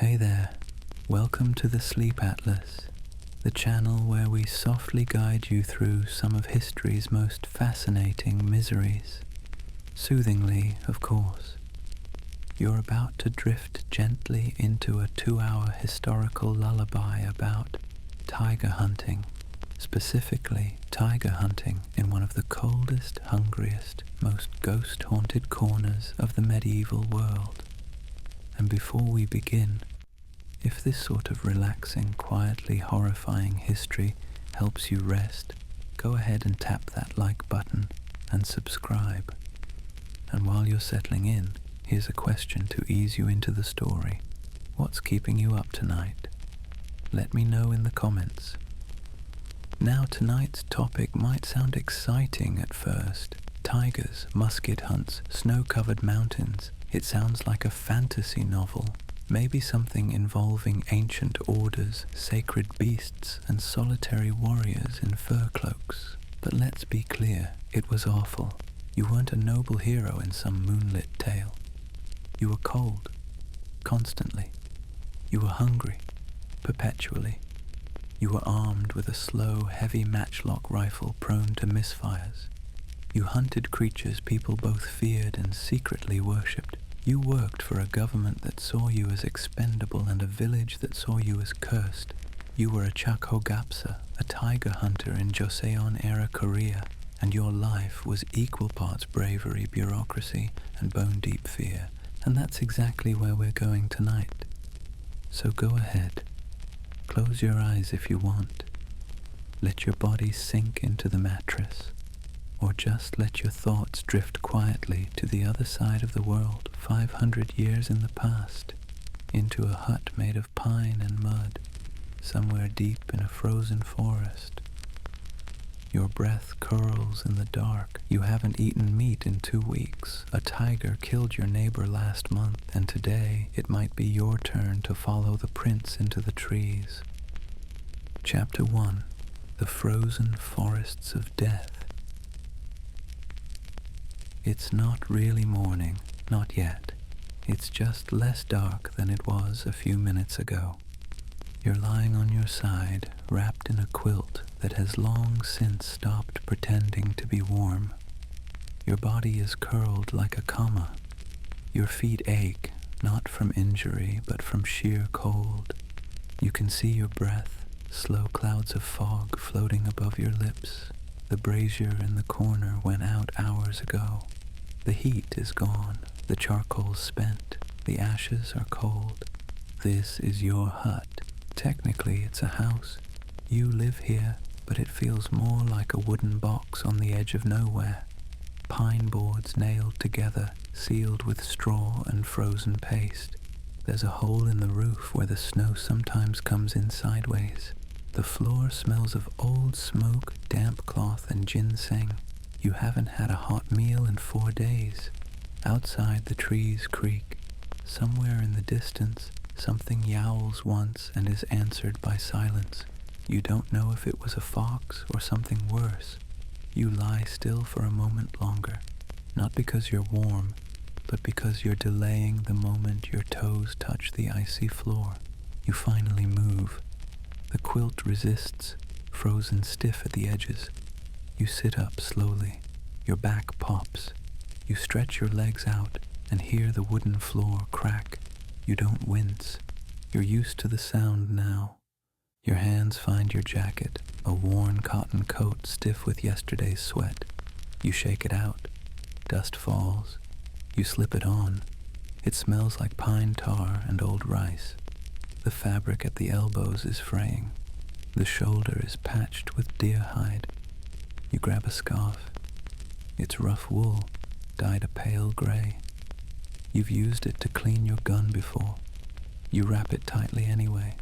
Hey there, welcome to the Sleep Atlas, the channel where we softly guide you through some of history's most fascinating miseries. Soothingly, of course. You're about to drift gently into a 2-hour historical lullaby about tiger hunting, specifically tiger hunting in one of the coldest, hungriest, most ghost-haunted corners of the medieval world. And before we begin, if this sort of relaxing, quietly horrifying history helps you rest, go ahead and tap that like button and subscribe. And while you're settling in, here's a question to ease you into the story. What's keeping you up tonight? Let me know in the comments. Now, tonight's topic might sound exciting at first. Tigers, musket hunts, snow-covered mountains. It sounds like a fantasy novel, maybe something involving ancient orders, sacred beasts, and solitary warriors in fur cloaks. But let's be clear, it was awful. You weren't a noble hero in some moonlit tale. You were cold, constantly. You were hungry, perpetually. You were armed with a slow, heavy matchlock rifle prone to misfires. You hunted creatures people both feared and secretly worshipped. You worked for a government that saw you as expendable and a village that saw you as cursed. You were a Chakogapsa, a tiger hunter in Joseon-era Korea, and your life was equal parts bravery, bureaucracy, and bone-deep fear. And that's exactly where we're going tonight. So go ahead. Close your eyes if you want. Let your body sink into the mattress. Or just let your thoughts drift quietly to the other side of the world, 500 years in the past, into a hut made of pine and mud, somewhere deep in a frozen forest. Your breath curls in the dark. You haven't eaten meat in 2 weeks. A tiger killed your neighbor last month, and today it might be your turn to follow the prince into the trees. Chapter 1. The Frozen Forests of Death. It's not really morning, not yet. It's just less dark than it was a few minutes ago. You're lying on your side, wrapped in a quilt that has long since stopped pretending to be warm. Your body is curled like a comma. Your feet ache, not from injury, but from sheer cold. You can see your breath, slow clouds of fog floating above your lips. The brazier in the corner went out hours ago. The heat is gone, the charcoal's spent, the ashes are cold. This is your hut. Technically, it's a house. You live here, but it feels more like a wooden box on the edge of nowhere. Pine boards nailed together, sealed with straw and frozen paste. There's a hole in the roof where the snow sometimes comes in sideways. The floor smells of old smoke, damp cloth, and ginseng. You haven't had a hot meal in 4 days. Outside, the trees creak. Somewhere in the distance, something yowls once and is answered by silence. You don't know if it was a fox or something worse. You lie still for a moment longer, not because you're warm, but because you're delaying the moment your toes touch the icy floor. You finally move. The quilt resists, frozen stiff at the edges. You sit up slowly. Your back pops. You stretch your legs out and hear the wooden floor crack. You don't wince. You're used to the sound now. Your hands find your jacket, a worn cotton coat stiff with yesterday's sweat. You shake it out. Dust falls. You slip it on. It smells like pine tar and old rice. The fabric at the elbows is fraying. The shoulder is patched with deer hide. You grab a scarf. It's rough wool, dyed a pale gray. You've used it to clean your gun before. You wrap it tightly anyway.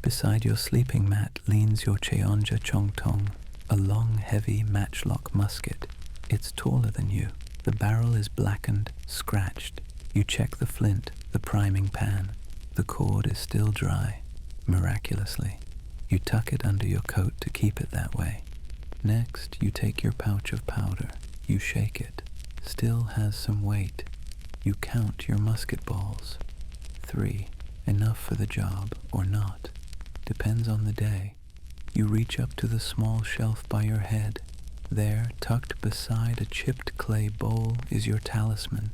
Beside your sleeping mat leans your Cheonja Chongtong, a long, heavy matchlock musket. It's taller than you. The barrel is blackened, scratched. You check the flint, the priming pan. The cord is still dry, miraculously. You tuck it under your coat to keep it that way. Next, you take your pouch of powder. You shake it. Still has some weight. You count your musket balls. 3, enough for the job or not. Depends on the day. You reach up to the small shelf by your head. There, tucked beside a chipped clay bowl, is your talisman.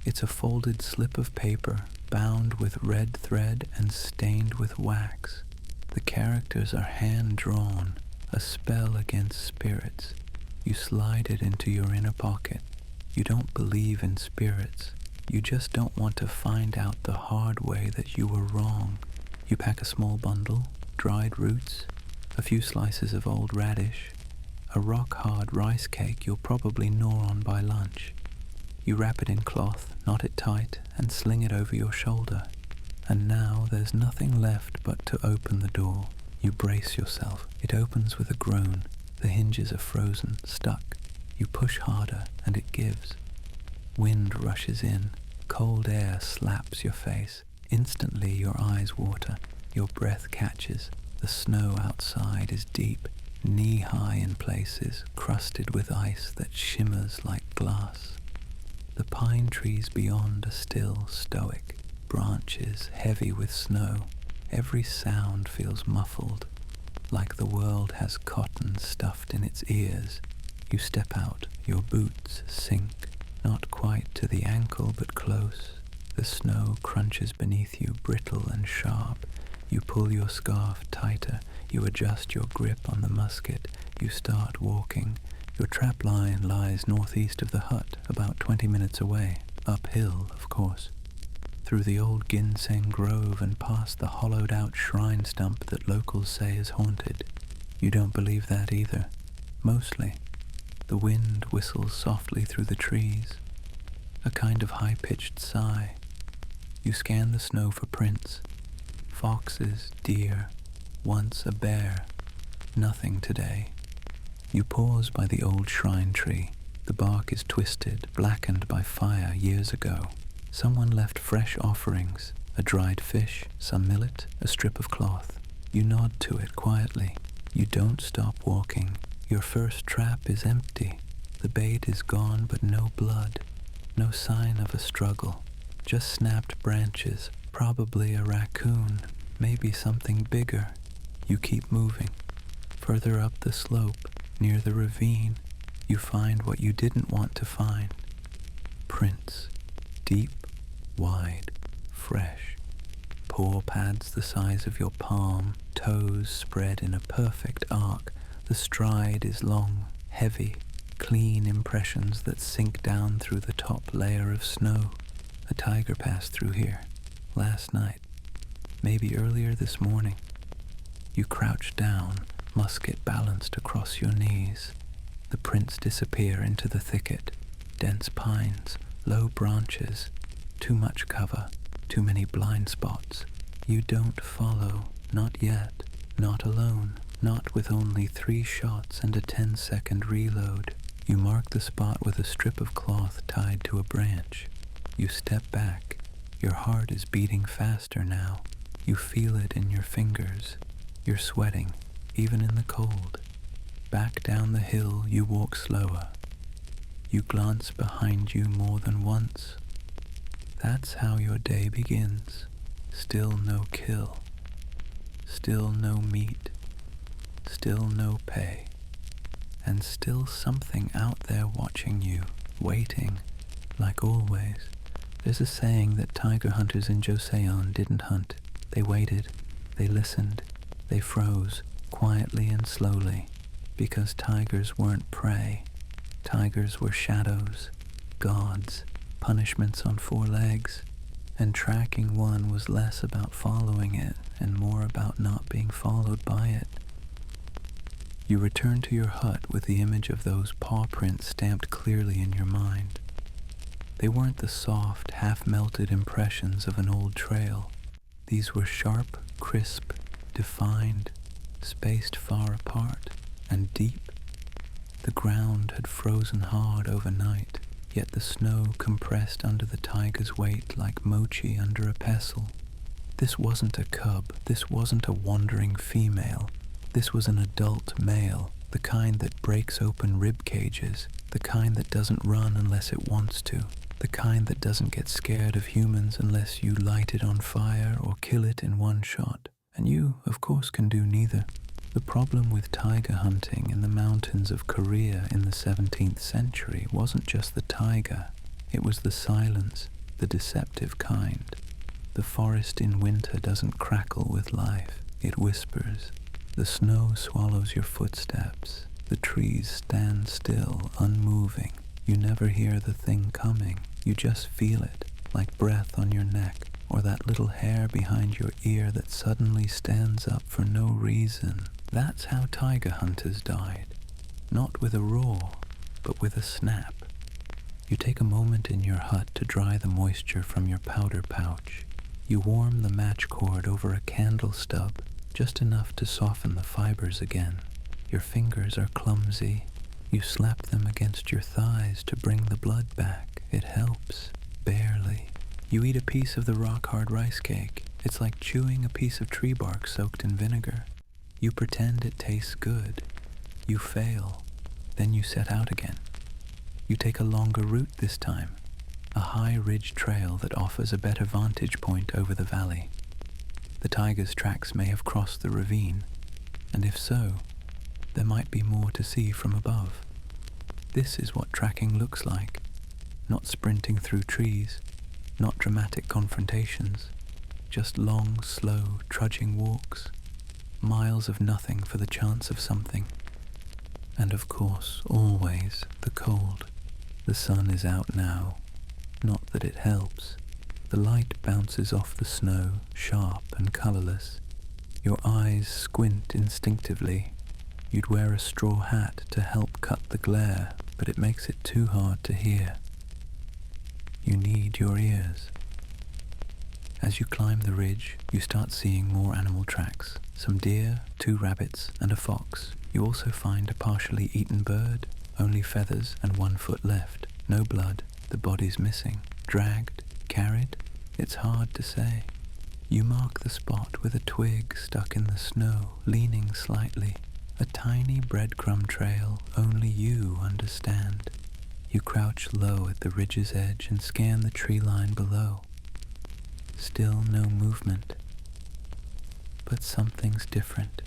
It's a folded slip of paper, bound with red thread and stained with wax. The characters are hand-drawn, a spell against spirits. You slide it into your inner pocket. You don't believe in spirits. You just don't want to find out the hard way that you were wrong. You pack a small bundle, dried roots, a few slices of old radish, a rock-hard rice cake you'll probably gnaw on by lunch. You wrap it in cloth, knot it tight, and sling it over your shoulder. And now there's nothing left but to open the door. You brace yourself. It opens with a groan. The hinges are frozen, stuck. You push harder, and it gives. Wind rushes in. Cold air slaps your face. Instantly your eyes water. Your breath catches. The snow outside is deep, knee-high in places, crusted with ice that shimmers like glass. The pine trees beyond are still stoic, branches heavy with snow. Every sound feels muffled, like the world has cotton stuffed in its ears. You step out, your boots sink, not quite to the ankle but close. The snow crunches beneath you, brittle and sharp. You pull your scarf tighter, you adjust your grip on the musket, you start walking. Your trap line lies northeast of the hut, about 20 minutes away, uphill, of course, through the old ginseng grove and past the hollowed-out shrine stump that locals say is haunted. You don't believe that either. Mostly. The wind whistles softly through the trees, a kind of high-pitched sigh. You scan the snow for prints. Foxes, deer, once a bear. Nothing today. You pause by the old shrine tree. The bark is twisted, blackened by fire years ago. Someone left fresh offerings, a dried fish, some millet, a strip of cloth. You nod to it quietly. You don't stop walking. Your first trap is empty. The bait is gone, but no blood. No sign of a struggle. Just snapped branches, probably a raccoon, maybe something bigger. You keep moving. Further up the slope, near the ravine, you find what you didn't want to find. Prints. Deep, wide, fresh. Paw pads the size of your palm, toes spread in a perfect arc. The stride is long, heavy, clean impressions that sink down through the top layer of snow. A tiger passed through here last night, maybe earlier this morning. You crouch down, musket balanced across your knees. The prints disappear into the thicket. Dense pines, low branches, too much cover, too many blind spots. You don't follow, not yet, not alone, not with only 3 shots and a 10-second reload. You mark the spot with a strip of cloth tied to a branch. You step back. Your heart is beating faster now. You feel it in your fingers. You're sweating, even in the cold. Back down the hill you walk slower. You glance behind you more than once. That's how your day begins. Still no kill. Still no meat. Still no pay. And still something out there watching you, waiting, like always. There's a saying that tiger hunters in Joseon didn't hunt. They waited, they listened, they froze, quietly and slowly, because tigers weren't prey. Tigers were shadows, gods, punishments on 4 legs, and tracking one was less about following it and more about not being followed by it. You return to your hut with the image of those paw prints stamped clearly in your mind. They weren't the soft, half-melted impressions of an old trail. These were sharp, crisp, defined, spaced far apart, and deep. The ground had frozen hard overnight, yet the snow compressed under the tiger's weight like mochi under a pestle. This wasn't a cub, this wasn't a wandering female. This was an adult male, the kind that breaks open rib cages, the kind that doesn't run unless it wants to, The kind that doesn't get scared of humans unless you light it on fire or kill it in one shot. And you, of course, can do neither. The problem with tiger hunting in the mountains of Korea in the 17th century wasn't just the tiger, it was the silence, the deceptive kind. The forest in winter doesn't crackle with life, it whispers. The snow swallows your footsteps, the trees stand still, unmoving. You never hear the thing coming, you just feel it, like breath on your neck, or that little hair behind your ear that suddenly stands up for no reason. That's how tiger hunters died. Not with a roar, but with a snap. You take a moment in your hut to dry the moisture from your powder pouch. You warm the match cord over a candle stub, just enough to soften the fibers again. Your fingers are clumsy. You slap them against your thighs to bring the blood back. It helps, barely. You eat a piece of the rock-hard rice cake. It's like chewing a piece of tree bark soaked in vinegar. You pretend it tastes good. You fail. Then you set out again. You take a longer route this time, a high ridge trail that offers a better vantage point over the valley. The tiger's tracks may have crossed the ravine, and if so, there might be more to see from above. This is what tracking looks like. Not sprinting through trees, not dramatic confrontations, just long, slow, trudging walks, miles of nothing for the chance of something. And of course, always, the cold. The sun is out now. Not that it helps. The light bounces off the snow, sharp and colorless. Your eyes squint instinctively. You'd wear a straw hat to help cut the glare, but it makes it too hard to hear. You need your ears. As you climb the ridge, you start seeing more animal tracks. Some deer, 2 rabbits, and a fox. You also find a partially eaten bird, only feathers and 1 foot left. No blood, the body's missing. Dragged, carried, it's hard to say. You mark the spot with a twig stuck in the snow, leaning slightly. A tiny breadcrumb trail only you understand. You crouch low at the ridge's edge and scan the tree line below. Still no movement. But something's different.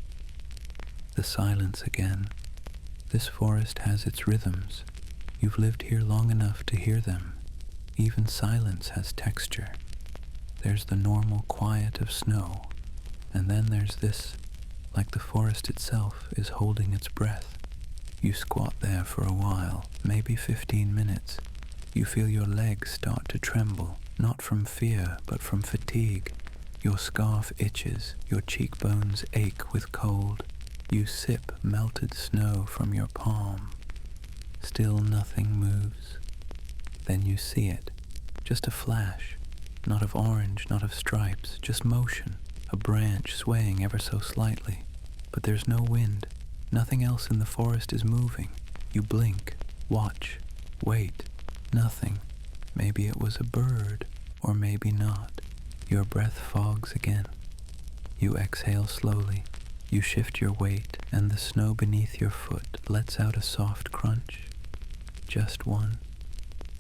The silence again. This forest has its rhythms. You've lived here long enough to hear them. Even silence has texture. There's the normal quiet of snow, and then there's this, like the forest itself is holding its breath. You squat there for a while, maybe 15 minutes. You feel your legs start to tremble, not from fear, but from fatigue. Your scarf itches, your cheekbones ache with cold. You sip melted snow from your palm. Still nothing moves. Then you see it, just a flash, not of orange, not of stripes, just motion, a branch swaying ever so slightly. But there's no wind, nothing else in the forest is moving. You blink, watch, wait, nothing. Maybe it was a bird, or maybe not. Your breath fogs again. You exhale slowly. You shift your weight, and the snow beneath your foot lets out a soft crunch. Just one.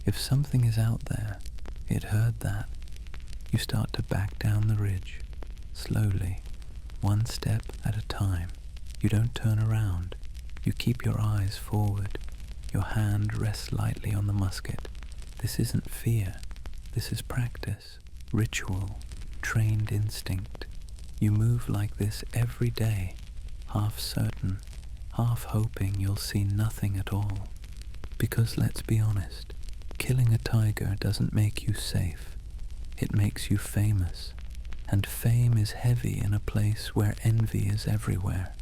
If something is out there, it heard that. You start to back down the ridge, slowly, one step at a time. You don't turn around. You keep your eyes forward. Your hand rests lightly on the musket. This isn't fear. This is practice, ritual, trained instinct. You move like this every day, half certain, half hoping you'll see nothing at all. Because let's be honest, killing a tiger doesn't make you safe. It makes you famous, and fame is heavy in a place where envy is everywhere.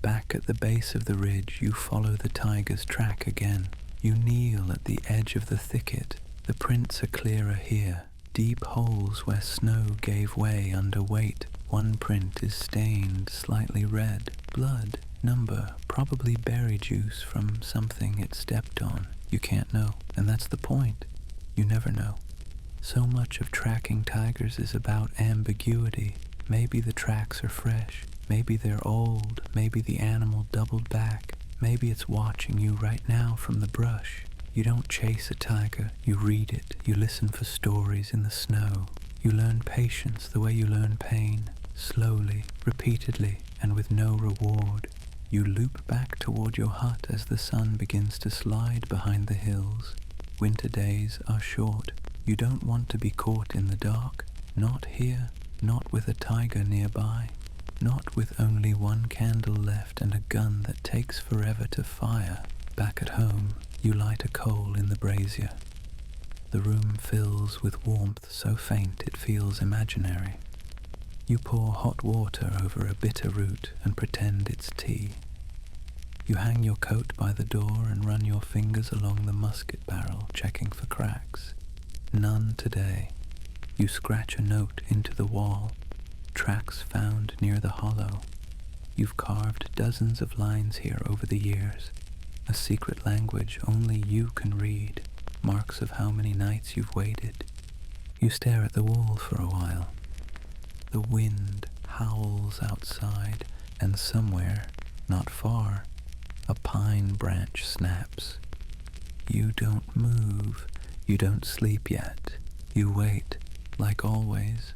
Back at the base of the ridge, you follow the tiger's track again. You kneel at the edge of the thicket. The prints are clearer here. Deep holes where snow gave way under weight. One print is stained slightly red. Blood, number, probably berry juice from something it stepped on. You can't know, and that's the point. You never know. So much of tracking tigers is about ambiguity. Maybe the tracks are fresh. Maybe they're old. Maybe the animal doubled back. Maybe it's watching you right now from the brush. You don't chase a tiger, you read it, you listen for stories in the snow. You learn patience the way you learn pain, slowly, repeatedly, and with no reward. You loop back toward your hut as the sun begins to slide behind the hills. Winter days are short. You don't want to be caught in the dark. Not here, not with a tiger nearby. Not with only one candle left and a gun that takes forever to fire. Back at home, you light a coal in the brazier. The room fills with warmth so faint it feels imaginary. You pour hot water over a bitter root and pretend it's tea. You hang your coat by the door and run your fingers along the musket barrel, checking for cracks. None today. You scratch a note into the wall, tracks found near the hollow. You've carved dozens of lines here over the years, a secret language only you can read, marks of how many nights you've waited. You stare at the wall for a while. The wind howls outside, and somewhere, not far, a pine branch snaps. You don't move. You don't sleep yet. You wait, like always.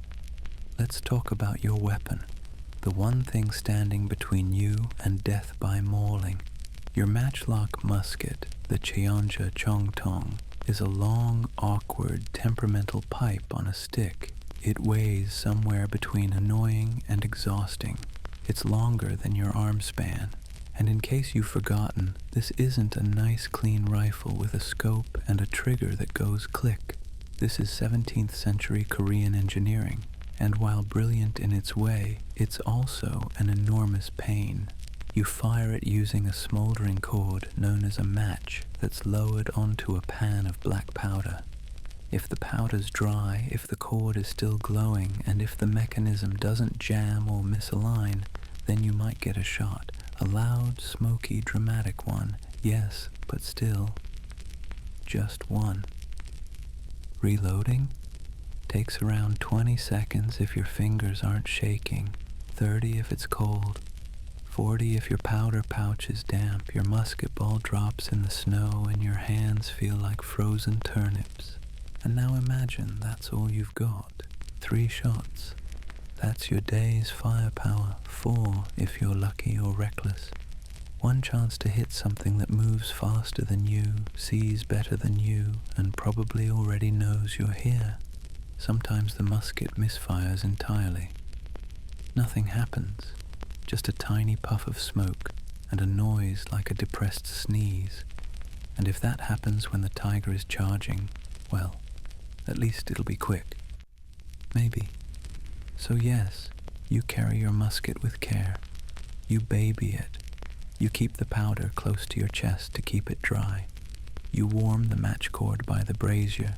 Let's talk about your weapon, the one thing standing between you and death by mauling. Your matchlock musket, the Cheonja Chong Tong, is a long, awkward, temperamental pipe on a stick. It weighs somewhere between annoying and exhausting. It's longer than your arm span. And in case you've forgotten, this isn't a nice clean rifle with a scope and a trigger that goes click. This is 17th century Korean engineering, and while brilliant in its way, it's also an enormous pain. You fire it using a smoldering cord known as a match that's lowered onto a pan of black powder. If the powder's dry, if the cord is still glowing, and if the mechanism doesn't jam or misalign, then you might get a shot. A loud, smoky, dramatic one, yes, but still, just one. Reloading takes around 20 seconds if your fingers aren't shaking, 30 if it's cold, 40 if your powder pouch is damp, your musket ball drops in the snow, and your hands feel like frozen turnips. And now imagine that's all you've got. 3 shots. That's your day's firepower, 4 if you're lucky or reckless. 1 chance to hit something that moves faster than you, sees better than you, and probably already knows you're here. Sometimes the musket misfires entirely. Nothing happens, just a tiny puff of smoke and a noise like a depressed sneeze. And if that happens when the tiger is charging, well, at least it'll be quick. Maybe. So yes, you carry your musket with care. You baby it. You keep the powder close to your chest to keep it dry. You warm the match cord by the brazier.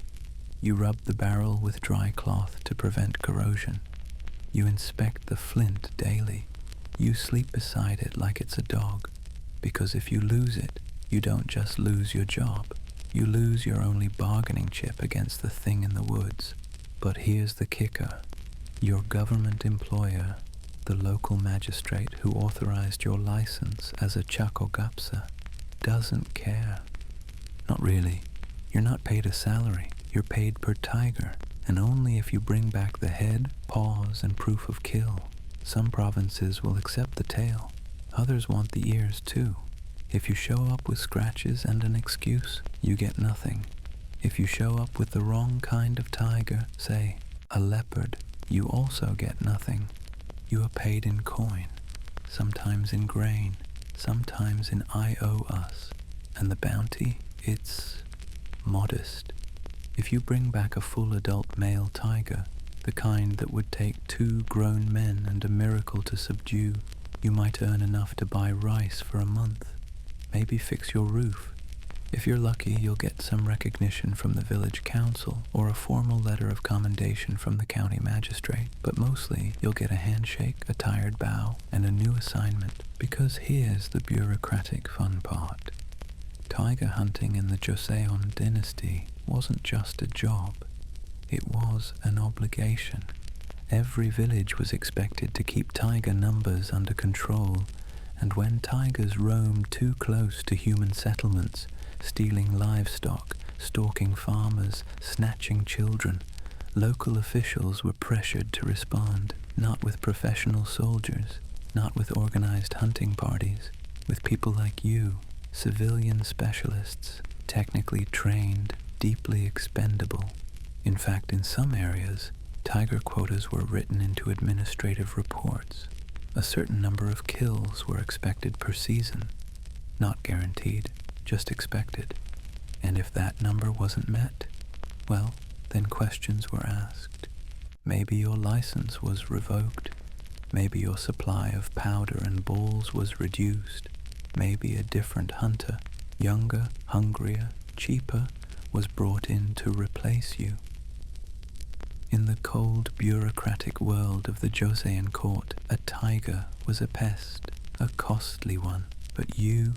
You rub the barrel with dry cloth to prevent corrosion. You inspect the flint daily. You sleep beside it like it's a dog, because if you lose it, you don't just lose your job. You lose your only bargaining chip against the thing in the woods. But here's the kicker. Your government employer, the local magistrate who authorized your license as a chakogapsa, doesn't care. Not really. You're not paid a salary. You're paid per tiger, and only if you bring back the head, paws, and proof of kill. Some provinces will accept the tail. Others want the ears too. If you show up with scratches and an excuse, you get nothing. If you show up with the wrong kind of tiger, say, a leopard, you also get nothing. You are paid in coin, sometimes in grain, sometimes in I owe us, and the bounty, it's modest. If you bring back a full adult male tiger, the kind that would take 2 grown men and a miracle to subdue, you might earn enough to buy rice for a month, maybe fix your roof. If you're lucky, you'll get some recognition from the village council or a formal letter of commendation from the county magistrate, but mostly you'll get a handshake, a tired bow, and a new assignment, because here's the bureaucratic fun part. Tiger hunting in the Joseon dynasty wasn't just a job, it was an obligation. Every village was expected to keep tiger numbers under control, and when tigers roamed too close to human settlements, stealing livestock, stalking farmers, snatching children. Local officials were pressured to respond, not with professional soldiers, not with organized hunting parties, with people like you, civilian specialists, technically trained, deeply expendable. In fact, in some areas, tiger quotas were written into administrative reports. A certain number of kills were expected per season. Not guaranteed, just expected. And if that number wasn't met, well, then questions were asked. Maybe your license was revoked. Maybe your supply of powder and balls was reduced. Maybe a different hunter, younger, hungrier, cheaper, was brought in to replace you. In the cold, bureaucratic world of the Joseon court, a tiger was a pest, a costly one. But you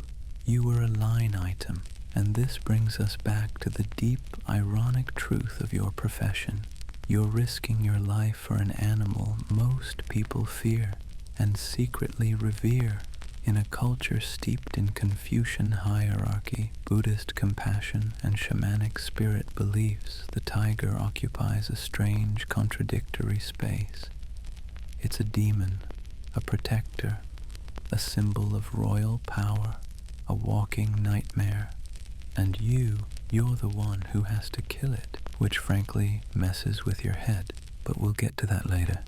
were a line item, and this brings us back to the deep, ironic truth of your profession. You're risking your life for an animal most people fear and secretly revere. In a culture steeped in Confucian hierarchy, Buddhist compassion, and shamanic spirit beliefs, the tiger occupies a strange, contradictory space. It's a demon, a protector, a symbol of royal power, a walking nightmare. And you're the one who has to kill it, which frankly messes with your head, but we'll get to that later.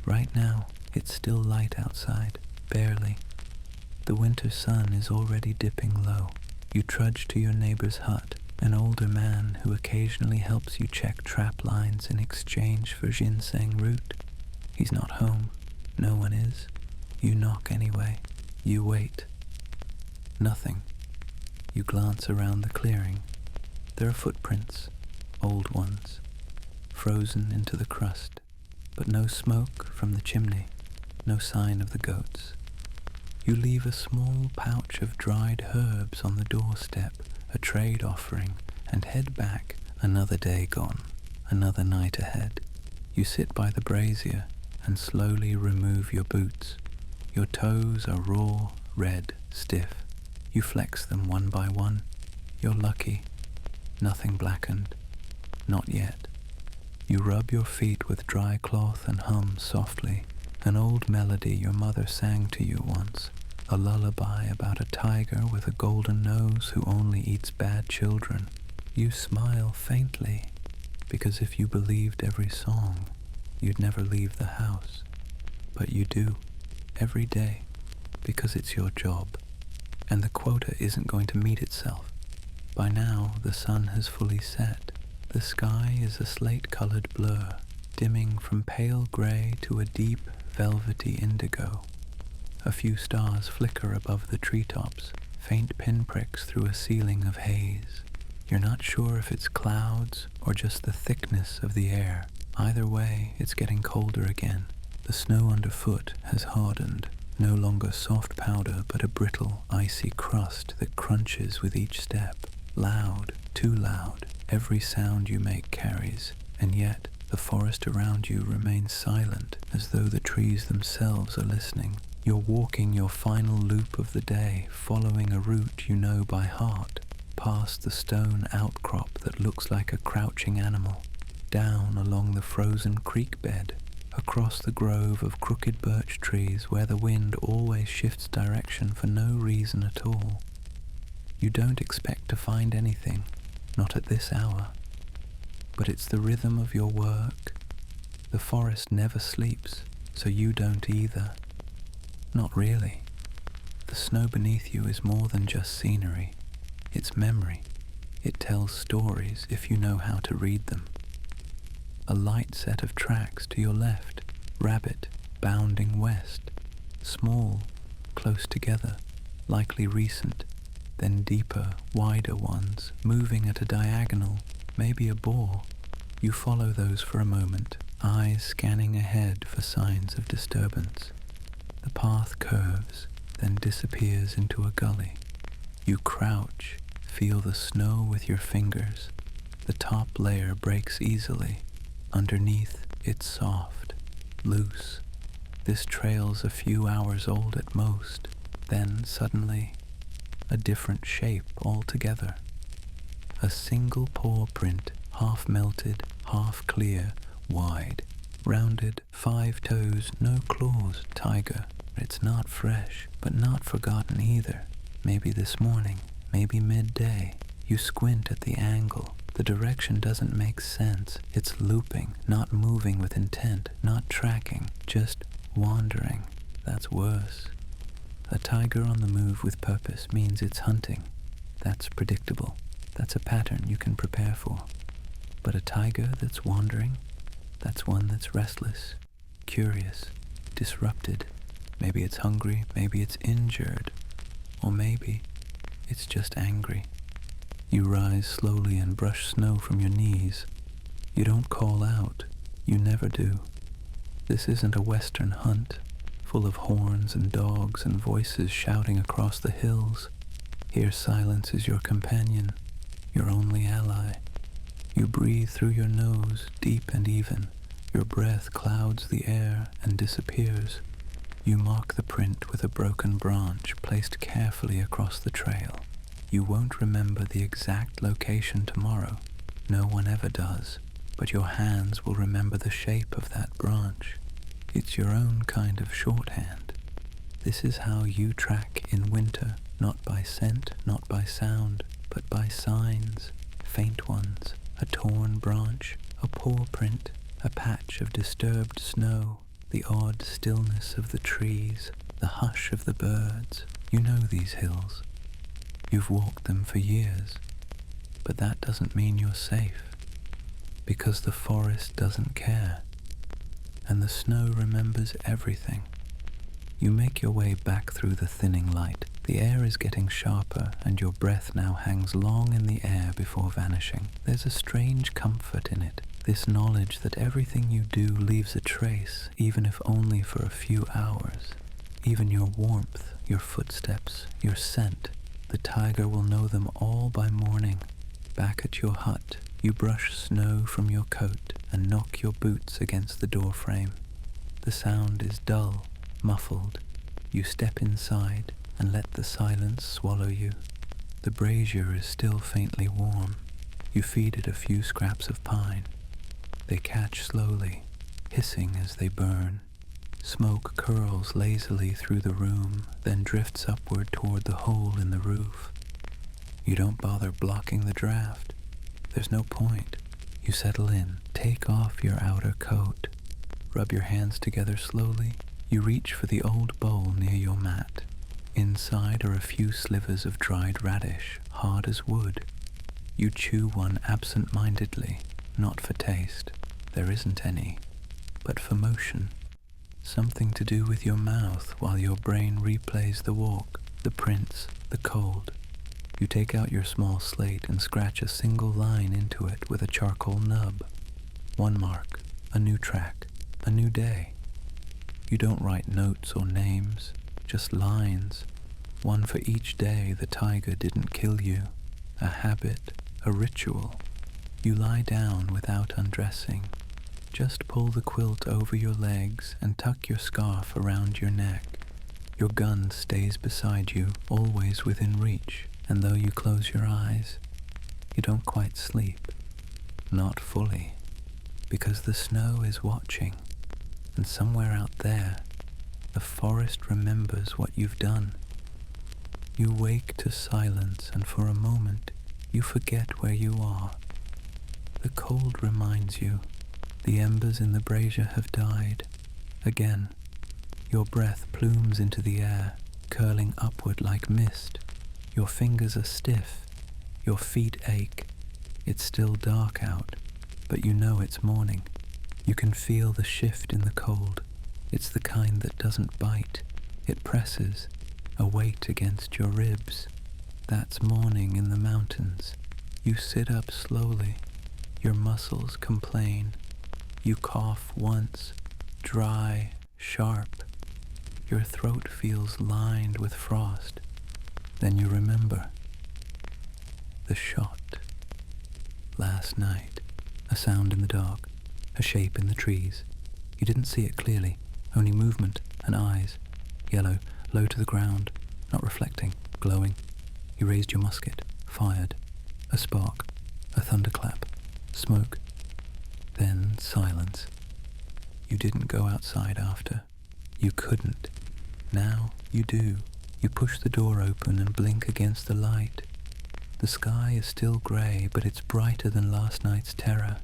Right now, it's still light outside, barely. The winter sun is already dipping low. You trudge to your neighbor's hut, an older man who occasionally helps you check trap lines in exchange for ginseng root. He's not home. No one is. You knock anyway. You wait. Nothing. You glance around the clearing. There are footprints, old ones, frozen into the crust, but no smoke from the chimney, no sign of the goats. You leave a small pouch of dried herbs on the doorstep, a trade offering, and head back. Another day gone, another night ahead. You sit by the brazier and slowly remove your boots. Your toes are raw, red, stiff. You flex them one by one. You're lucky. Nothing blackened. Not yet. You rub your feet with dry cloth and hum softly. An old melody your mother sang to you once. A lullaby about a tiger with a golden nose who only eats bad children. You smile faintly, because if you believed every song, you'd never leave the house. But you do, every day, because it's your job. And the quota isn't going to meet itself. By now, the sun has fully set. The sky is a slate-colored blur, dimming from pale gray to a deep, velvety indigo. A few stars flicker above the treetops, faint pinpricks through a ceiling of haze. You're not sure if it's clouds or just the thickness of the air. Either way, it's getting colder again. The snow underfoot has hardened, no longer soft powder but a brittle, icy crust that crunches with each step. Loud, too loud, every sound you make carries, and yet the forest around you remains silent, as though the trees themselves are listening. You're walking your final loop of the day, following a route you know by heart, past the stone outcrop that looks like a crouching animal, down along the frozen creek bed, across the grove of crooked birch trees where the wind always shifts direction for no reason at all. You don't expect to find anything, not at this hour. But it's the rhythm of your work. The forest never sleeps, so you don't either. Not really. The snow beneath you is more than just scenery. It's memory. It tells stories if you know how to read them. A light set of tracks to your left, rabbit, bounding west. Small, close together, likely recent. Then deeper, wider ones, moving at a diagonal, maybe a boar. You follow those for a moment, eyes scanning ahead for signs of disturbance. The path curves, then disappears into a gully. You crouch, feel the snow with your fingers. The top layer breaks easily. Underneath, it's soft, loose. This trail's a few hours old at most. Then, suddenly, a different shape altogether. A single paw print, half melted, half clear, wide, rounded, 5 toes, no claws, tiger. It's not fresh, but not forgotten either. Maybe this morning, maybe midday. You squint at the angle. The direction doesn't make sense. It's looping, not moving with intent, not tracking, just wandering. That's worse. A tiger on the move with purpose means it's hunting. That's predictable. That's a pattern you can prepare for. But a tiger that's wandering, that's one that's restless, curious, disrupted. Maybe it's hungry, maybe it's injured, or maybe it's just angry. You rise slowly and brush snow from your knees. You don't call out. You never do. This isn't a western hunt, full of horns and dogs and voices shouting across the hills. Here silence is your companion, your only ally. You breathe through your nose, deep and even. Your breath clouds the air and disappears. You mark the print with a broken branch placed carefully across the trail. You won't remember the exact location tomorrow. No one ever does. But your hands will remember the shape of that branch. It's your own kind of shorthand. This is how you track in winter, not by scent, not by sound, but by signs, faint ones, a torn branch, a paw print, a patch of disturbed snow, the odd stillness of the trees, the hush of the birds. You know these hills. You've walked them for years, but that doesn't mean you're safe, because the forest doesn't care, and the snow remembers everything. You make your way back through the thinning light. The air is getting sharper, and your breath now hangs long in the air before vanishing. There's a strange comfort in it, this knowledge that everything you do leaves a trace, even if only for a few hours. Even your warmth, your footsteps, your scent. The tiger will know them all by morning. Back at your hut, you brush snow from your coat and knock your boots against the doorframe. The sound is dull, muffled. You step inside and let the silence swallow you. The brazier is still faintly warm. You feed it a few scraps of pine. They catch slowly, hissing as they burn. Smoke curls lazily through the room, then drifts upward toward the hole in the roof. You don't bother blocking the draft. There's no point. You settle in, take off your outer coat, rub your hands together slowly. You reach for the old bowl near your mat. Inside are a few slivers of dried radish, hard as wood. You chew one absent-mindedly, not for taste. There isn't any, but for motion. Something to do with your mouth while your brain replays the walk, the prints, the cold. You take out your small slate and scratch a single line into it with a charcoal nub. One mark, a new track, a new day. You don't write notes or names, just lines. One for each day the tiger didn't kill you. A habit, a ritual. You lie down without undressing. Just pull the quilt over your legs and tuck your scarf around your neck. Your gun stays beside you, always within reach, and though you close your eyes, you don't quite sleep. Not fully, because the snow is watching, and somewhere out there, the forest remembers what you've done. You wake to silence, and for a moment, you forget where you are. The cold reminds you. The embers in the brazier have died. Again, your breath plumes into the air, curling upward like mist. Your fingers are stiff. Your feet ache. It's still dark out, but you know it's morning. You can feel the shift in the cold. It's the kind that doesn't bite. It presses, a weight against your ribs. That's morning in the mountains. You sit up slowly. Your muscles complain. You cough once, dry, sharp. Your throat feels lined with frost. Then you remember. The shot. Last night. A sound in the dark. A shape in the trees. You didn't see it clearly. Only movement and eyes. Yellow, low to the ground. Not reflecting, glowing. You raised your musket, fired. A spark, a thunderclap, smoke, then silence. You didn't go outside after. You couldn't. Now you do. You push the door open and blink against the light. The sky is still grey, but it's brighter than last night's terror.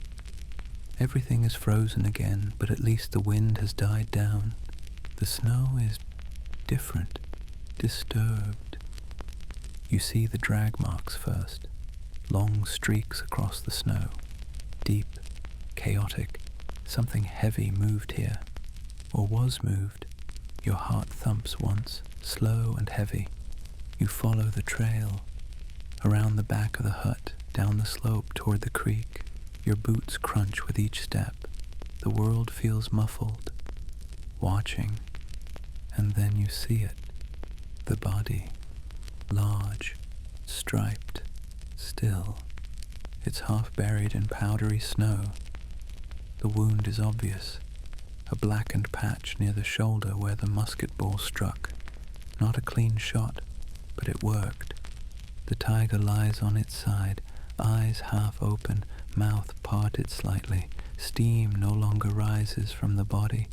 Everything is frozen again, but at least the wind has died down. The snow is different, disturbed. You see the drag marks first, long streaks across the snow, deep, chaotic. Something heavy moved here, or was moved. Your heart thumps once, slow and heavy. You follow the trail, around the back of the hut, down the slope toward the creek. Your boots crunch with each step. The world feels muffled, watching, and then you see it. The body, large, striped, still. It's half buried in powdery snow. The wound is obvious, a blackened patch near the shoulder where the musket ball struck. Not a clean shot, but it worked. The tiger lies on its side, eyes half open, mouth parted slightly. Steam no longer rises from the body.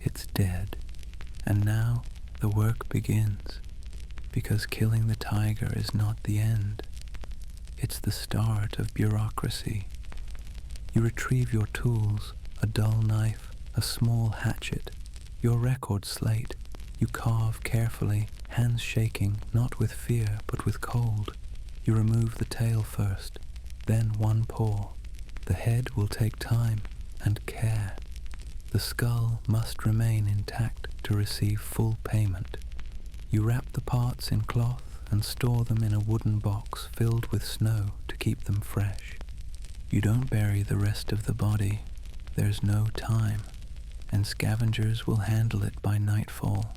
It's dead. And now the work begins, because killing the tiger is not the end. It's the start of bureaucracy. You retrieve your tools, a dull knife, a small hatchet, your record slate. You carve carefully, hands shaking, not with fear, but with cold. You remove the tail first, then one paw. The head will take time and care. The skull must remain intact to receive full payment. You wrap the parts in cloth and store them in a wooden box filled with snow to keep them fresh. You don't bury the rest of the body. There's no time, and scavengers will handle it by nightfall.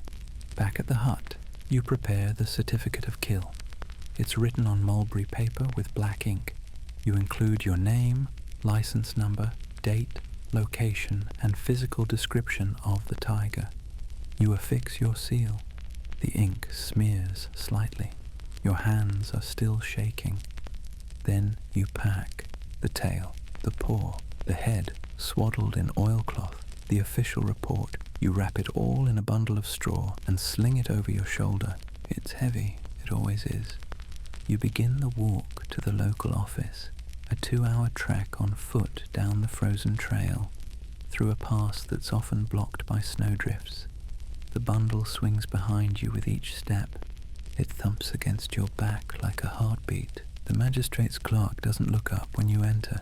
Back at the hut, you prepare the certificate of kill. It's written on mulberry paper with black ink. You include your name, license number, date, location, and physical description of the tiger. You affix your seal. The ink smears slightly. Your hands are still shaking. Then you pack the tail, the paw, the head, swaddled in oilcloth, the official report. You wrap it all in a bundle of straw and sling it over your shoulder. It's heavy, it always is. You begin the walk to the local office, a 2-hour trek on foot down the frozen trail, through a pass that's often blocked by snowdrifts. The bundle swings behind you with each step. It thumps against your back like a heartbeat. The magistrate's clerk doesn't look up when you enter.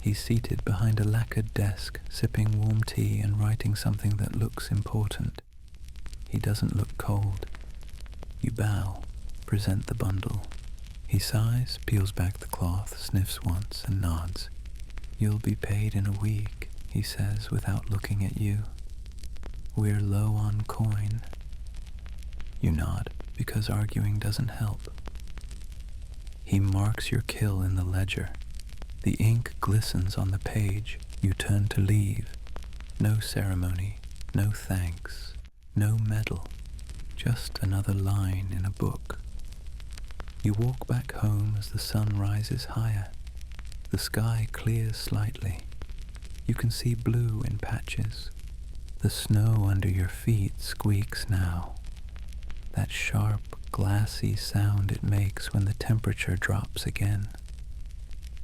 He's seated behind a lacquered desk, sipping warm tea and writing something that looks important. He doesn't look cold. You bow, present the bundle. He sighs, peels back the cloth, sniffs once, and nods. "You'll be paid in a week," he says without looking at you. "We're low on coin." You nod, because arguing doesn't help. He marks your kill in the ledger. The ink glistens on the page. You turn to leave. No ceremony, no thanks, no medal, just another line in a book. You walk back home as the sun rises higher. The sky clears slightly. You can see blue in patches. The snow under your feet squeaks now. That sharp, glassy sound it makes when the temperature drops again.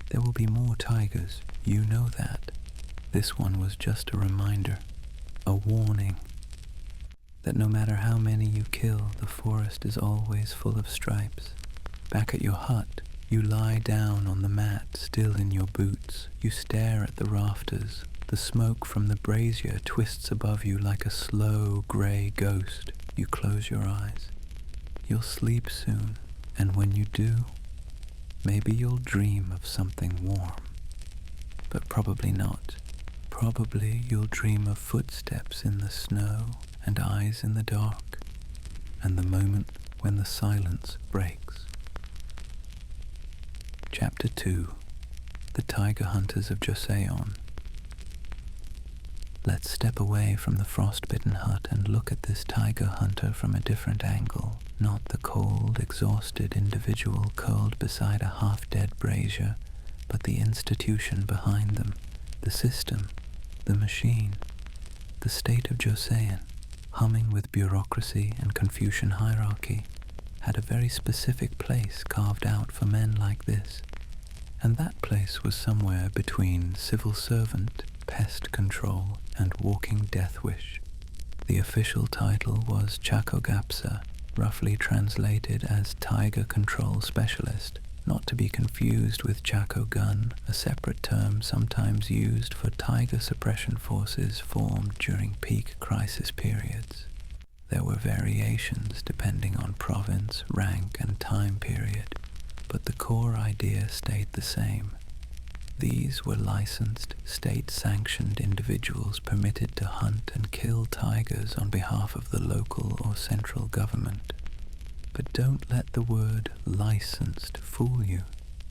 There will be more tigers, you know that. This one was just a reminder, a warning, that no matter how many you kill, the forest is always full of stripes. Back at your hut, you lie down on the mat, still in your boots. You stare at the rafters. The smoke from the brazier twists above you like a slow, grey ghost. You close your eyes. You'll sleep soon, and when you do, maybe you'll dream of something warm. But probably not. Probably you'll dream of footsteps in the snow and eyes in the dark, and the moment when the silence breaks. Chapter 2. The Tiger Hunters of Joseon. Let's step away from the frostbitten hut and look at this tiger hunter from a different angle, not the cold, exhausted individual curled beside a half-dead brazier, but the institution behind them, the system, the machine, the state of Joseon, humming with bureaucracy and Confucian hierarchy, had a very specific place carved out for men like this, and that place was somewhere between civil servant, pest control, and walking death wish. The official title was Chakogapsa, roughly translated as Tiger Control Specialist, not to be confused with Chakogun, a separate term sometimes used for tiger suppression forces formed during peak crisis periods. There were variations depending on province, rank, and time period, but the core idea stayed the same. These were licensed, state-sanctioned individuals permitted to hunt and kill tigers on behalf of the local or central government. But don't let the word licensed fool you.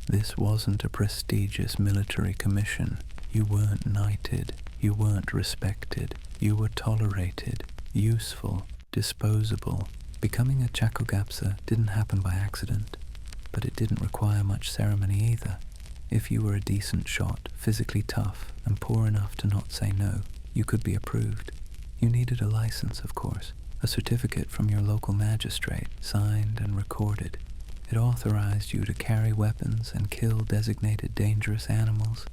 This wasn't a prestigious military commission. You weren't knighted, you weren't respected, you were tolerated, useful, disposable. Becoming a Chakogapsa didn't happen by accident, but it didn't require much ceremony either. If you were a decent shot, physically tough, and poor enough to not say no, you could be approved. You needed a license, of course, a certificate from your local magistrate, signed and recorded. It authorized you to carry weapons and kill designated dangerous animals,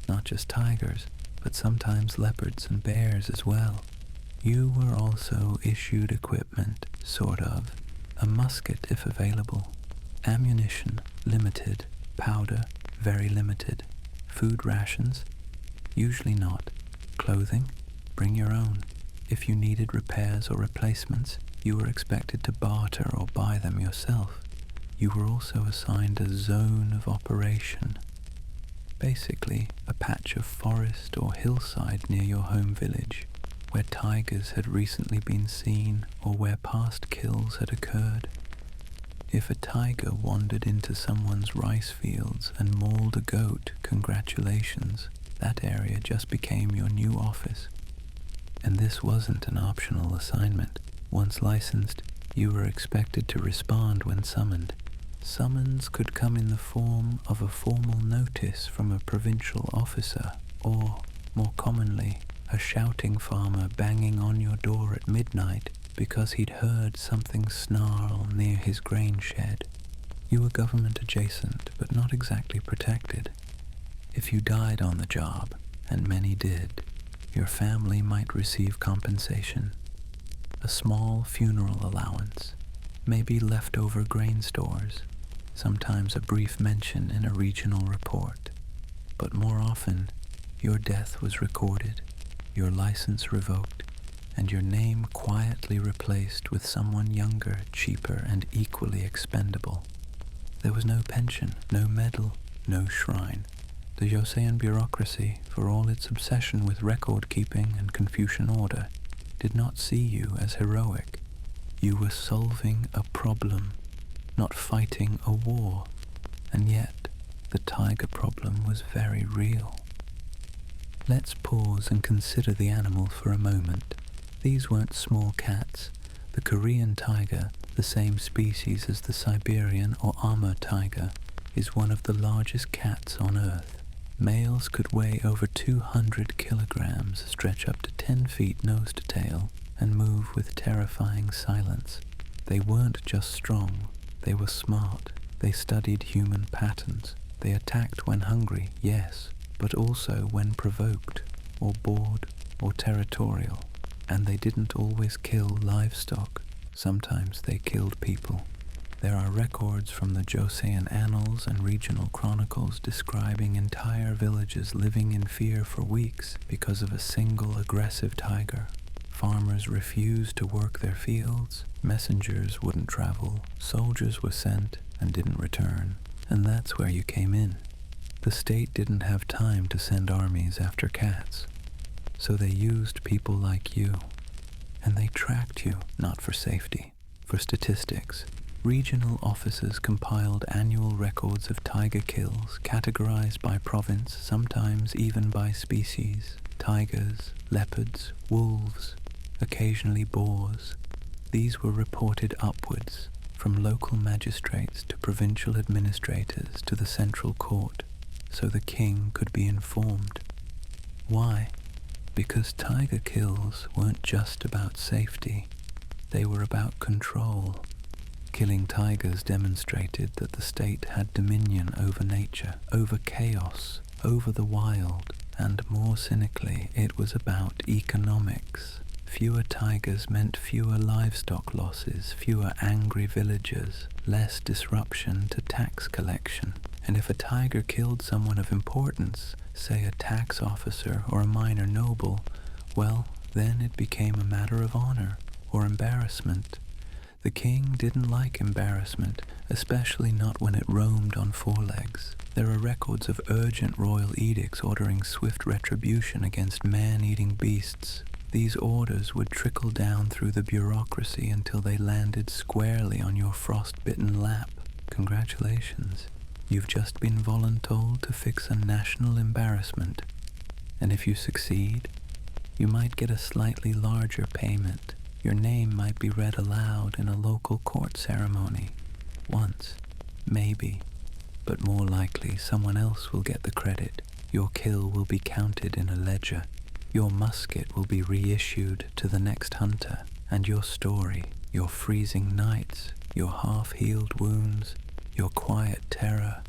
not just tigers, but sometimes leopards and bears as well. You were also issued equipment, sort of, a musket if available, ammunition, limited, powder, very limited, food rations, usually not, clothing, bring your own. If you needed repairs or replacements, you were expected to barter or buy them yourself. You were also assigned a zone of operation, basically a patch of forest or hillside near your home village, where tigers had recently been seen or where past kills had occurred. If a tiger wandered into someone's rice fields and mauled a goat, congratulations, that area just became your new office. And this wasn't an optional assignment. Once licensed, you were expected to respond when summoned. Summons could come in the form of a formal notice from a provincial officer, or, more commonly, a shouting farmer banging on your door at midnight because he'd heard something snarl near his grain shed. You were government adjacent, but not exactly protected. If you died on the job, and many did, your family might receive compensation. A small funeral allowance, maybe leftover grain stores, sometimes a brief mention in a regional report. But more often, your death was recorded, your license revoked, and your name quietly replaced with someone younger, cheaper, and equally expendable. There was no pension, no medal, no shrine. The Joseon bureaucracy, for all its obsession with record-keeping and Confucian order, did not see you as heroic. You were solving a problem, not fighting a war, and yet the tiger problem was very real. Let's pause and consider the animal for a moment. These weren't small cats. The Korean tiger, the same species as the Siberian or Amur tiger, is one of the largest cats on Earth. Males could weigh over 200 kilograms, stretch up to 10 feet nose to tail, and move with terrifying silence. They weren't just strong, they were smart. They studied human patterns. They attacked when hungry, yes, but also when provoked, or bored, or territorial. And they didn't always kill livestock. Sometimes they killed people. There are records from the Joseon annals and regional chronicles describing entire villages living in fear for weeks because of a single aggressive tiger. Farmers refused to work their fields, messengers wouldn't travel, soldiers were sent and didn't return. And that's where you came in. The state didn't have time to send armies after cats. So they used people like you, and they tracked you, not for safety, for statistics. Regional officers compiled annual records of tiger kills, categorized by province, sometimes even by species: tigers, leopards, wolves, occasionally boars. These were reported upwards, from local magistrates to provincial administrators to the central court, so the king could be informed. Why? Because tiger kills weren't just about safety, they were about control. Killing tigers demonstrated that the state had dominion over nature, over chaos, over the wild, and more cynically, it was about economics. Fewer tigers meant fewer livestock losses, fewer angry villagers, less disruption to tax collection. And if a tiger killed someone of importance, say a tax officer or a minor noble, well, then it became a matter of honor or embarrassment. The king didn't like embarrassment, especially not when it roamed on four legs. There are records of urgent royal edicts ordering swift retribution against man-eating beasts. These orders would trickle down through the bureaucracy until they landed squarely on your frost-bitten lap. Congratulations, you've just been voluntold to fix a national embarrassment. And if you succeed, you might get a slightly larger payment. Your name might be read aloud in a local court ceremony. Once, maybe, but more likely someone else will get the credit. Your kill will be counted in a ledger. Your musket will be reissued to the next hunter, and your story, your freezing nights, your half-healed wounds, your quiet terror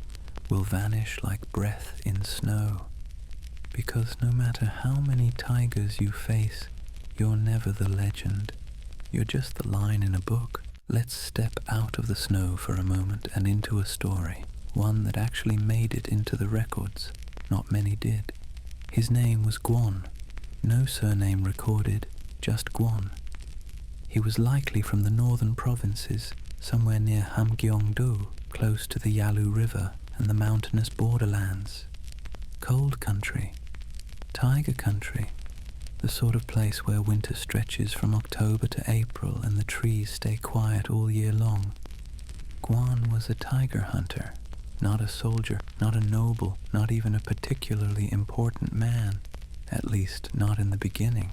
will vanish like breath in snow. Because no matter how many tigers you face, you're never the legend. You're just the line in a book. Let's step out of the snow for a moment and into a story, one that actually made it into the records. Not many did. His name was Gwon. No surname recorded, just Gwon. He was likely from the northern provinces, somewhere near Hamgyeongdo, close to the Yalu River and the mountainous borderlands. Cold country, tiger country, the sort of place where winter stretches from October to April and the trees stay quiet all year long. Gwon was a tiger hunter, not a soldier, not a noble, not even a particularly important man, at least not in the beginning.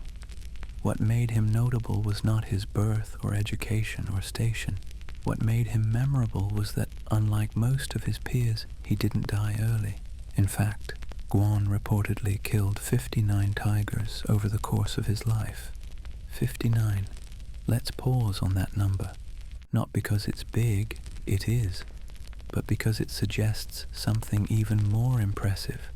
What made him notable was not his birth or education or station. What made him memorable was that, unlike most of his peers, he didn't die early. In fact, Gwon reportedly killed 59 tigers over the course of his life. 59. Let's pause on that number. Not because it's big, it is, but because it suggests something even more impressive,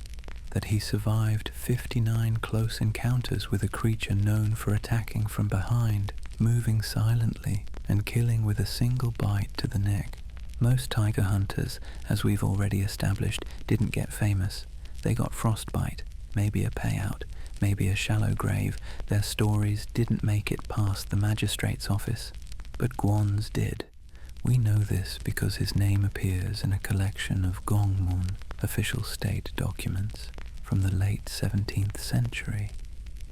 that he survived 59 close encounters with a creature known for attacking from behind, moving silently, and killing with a single bite to the neck. Most tiger hunters, as we've already established, didn't get famous. They got frostbite, maybe a payout, maybe a shallow grave. Their stories didn't make it past the magistrate's office. But Gwon's did. We know this because his name appears in a collection of Gongmun, official state documents, from the late 17th century.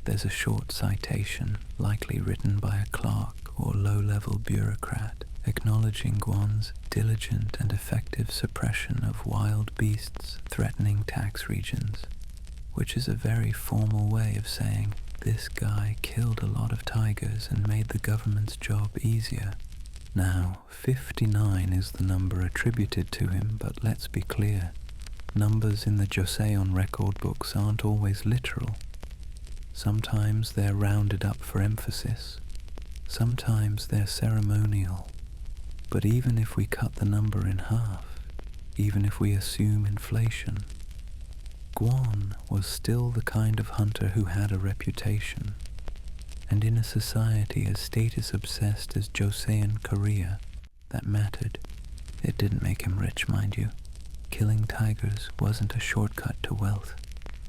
There's a short citation, likely written by a clerk or low-level bureaucrat, acknowledging Gwon's diligent and effective suppression of wild beasts threatening tax regions, which is a very formal way of saying this guy killed a lot of tigers and made the government's job easier. Now, 59 is the number attributed to him, but let's be clear, numbers in the Joseon record books aren't always literal. Sometimes they're rounded up for emphasis, sometimes they're ceremonial. But even if we cut the number in half, even if we assume inflation, Gwon was still the kind of hunter who had a reputation. And in a society as status-obsessed as Joseon Korea, that mattered. It didn't make him rich, mind you. Killing tigers wasn't a shortcut to wealth.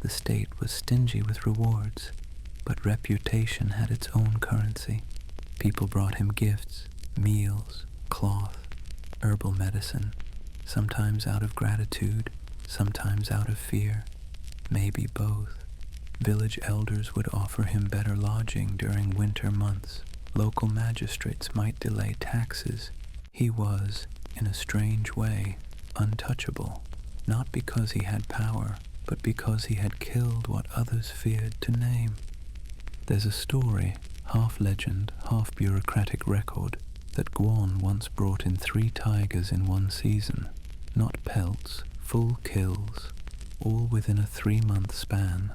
The state was stingy with rewards, but reputation had its own currency. People brought him gifts, meals, cloth, herbal medicine, sometimes out of gratitude, sometimes out of fear, maybe both. Village elders would offer him better lodging during winter months. Local magistrates might delay taxes. He was, in a strange way, untouchable, not because he had power, but because he had killed what others feared to name. There's a story, half legend, half bureaucratic record, that Gwon once brought in 3 tigers in one season, not pelts, full kills, all within a 3-month span.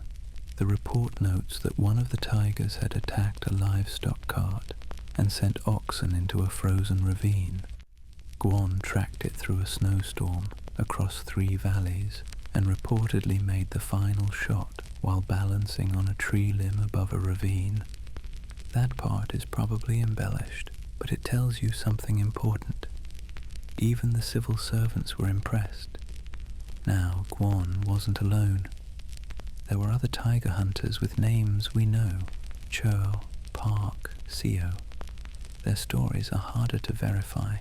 The report notes that one of the tigers had attacked a livestock cart and sent oxen into a frozen ravine. Gwon tracked it through a snowstorm, across 3 valleys, and reportedly made the final shot while balancing on a tree limb above a ravine. That part is probably embellished, but it tells you something important. Even the civil servants were impressed. Now, Gwon wasn't alone. There were other tiger hunters with names we know: Cho, Park, Seo. Their stories are harder to verify.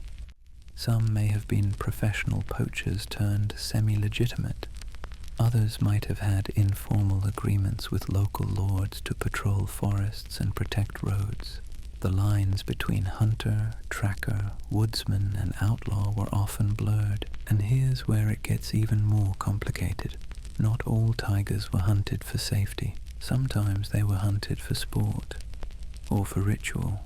Some may have been professional poachers turned semi-legitimate. Others might have had informal agreements with local lords to patrol forests and protect roads. The lines between hunter, tracker, woodsman, and outlaw were often blurred, and here's where it gets even more complicated. Not all tigers were hunted for safety. Sometimes they were hunted for sport, or for ritual.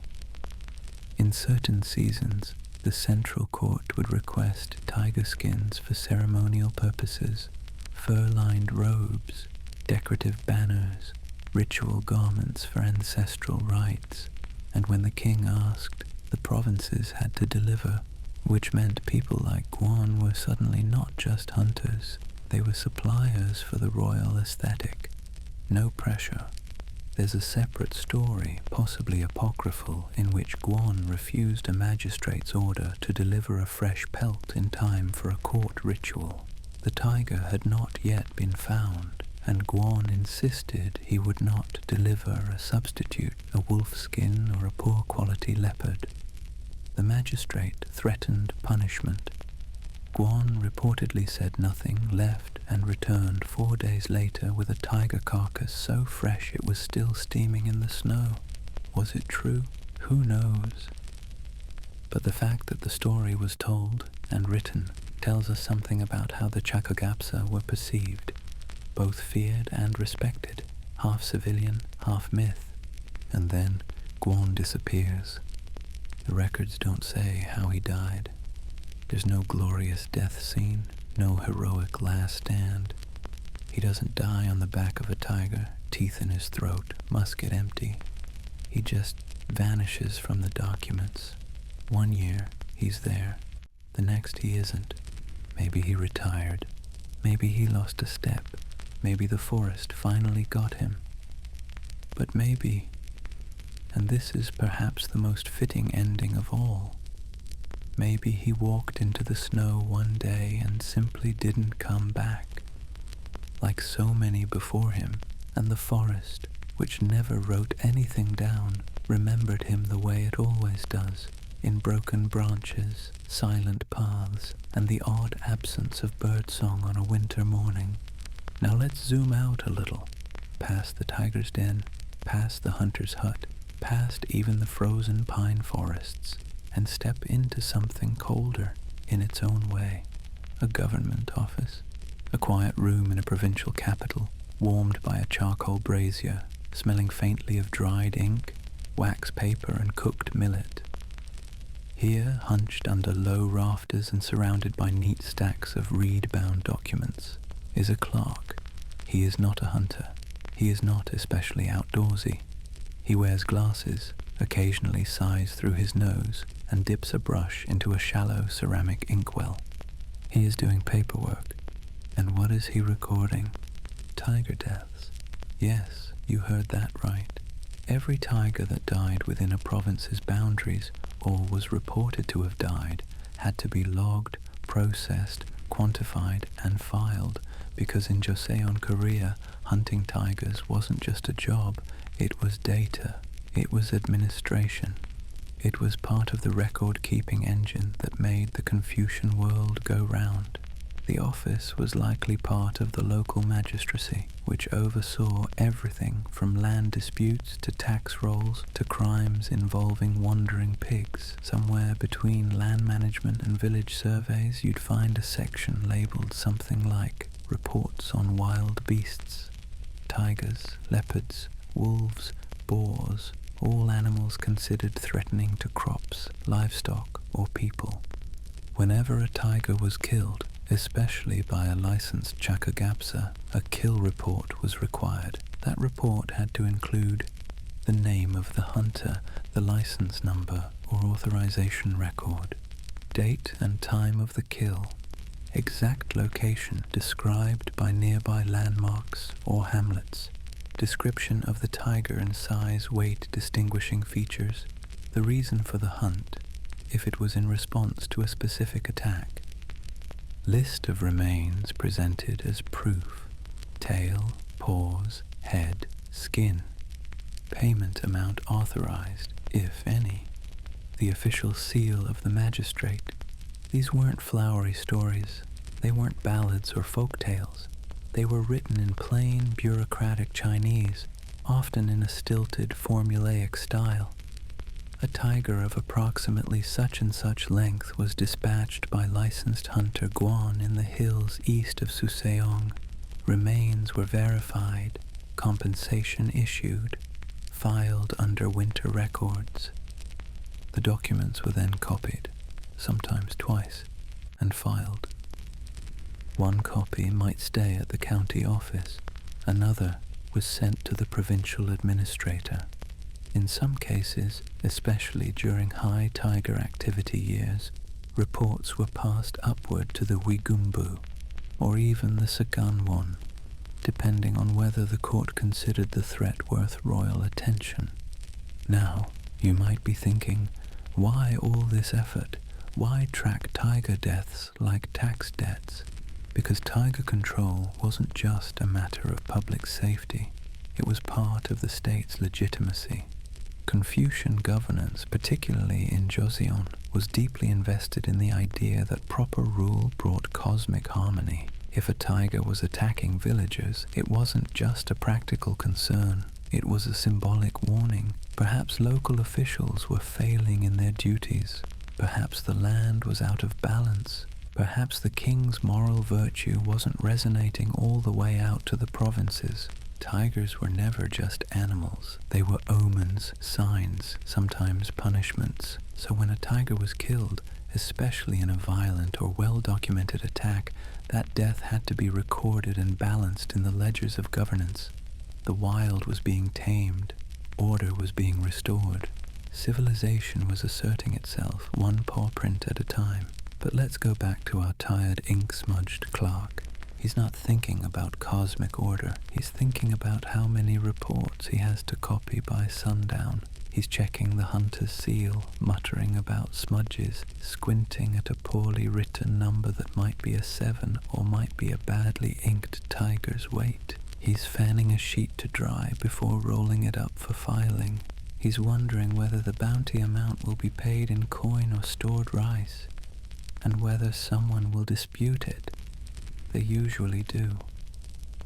In certain seasons, the central court would request tiger skins for ceremonial purposes, fur-lined robes, decorative banners, ritual garments for ancestral rites, and when the king asked, the provinces had to deliver, which meant people like Gwon were suddenly not just hunters, they were suppliers for the royal aesthetic. No pressure. There's a separate story, possibly apocryphal, in which Gwon refused a magistrate's order to deliver a fresh pelt in time for a court ritual. The tiger had not yet been found, and Gwon insisted he would not deliver a substitute, a wolf skin or a poor quality leopard. The magistrate threatened punishment. Gwon reportedly said nothing, left, and returned 4 days later with a tiger carcass so fresh it was still steaming in the snow. Was it true? Who knows? But the fact that the story was told and written tells us something about how the Chakagapsa were perceived, both feared and respected, half civilian, half myth. And then Gwon disappears. The records don't say how he died. There's no glorious death scene, no heroic last stand. He doesn't die on the back of a tiger, teeth in his throat, musket empty. He just vanishes from the documents. 1 year, he's there. The next, he isn't. Maybe he retired. Maybe he lost a step. Maybe the forest finally got him. But maybe, and this is perhaps the most fitting ending of all, maybe he walked into the snow one day and simply didn't come back, like so many before him, and the forest, which never wrote anything down, remembered him the way it always does, in broken branches, silent paths, and the odd absence of birdsong on a winter morning. Now let's zoom out a little, past the tiger's den, past the hunter's hut, past even the frozen pine forests, and step into something colder in its own way. A government office, a quiet room in a provincial capital, warmed by a charcoal brazier, smelling faintly of dried ink, wax paper and cooked millet. Here, hunched under low rafters and surrounded by neat stacks of reed-bound documents, is a clerk. He is not a hunter. He is not especially outdoorsy. He wears glasses, occasionally sighs through his nose, and dips a brush into a shallow ceramic inkwell. He is doing paperwork. And what is he recording? Tiger deaths. Yes, you heard that right. Every tiger that died within a province's boundaries, or was reported to have died, had to be logged, processed, quantified, and filed, because in Joseon, Korea, hunting tigers wasn't just a job, it was data, it was administration. It was part of the record-keeping engine that made the Confucian world go round. The office was likely part of the local magistracy, which oversaw everything from land disputes to tax rolls to crimes involving wandering pigs. Somewhere between land management and village surveys, you'd find a section labeled something like Reports on Wild Beasts. Tigers, leopards, wolves, boars, all animals considered threatening to crops, livestock, or people. Whenever a tiger was killed, especially by a licensed chakagapsa, a kill report was required. That report had to include the name of the hunter, the license number or authorization record, date and time of the kill, exact location described by nearby landmarks or hamlets, description of the tiger and size, weight, distinguishing features, the reason for the hunt, if it was in response to a specific attack, list of remains presented as proof, tail, paws, head, skin, payment amount authorized, if any, the official seal of the magistrate. These weren't flowery stories. They weren't ballads or folk tales. They were written in plain, bureaucratic Chinese, often in a stilted, formulaic style. A tiger of approximately such and such length was dispatched by licensed hunter Guan in the hills east of Joseon. Remains were verified, compensation issued, filed under winter records. The documents were then copied, sometimes twice, and filed. One copy might stay at the county office, another was sent to the provincial administrator. In some cases, especially during high tiger activity years, reports were passed upward to the Wigumbu, or even the Saganwon, depending on whether the court considered the threat worth royal attention. Now, you might be thinking, why all this effort? Why track tiger deaths like tax debts? Because tiger control wasn't just a matter of public safety, it was part of the state's legitimacy. Confucian governance, particularly in Joseon, was deeply invested in the idea that proper rule brought cosmic harmony. If a tiger was attacking villagers, it wasn't just a practical concern, it was a symbolic warning. Perhaps local officials were failing in their duties. Perhaps the land was out of balance. Perhaps the king's moral virtue wasn't resonating all the way out to the provinces. Tigers were never just animals. They were omens, signs, sometimes punishments. So when a tiger was killed, especially in a violent or well-documented attack, that death had to be recorded and balanced in the ledgers of governance. The wild was being tamed. Order was being restored. Civilization was asserting itself, one paw print at a time. But let's go back to our tired, ink-smudged clerk. He's not thinking about cosmic order. He's thinking about how many reports he has to copy by sundown. He's checking the hunter's seal, muttering about smudges, squinting at a poorly written number that might be a 7 or might be a badly inked tiger's weight. He's fanning a sheet to dry before rolling it up for filing. He's wondering whether the bounty amount will be paid in coin or stored rice, and whether someone will dispute it. They usually do.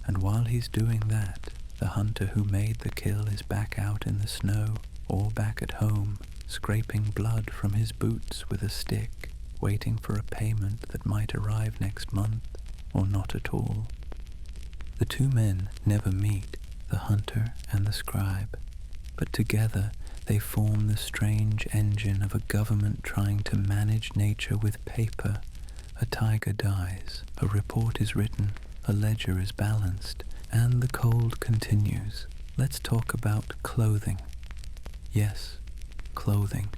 And while he's doing that, the hunter who made the kill is back out in the snow, or back at home, scraping blood from his boots with a stick, waiting for a payment that might arrive next month, or not at all. The two men never meet, the hunter and the scribe, but together they form the strange engine of a government trying to manage nature with paper. A tiger dies, a report is written, a ledger is balanced, and the cold continues. Let's talk about clothing. Yes, clothing.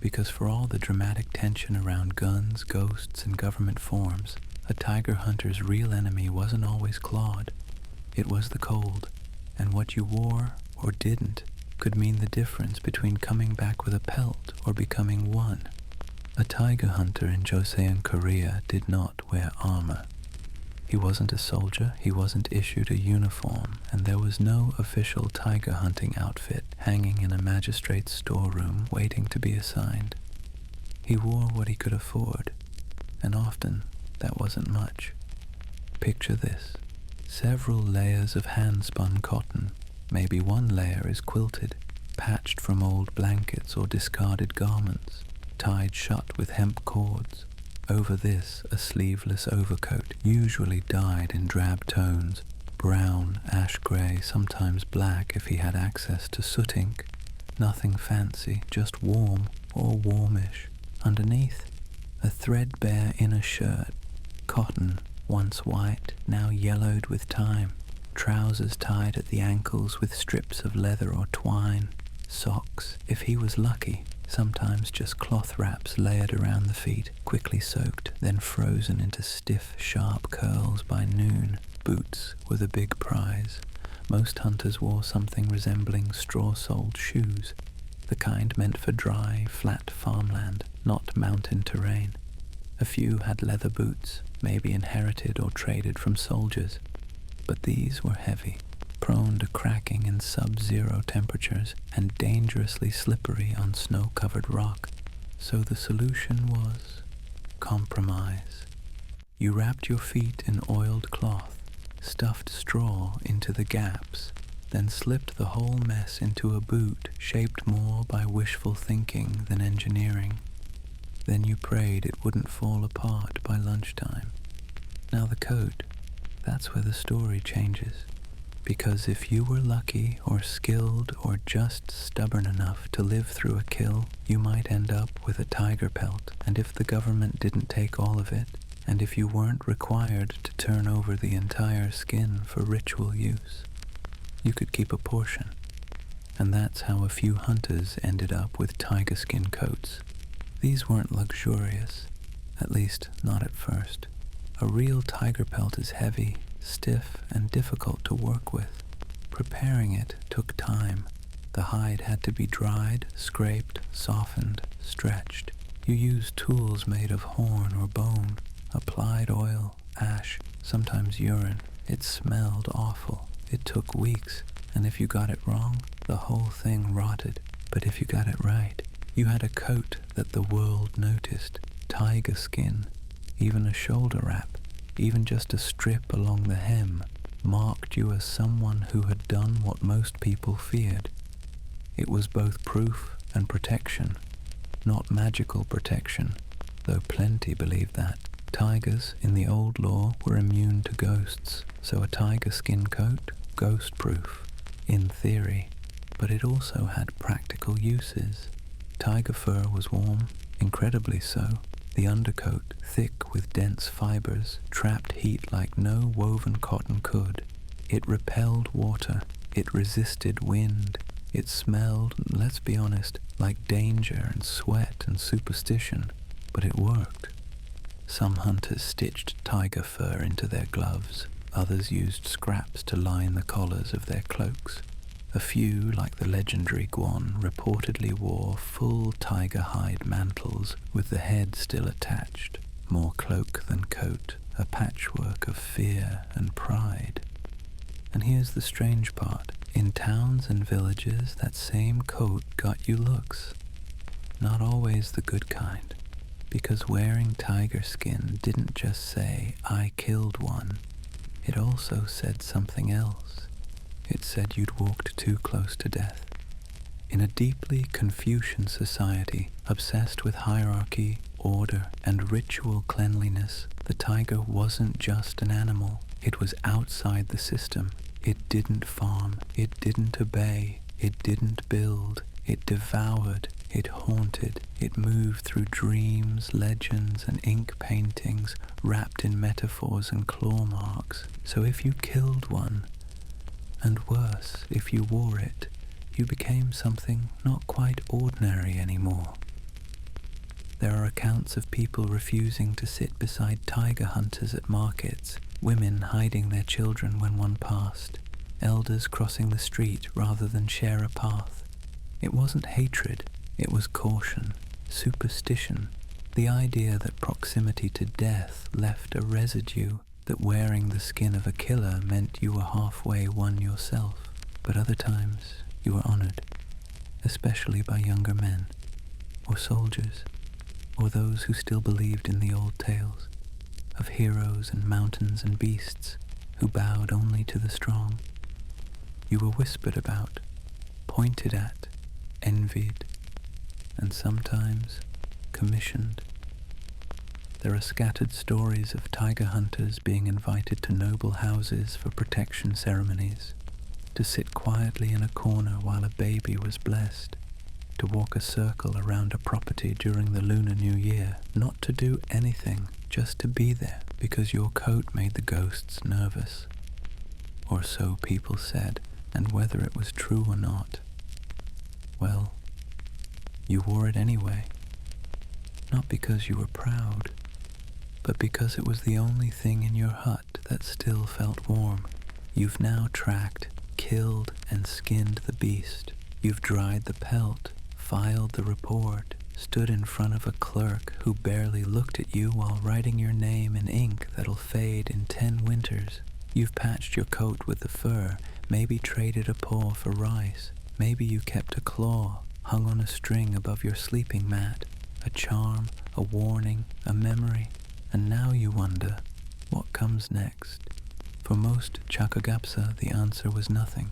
Because for all the dramatic tension around guns, ghosts, and government forms, a tiger hunter's real enemy wasn't always clawed. It was the cold, and what you wore or didn't could mean the difference between coming back with a pelt or becoming one. A tiger hunter in Joseon, Korea did not wear armor. He wasn't a soldier, he wasn't issued a uniform, and there was no official tiger hunting outfit hanging in a magistrate's storeroom waiting to be assigned. He wore what he could afford, and often that wasn't much. Picture this. Several layers of hand-spun cotton. Maybe one layer is quilted, patched from old blankets or discarded garments, tied shut with hemp cords. Over this, a sleeveless overcoat, usually dyed in drab tones, brown, ash-grey, sometimes black if he had access to soot ink. Nothing fancy, just warm or warmish. Underneath, a threadbare inner shirt, cotton, once white, now yellowed with time, trousers tied at the ankles with strips of leather or twine, socks, if he was lucky, sometimes just cloth wraps layered around the feet, quickly soaked, then frozen into stiff, sharp curls by noon. Boots were the big prize. Most hunters wore something resembling straw-soled shoes, the kind meant for dry, flat farmland, not mountain terrain. A few had leather boots, maybe inherited or traded from soldiers, but these were heavy, prone to cracking in sub-zero temperatures and dangerously slippery on snow-covered rock. So the solution was compromise. You wrapped your feet in oiled cloth, stuffed straw into the gaps, then slipped the whole mess into a boot shaped more by wishful thinking than engineering. Then you prayed it wouldn't fall apart by lunchtime. Now the coat, that's where the story changes. Because if you were lucky or skilled or just stubborn enough to live through a kill, you might end up with a tiger pelt. And if the government didn't take all of it, and if you weren't required to turn over the entire skin for ritual use, you could keep a portion. And that's how a few hunters ended up with tiger skin coats. These weren't luxurious, at least not at first. A real tiger pelt is heavy, stiff, and difficult to work with. Preparing it took time. The hide had to be dried, scraped, softened, stretched. You used tools made of horn or bone, applied oil, ash, sometimes urine. It smelled awful. It took weeks, and if you got it wrong, the whole thing rotted. But if you got it right, you had a coat that the world noticed. Tiger skin, even a shoulder wrap, even just a strip along the hem, marked you as someone who had done what most people feared. It was both proof and protection, not magical protection, though plenty believed that. Tigers in the old law were immune to ghosts, so a tiger skin coat, ghost-proof, in theory, but it also had practical uses. Tiger fur was warm, incredibly so. The undercoat, thick with dense fibers, trapped heat like no woven cotton could. It repelled water, it resisted wind, it smelled, let's be honest, like danger and sweat and superstition, but it worked. Some hunters stitched tiger fur into their gloves, others used scraps to line the collars of their cloaks. A few, like the legendary Guan, reportedly wore full tiger hide mantles with the head still attached, more cloak than coat, a patchwork of fear and pride. And here's the strange part. In towns and villages, that same coat got you looks. Not always the good kind, because wearing tiger skin didn't just say, "I killed one." It also said something else. It said you'd walked too close to death. In a deeply Confucian society, obsessed with hierarchy, order, and ritual cleanliness, the tiger wasn't just an animal. It was outside the system. It didn't farm. It didn't obey. It didn't build. It devoured. It haunted. It moved through dreams, legends, and ink paintings, wrapped in metaphors and claw marks. So if you killed one, and worse, if you wore it, you became something not quite ordinary anymore. There are accounts of people refusing to sit beside tiger hunters at markets, women hiding their children when one passed, elders crossing the street rather than share a path. It wasn't hatred, it was caution, superstition, the idea that proximity to death left a residue, that wearing the skin of a killer meant you were halfway one yourself. But other times you were honored, especially by younger men, or soldiers, or those who still believed in the old tales. of heroes and mountains and beasts who bowed only to the strong. You were whispered about, pointed at, envied, and sometimes commissioned. There are scattered stories of tiger hunters being invited to noble houses for protection ceremonies, to sit quietly in a corner while a baby was blessed, to walk a circle around a property during the Lunar New Year, not to do anything, just to be there because your coat made the ghosts nervous. Or so people said, and whether it was true or not, well, you wore it anyway. Not because you were proud, but because it was the only thing in your hut that still felt warm. You've now tracked, killed, and skinned the beast. You've dried the pelt, filed the report, stood in front of a clerk who barely looked at you while writing your name in ink that'll fade in 10 winters. You've patched your coat with the fur, maybe traded a paw for rice, maybe you kept a claw hung on a string above your sleeping mat, a charm, a warning, a memory. And now you wonder, what comes next? For most Chakagapsa, the answer was nothing.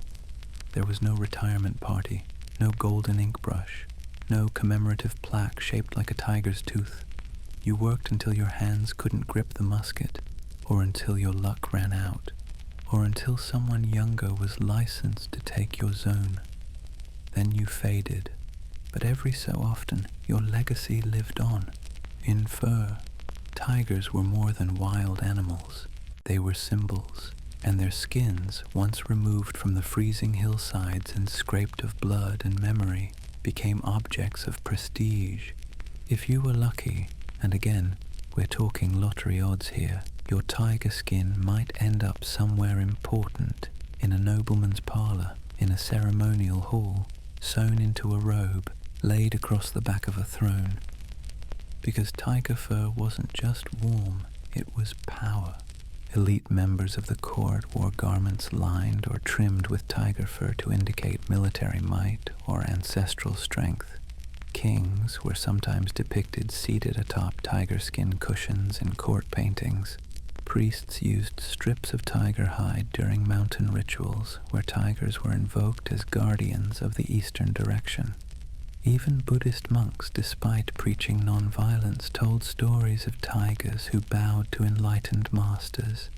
There was no retirement party, no golden ink brush, no commemorative plaque shaped like a tiger's tooth. You worked until your hands couldn't grip the musket, or until your luck ran out, or until someone younger was licensed to take your zone. Then you faded, but every so often your legacy lived on, in fur. Tigers were more than wild animals. They were symbols, and their skins, once removed from the freezing hillsides and scraped of blood and memory, became objects of prestige. If you were lucky, and again, we're talking lottery odds here, your tiger skin might end up somewhere important, in a nobleman's parlor, in a ceremonial hall, sewn into a robe, laid across the back of a throne. Because tiger fur wasn't just warm, it was power. Elite members of the court wore garments lined or trimmed with tiger fur to indicate military might or ancestral strength. Kings were sometimes depicted seated atop tiger skin cushions in court paintings. Priests used strips of tiger hide during mountain rituals where tigers were invoked as guardians of the eastern direction. Even Buddhist monks, despite preaching nonviolence, told stories of tigers who bowed to enlightened masters.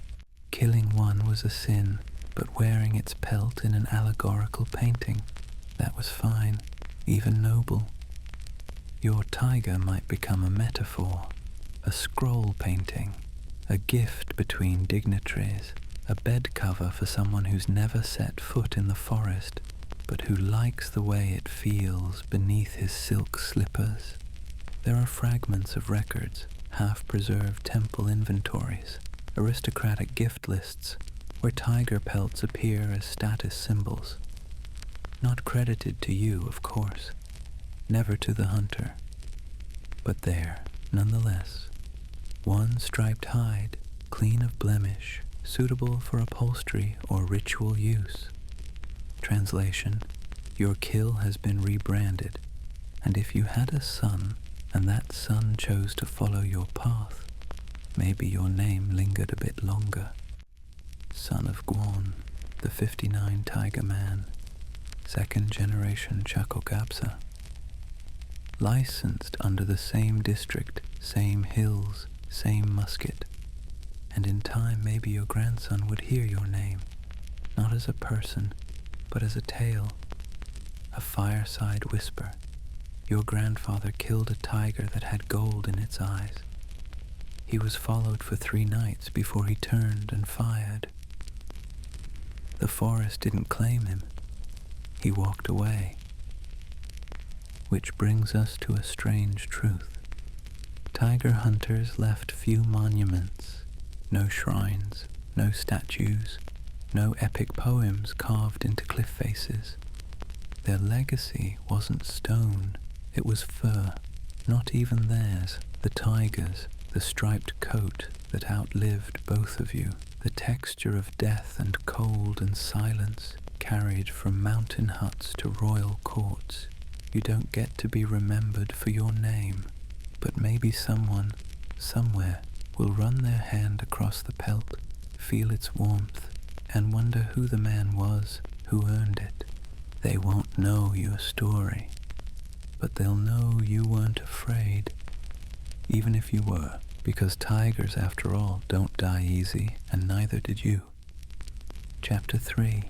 Killing one was a sin, but wearing its pelt in an allegorical painting, that was fine, even noble. Your tiger might become a metaphor, a scroll painting, a gift between dignitaries, a bed cover for someone who's never set foot in the forest, but who likes the way it feels beneath his silk slippers. There are fragments of records, half-preserved temple inventories, aristocratic gift lists, where tiger pelts appear as status symbols. Not credited to you, of course, never to the hunter, but there, nonetheless. One striped hide, clean of blemish, suitable for upholstery or ritual use. Translation: your kill has been rebranded, and if you had a son, and that son chose to follow your path, maybe your name lingered a bit longer. Son of Guan, the 59 Tiger Man, second generation Chakogapsa. Licensed under the same district, same hills, same musket, and in time maybe your grandson would hear your name, not as a person, but as a tale, a fireside whisper. Your grandfather killed a tiger that had gold in its eyes. He was followed for 3 nights before he turned and fired. The forest didn't claim him. He walked away. Which brings us to a strange truth. Tiger hunters left few monuments, no shrines, no statues, no epic poems carved into cliff faces. Their legacy wasn't stone, it was fur, not even theirs, the tiger's, the striped coat that outlived both of you, the texture of death and cold and silence carried from mountain huts to royal courts. You don't get to be remembered for your name, but maybe someone, somewhere, will run their hand across the pelt, feel its warmth, and wonder who the man was who earned it. They won't know your story, but they'll know you weren't afraid, even if you were, because tigers, after all, don't die easy, and neither did you. Chapter 3.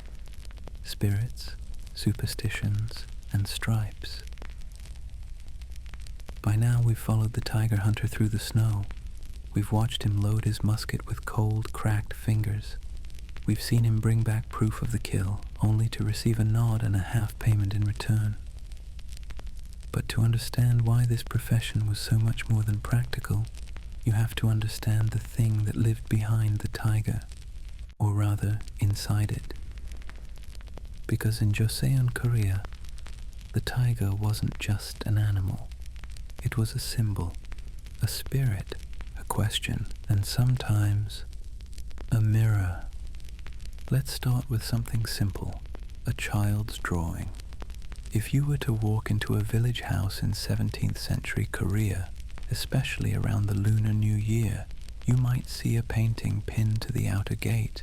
Spirits, Superstitions, and Stripes. By now we've followed the tiger hunter through the snow. We've watched him load his musket with cold, cracked fingers. We've seen him bring back proof of the kill, only to receive a nod and a half payment in return. But to understand why this profession was so much more than practical, you have to understand the thing that lived behind the tiger, or rather, inside it. Because in Joseon, Korea, the tiger wasn't just an animal. It was a symbol, a spirit, a question, and sometimes a mirror. Let's start with something simple, a child's drawing. If you were to walk into a village house in 17th century Korea, especially around the Lunar New Year, you might see a painting pinned to the outer gate.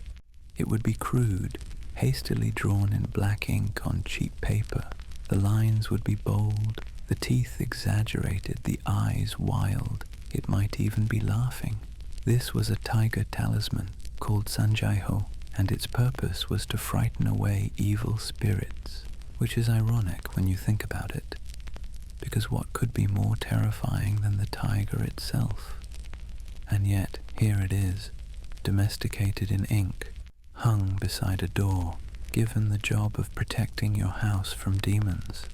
It would be crude, hastily drawn in black ink on cheap paper. The lines would be bold, the teeth exaggerated, the eyes wild. It might even be laughing. This was a tiger talisman called sanjaiho, and its purpose was to frighten away evil spirits, which is ironic when you think about it, because what could be more terrifying than the tiger itself? And yet, here it is, domesticated in ink, hung beside a door, given the job of protecting your house from demons.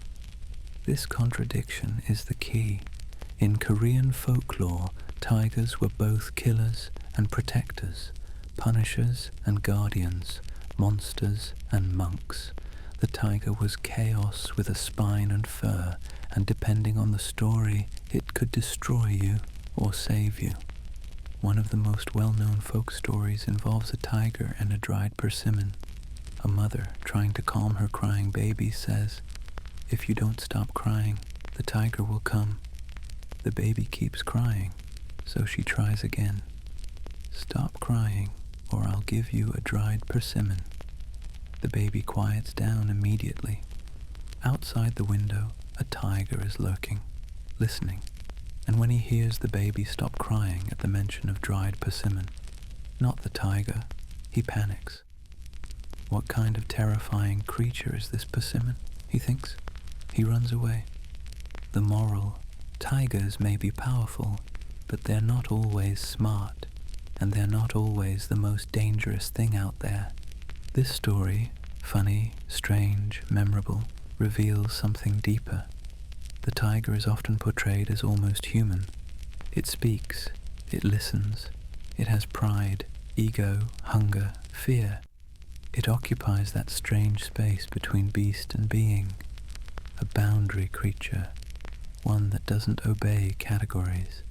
This contradiction is the key. In Korean folklore, tigers were both killers and protectors, punishers and guardians, monsters and monks. The tiger was chaos with a spine and fur, and depending on the story, it could destroy you or save you. One of the most well-known folk stories involves a tiger and a dried persimmon. A mother, trying to calm her crying baby, says, "If you don't stop crying, the tiger will come." The baby keeps crying, so she tries again. "Stop crying, or I'll give you a dried persimmon." The baby quiets down immediately. Outside the window, a tiger is lurking, listening, and when he hears the baby stop crying at the mention of dried persimmon, not the tiger, he panics. What kind of terrifying creature is this persimmon, he thinks. He runs away. The moral: tigers may be powerful, but they're not always smart, and they're not always the most dangerous thing out there. This story, funny, strange, memorable, reveals something deeper. The tiger is often portrayed as almost human. It speaks, it listens, it has pride, ego, hunger, fear. It occupies that strange space between beast and being, a boundary creature, one that doesn't obey categories,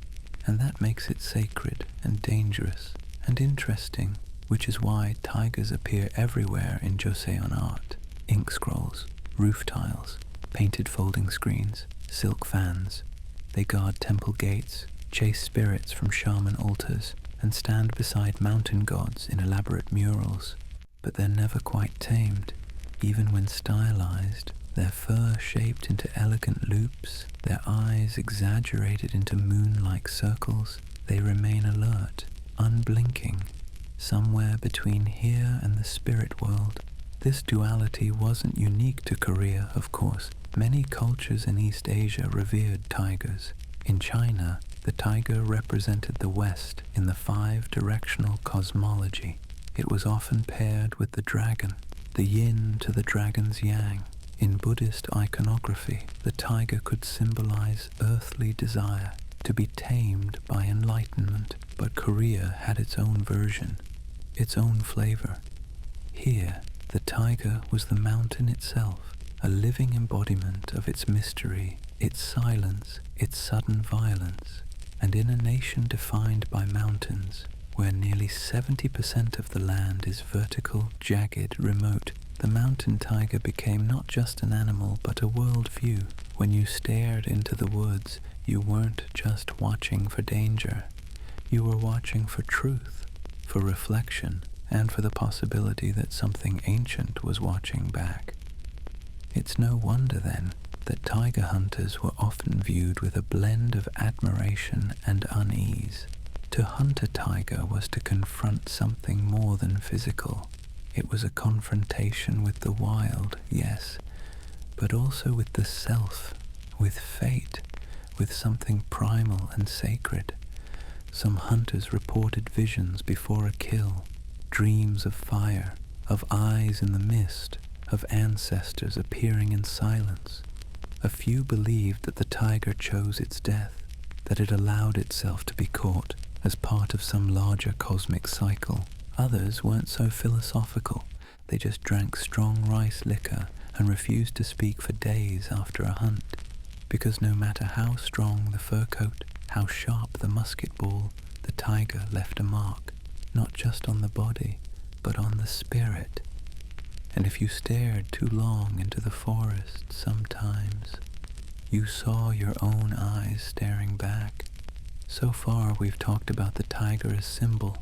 and that makes it sacred and dangerous and interesting, which is why tigers appear everywhere in Joseon art: ink scrolls, roof tiles, painted folding screens, silk fans. They guard temple gates, chase spirits from shaman altars, and stand beside mountain gods in elaborate murals. But they're never quite tamed, even when stylized. Their fur shaped into elegant loops, their eyes exaggerated into moon-like circles, they remain alert, unblinking, somewhere between here and the spirit world. This duality wasn't unique to Korea, of course. Many cultures in East Asia revered tigers. In China, the tiger represented the West in the five-directional cosmology. It was often paired with the dragon, the yin to the dragon's yang. In Buddhist iconography, the tiger could symbolize earthly desire, to be tamed by enlightenment. But Korea had its own version, its own flavor. Here, the tiger was the mountain itself, a living embodiment of its mystery, its silence, its sudden violence. And in a nation defined by mountains, where nearly 70% of the land is vertical, jagged, remote, the mountain tiger became not just an animal but a worldview. When you stared into the woods, you weren't just watching for danger. You were watching for truth, for reflection, and for the possibility that something ancient was watching back. It's no wonder, then, that tiger hunters were often viewed with a blend of admiration and unease. To hunt a tiger was to confront something more than physical. It was a confrontation with the wild, yes, but also with the self, with fate, with something primal and sacred. Some hunters reported visions before a kill, dreams of fire, of eyes in the mist, of ancestors appearing in silence. A few believed that the tiger chose its death, that it allowed itself to be caught as part of some larger cosmic cycle. Others weren't so philosophical. They just drank strong rice liquor and refused to speak for days after a hunt, because no matter how strong the fur coat, how sharp the musket ball, the tiger left a mark, not just on the body, but on the spirit. And if you stared too long into the forest, sometimes you saw your own eyes staring back. So far we've talked about the tiger as symbol,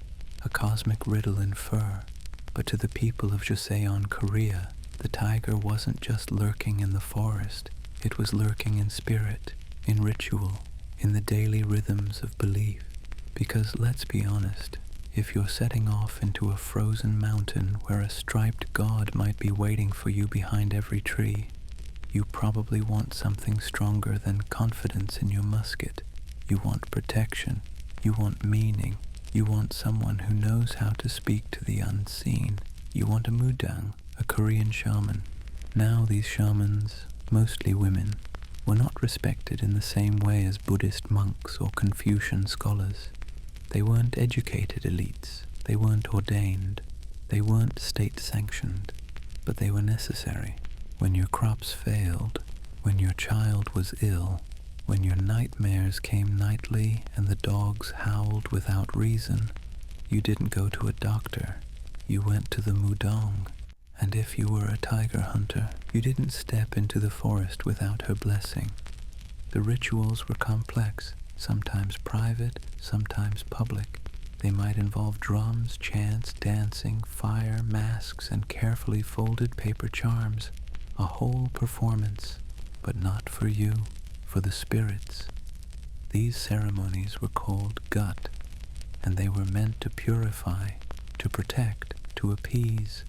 a cosmic riddle in fur, but to the people of Joseon, Korea, the tiger wasn't just lurking in the forest, it was lurking in spirit, in ritual, in the daily rhythms of belief. Because let's be honest, if you're setting off into a frozen mountain where a striped god might be waiting for you behind every tree, you probably want something stronger than confidence in your musket. You want protection, you want meaning, you want someone who knows how to speak to the unseen. You want a mudang, a Korean shaman. Now these shamans, mostly women, were not respected in the same way as Buddhist monks or Confucian scholars. They weren't educated elites, they weren't ordained, they weren't state-sanctioned, but they were necessary. When your crops failed, when your child was ill, when your nightmares came nightly and the dogs howled without reason, you didn't go to a doctor, you went to the mudang. And if you were a tiger hunter, you didn't step into the forest without her blessing. The rituals were complex, sometimes private, sometimes public. They might involve drums, chants, dancing, fire, masks, and carefully folded paper charms. A whole performance, but not for you, for the spirits. These ceremonies were called gut, and they were meant to purify, to protect, to appease.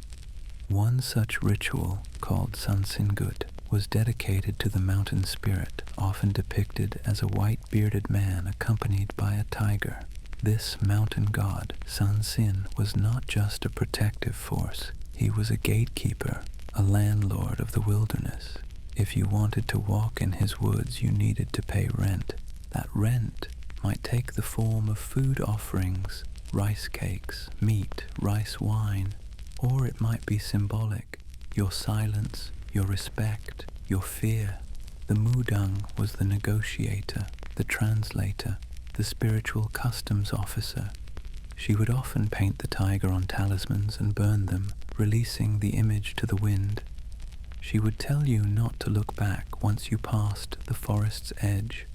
One such ritual, called Sansingut, was dedicated to the mountain spirit, often depicted as a white-bearded man accompanied by a tiger. This mountain god, Sansin, was not just a protective force. He was a gatekeeper, a landlord of the wilderness. If you wanted to walk in his woods, you needed to pay rent. That rent might take the form of food offerings, rice cakes, meat, rice wine, or it might be symbolic, your silence, your respect, your fear. The mudang was the negotiator, the translator, the spiritual customs officer. She would often paint the tiger on talismans and burn them, releasing the image to the wind. She would tell you not to look back once you passed the forest's edge.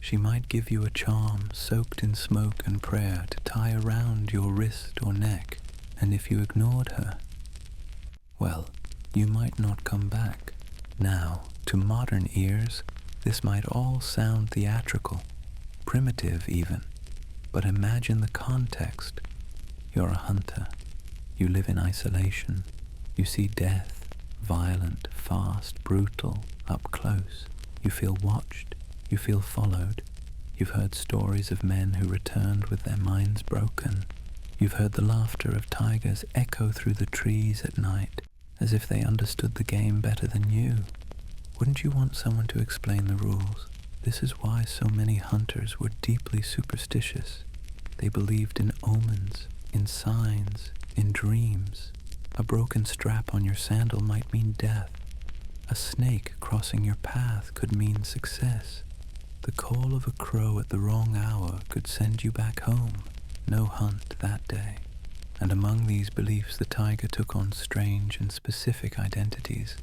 She might give you a charm soaked in smoke and prayer to tie around your wrist or neck, and if you ignored her, well, you might not come back. Now, to modern ears, this might all sound theatrical, primitive even, but imagine the context. You're a hunter. You live in isolation. You see death, violent, fast, brutal, up close. You feel watched. You feel followed. You've heard stories of men who returned with their minds broken. You've heard the laughter of tigers echo through the trees at night, as if they understood the game better than you. Wouldn't you want someone to explain the rules? This is why so many hunters were deeply superstitious. They believed in omens, in signs, in dreams. A broken strap on your sandal might mean death. A snake crossing your path could mean success. The call of a crow at the wrong hour could send you back home. No hunt that day. And among these beliefs the tiger took on strange and specific identities.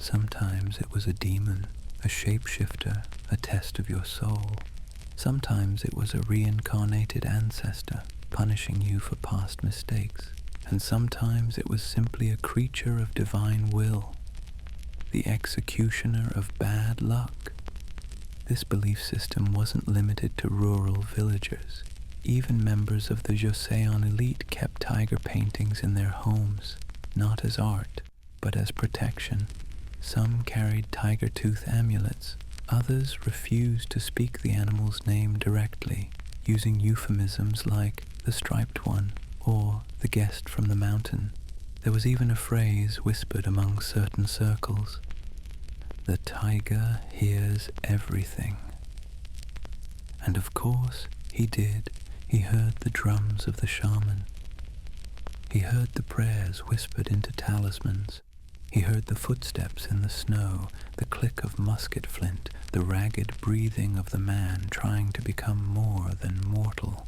Sometimes it was a demon, a shapeshifter, a test of your soul. Sometimes it was a reincarnated ancestor punishing you for past mistakes, and sometimes it was simply a creature of divine will, the executioner of bad luck. This belief system wasn't limited to rural villagers. Even members of the Joseon elite kept tiger paintings in their homes, not as art, but as protection. Some carried tiger tooth amulets. Others refused to speak the animal's name directly, using euphemisms like the striped one or the guest from the mountain. There was even a phrase whispered among certain circles: "The tiger hears everything." And of course, he did. He heard the drums of the shaman. He heard the prayers whispered into talismans. He heard the footsteps in the snow, the click of musket flint, the ragged breathing of the man trying to become more than mortal.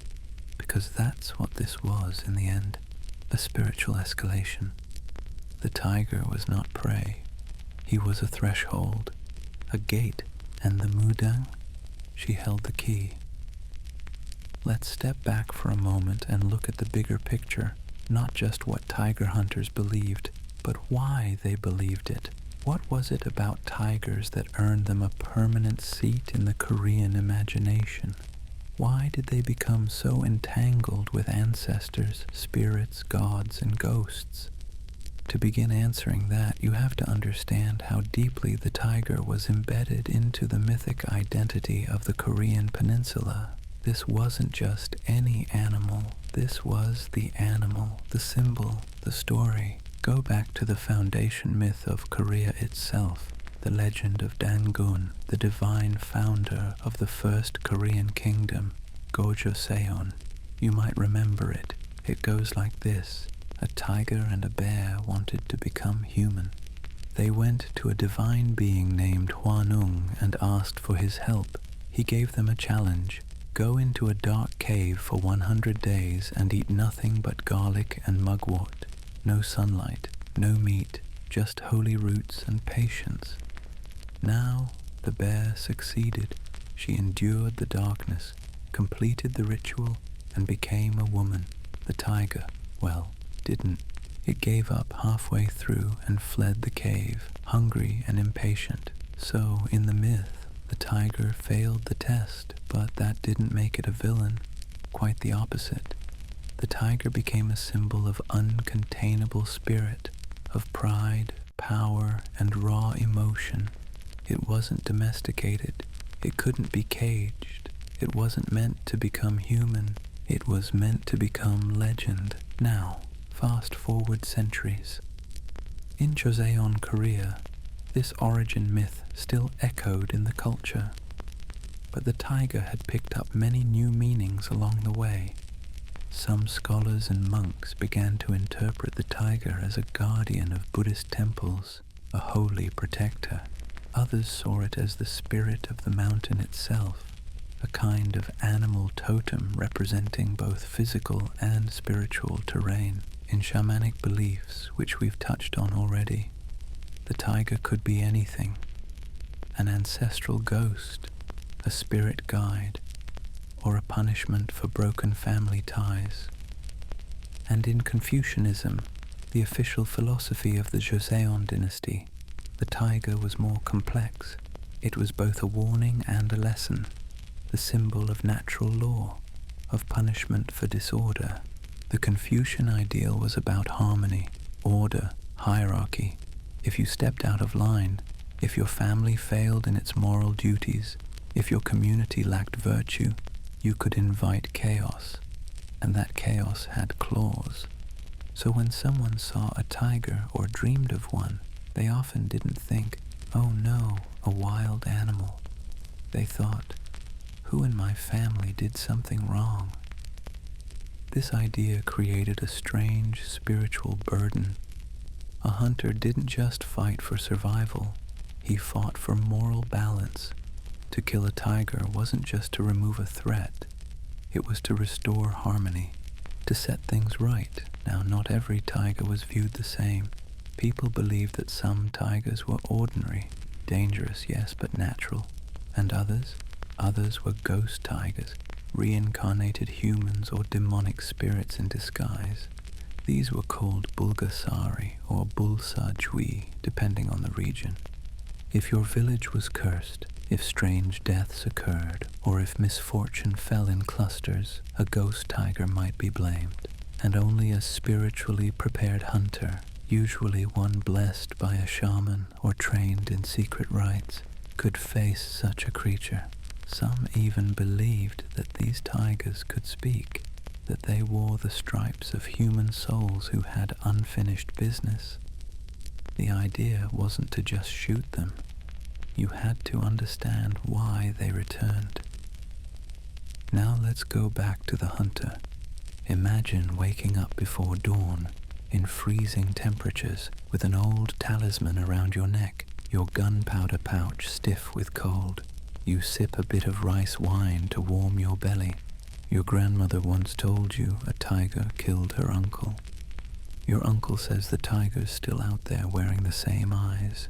Because that's what this was in the end, a spiritual escalation. The tiger was not prey. He was a threshold, a gate, and the mudang, she held the key. Let's step back for a moment and look at the bigger picture, not just what tiger hunters believed, but why they believed it. What was it about tigers that earned them a permanent seat in the Korean imagination? Why did they become so entangled with ancestors, spirits, gods, and ghosts? To begin answering that, you have to understand how deeply the tiger was embedded into the mythic identity of the Korean peninsula. This wasn't just any animal. This was the animal, the symbol, the story. Go back to the foundation myth of Korea itself, the legend of Dangun, the divine founder of the first Korean kingdom, Joseon. You might remember it. It goes like this. A tiger and a bear wanted to become human. They went to a divine being named Hwanung and asked for his help. He gave them a challenge. Go into a dark cave for 100 days and eat nothing but garlic and mugwort. No sunlight, no meat, just holy roots and patience. Now the bear succeeded. She endured the darkness, completed the ritual, and became a woman. The tiger, well, didn't. It gave up halfway through and fled the cave, hungry and impatient. So, in the myth, the tiger failed the test, but that didn't make it a villain. Quite the opposite. The tiger became a symbol of uncontainable spirit, of pride, power, and raw emotion. It wasn't domesticated. It couldn't be caged. It wasn't meant to become human. It was meant to become legend. Now, fast forward centuries. In Joseon, Korea, this origin myth still echoed in the culture. But the tiger had picked up many new meanings along the way. Some scholars and monks began to interpret the tiger as a guardian of Buddhist temples, a holy protector. Others saw it as the spirit of the mountain itself, a kind of animal totem representing both physical and spiritual terrain. In shamanic beliefs, which we've touched on already, the tiger could be anything: an ancestral ghost, a spirit guide, or a punishment for broken family ties. And in Confucianism, the official philosophy of the Joseon dynasty, the tiger was more complex. It was both a warning and a lesson, the symbol of natural law, of punishment for disorder. The Confucian ideal was about harmony, order, hierarchy. If you stepped out of line, if your family failed in its moral duties, if your community lacked virtue, you could invite chaos, and that chaos had claws. So when someone saw a tiger or dreamed of one, they often didn't think, "Oh no, a wild animal." They thought, "Who in my family did something wrong?" This idea created a strange spiritual burden. A hunter didn't just fight for survival, he fought for moral balance. To kill a tiger wasn't just to remove a threat, it was to restore harmony, to set things right. Now, not every tiger was viewed the same. People believed that some tigers were ordinary, dangerous, yes, but natural, and others, Others were ghost tigers, reincarnated humans or demonic spirits in disguise. These were called Bulgasari or Bulsa-jui, depending on the region. If your village was cursed, if strange deaths occurred, or if misfortune fell in clusters, a ghost tiger might be blamed, and only a spiritually prepared hunter, usually one blessed by a shaman or trained in secret rites, could face such a creature. Some even believed that these tigers could speak, that they wore the stripes of human souls who had unfinished business. The idea wasn't to just shoot them. You had to understand why they returned. Now let's go back to the hunter. Imagine waking up before dawn, in freezing temperatures, with an old talisman around your neck, your gunpowder pouch stiff with cold. You sip a bit of rice wine to warm your belly. Your grandmother once told you a tiger killed her uncle. Your uncle says the tiger's still out there wearing the same eyes.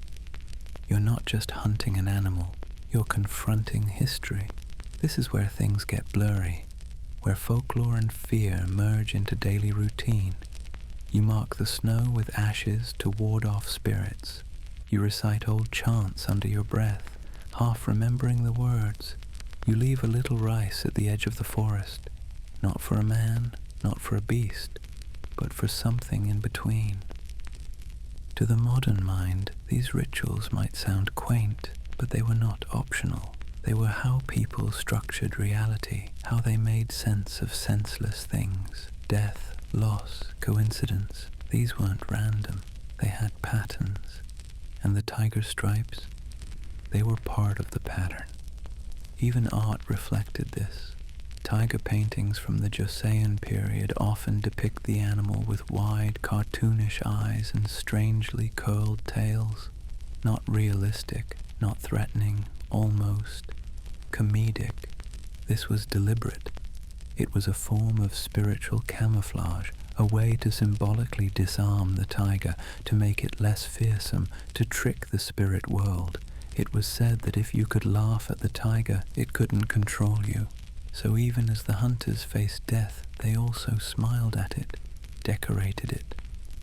You're not just hunting an animal, you're confronting history. This is where things get blurry, where folklore and fear merge into daily routine. You mark the snow with ashes to ward off spirits. You recite old chants under your breath, half remembering the words. You leave a little rice at the edge of the forest, not for a man, not for a beast, but for something in between. To the modern mind, these rituals might sound quaint, but they were not optional. They were how people structured reality, how they made sense of senseless things. Death, loss, coincidence. These weren't random. They had patterns. And the tiger stripes? They were part of the pattern. Even art reflected this. Tiger paintings from the Joseon period often depict the animal with wide, cartoonish eyes and strangely curled tails. Not realistic, not threatening, almost comedic. This was deliberate. It was a form of spiritual camouflage, a way to symbolically disarm the tiger, to make it less fearsome, to trick the spirit world. It was said that if you could laugh at the tiger, it couldn't control you. So even as the hunters faced death, they also smiled at it, decorated it,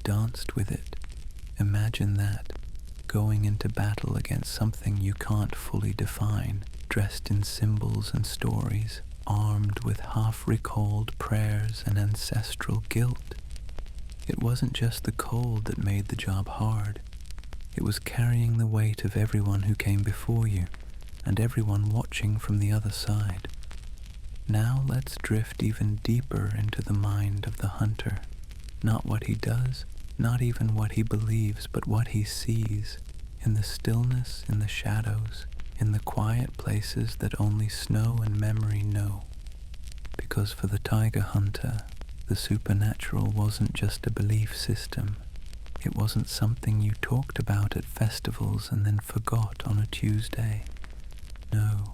danced with it. Imagine that, going into battle against something you can't fully define, dressed in symbols and stories, armed with half-recalled prayers and ancestral guilt. It wasn't just the cold that made the job hard. It was carrying the weight of everyone who came before you, and everyone watching from the other side. Now let's drift even deeper into the mind of the hunter. Not what he does, not even what he believes, but what he sees, in the stillness, in the shadows, in the quiet places that only snow and memory know. Because for the tiger hunter, the supernatural wasn't just a belief system. It wasn't something you talked about at festivals and then forgot on a Tuesday. No,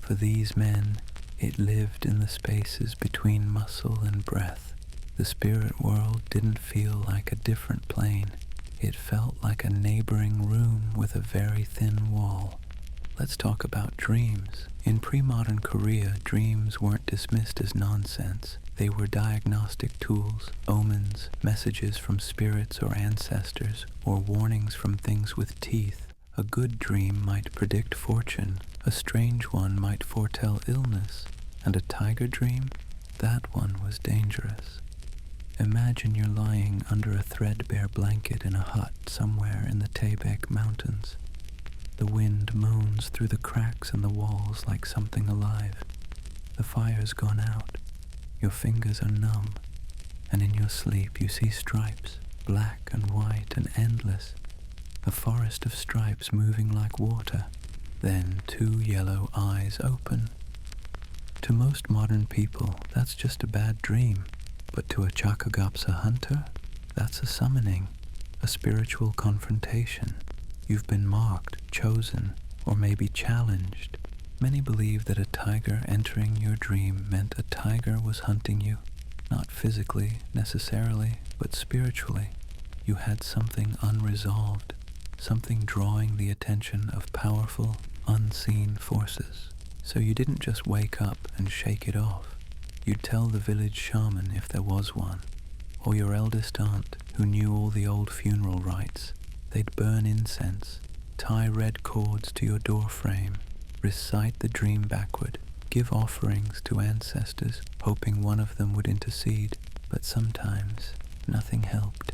for these men, it lived in the spaces between muscle and breath. The spirit world didn't feel like a different plane. It felt like a neighboring room with a very thin wall. Let's talk about dreams. In pre-modern Korea, dreams weren't dismissed as nonsense. They were diagnostic tools, omens, messages from spirits or ancestors, or warnings from things with teeth. A good dream might predict fortune, a strange one might foretell illness, and a tiger dream? That one was dangerous. Imagine you're lying under a threadbare blanket in a hut somewhere in the Taebaek Mountains. The wind moans through the cracks in the walls like something alive. The fire's gone out. Your fingers are numb, and in your sleep you see stripes, black and white and endless. A forest of stripes moving like water. Then 2 yellow eyes open. To most modern people, that's just a bad dream. But to a Chakagapsa hunter, that's a summoning, a spiritual confrontation. You've been marked, chosen, or maybe challenged. Many believe that a tiger entering your dream meant a tiger was hunting you, not physically necessarily, but spiritually. You had something unresolved, something drawing the attention of powerful, unseen forces. So you didn't just wake up and shake it off. You'd tell the village shaman if there was one, or your eldest aunt who knew all the old funeral rites. They'd burn incense, tie red cords to your door frame, recite the dream backward, give offerings to ancestors, hoping one of them would intercede, but sometimes nothing helped.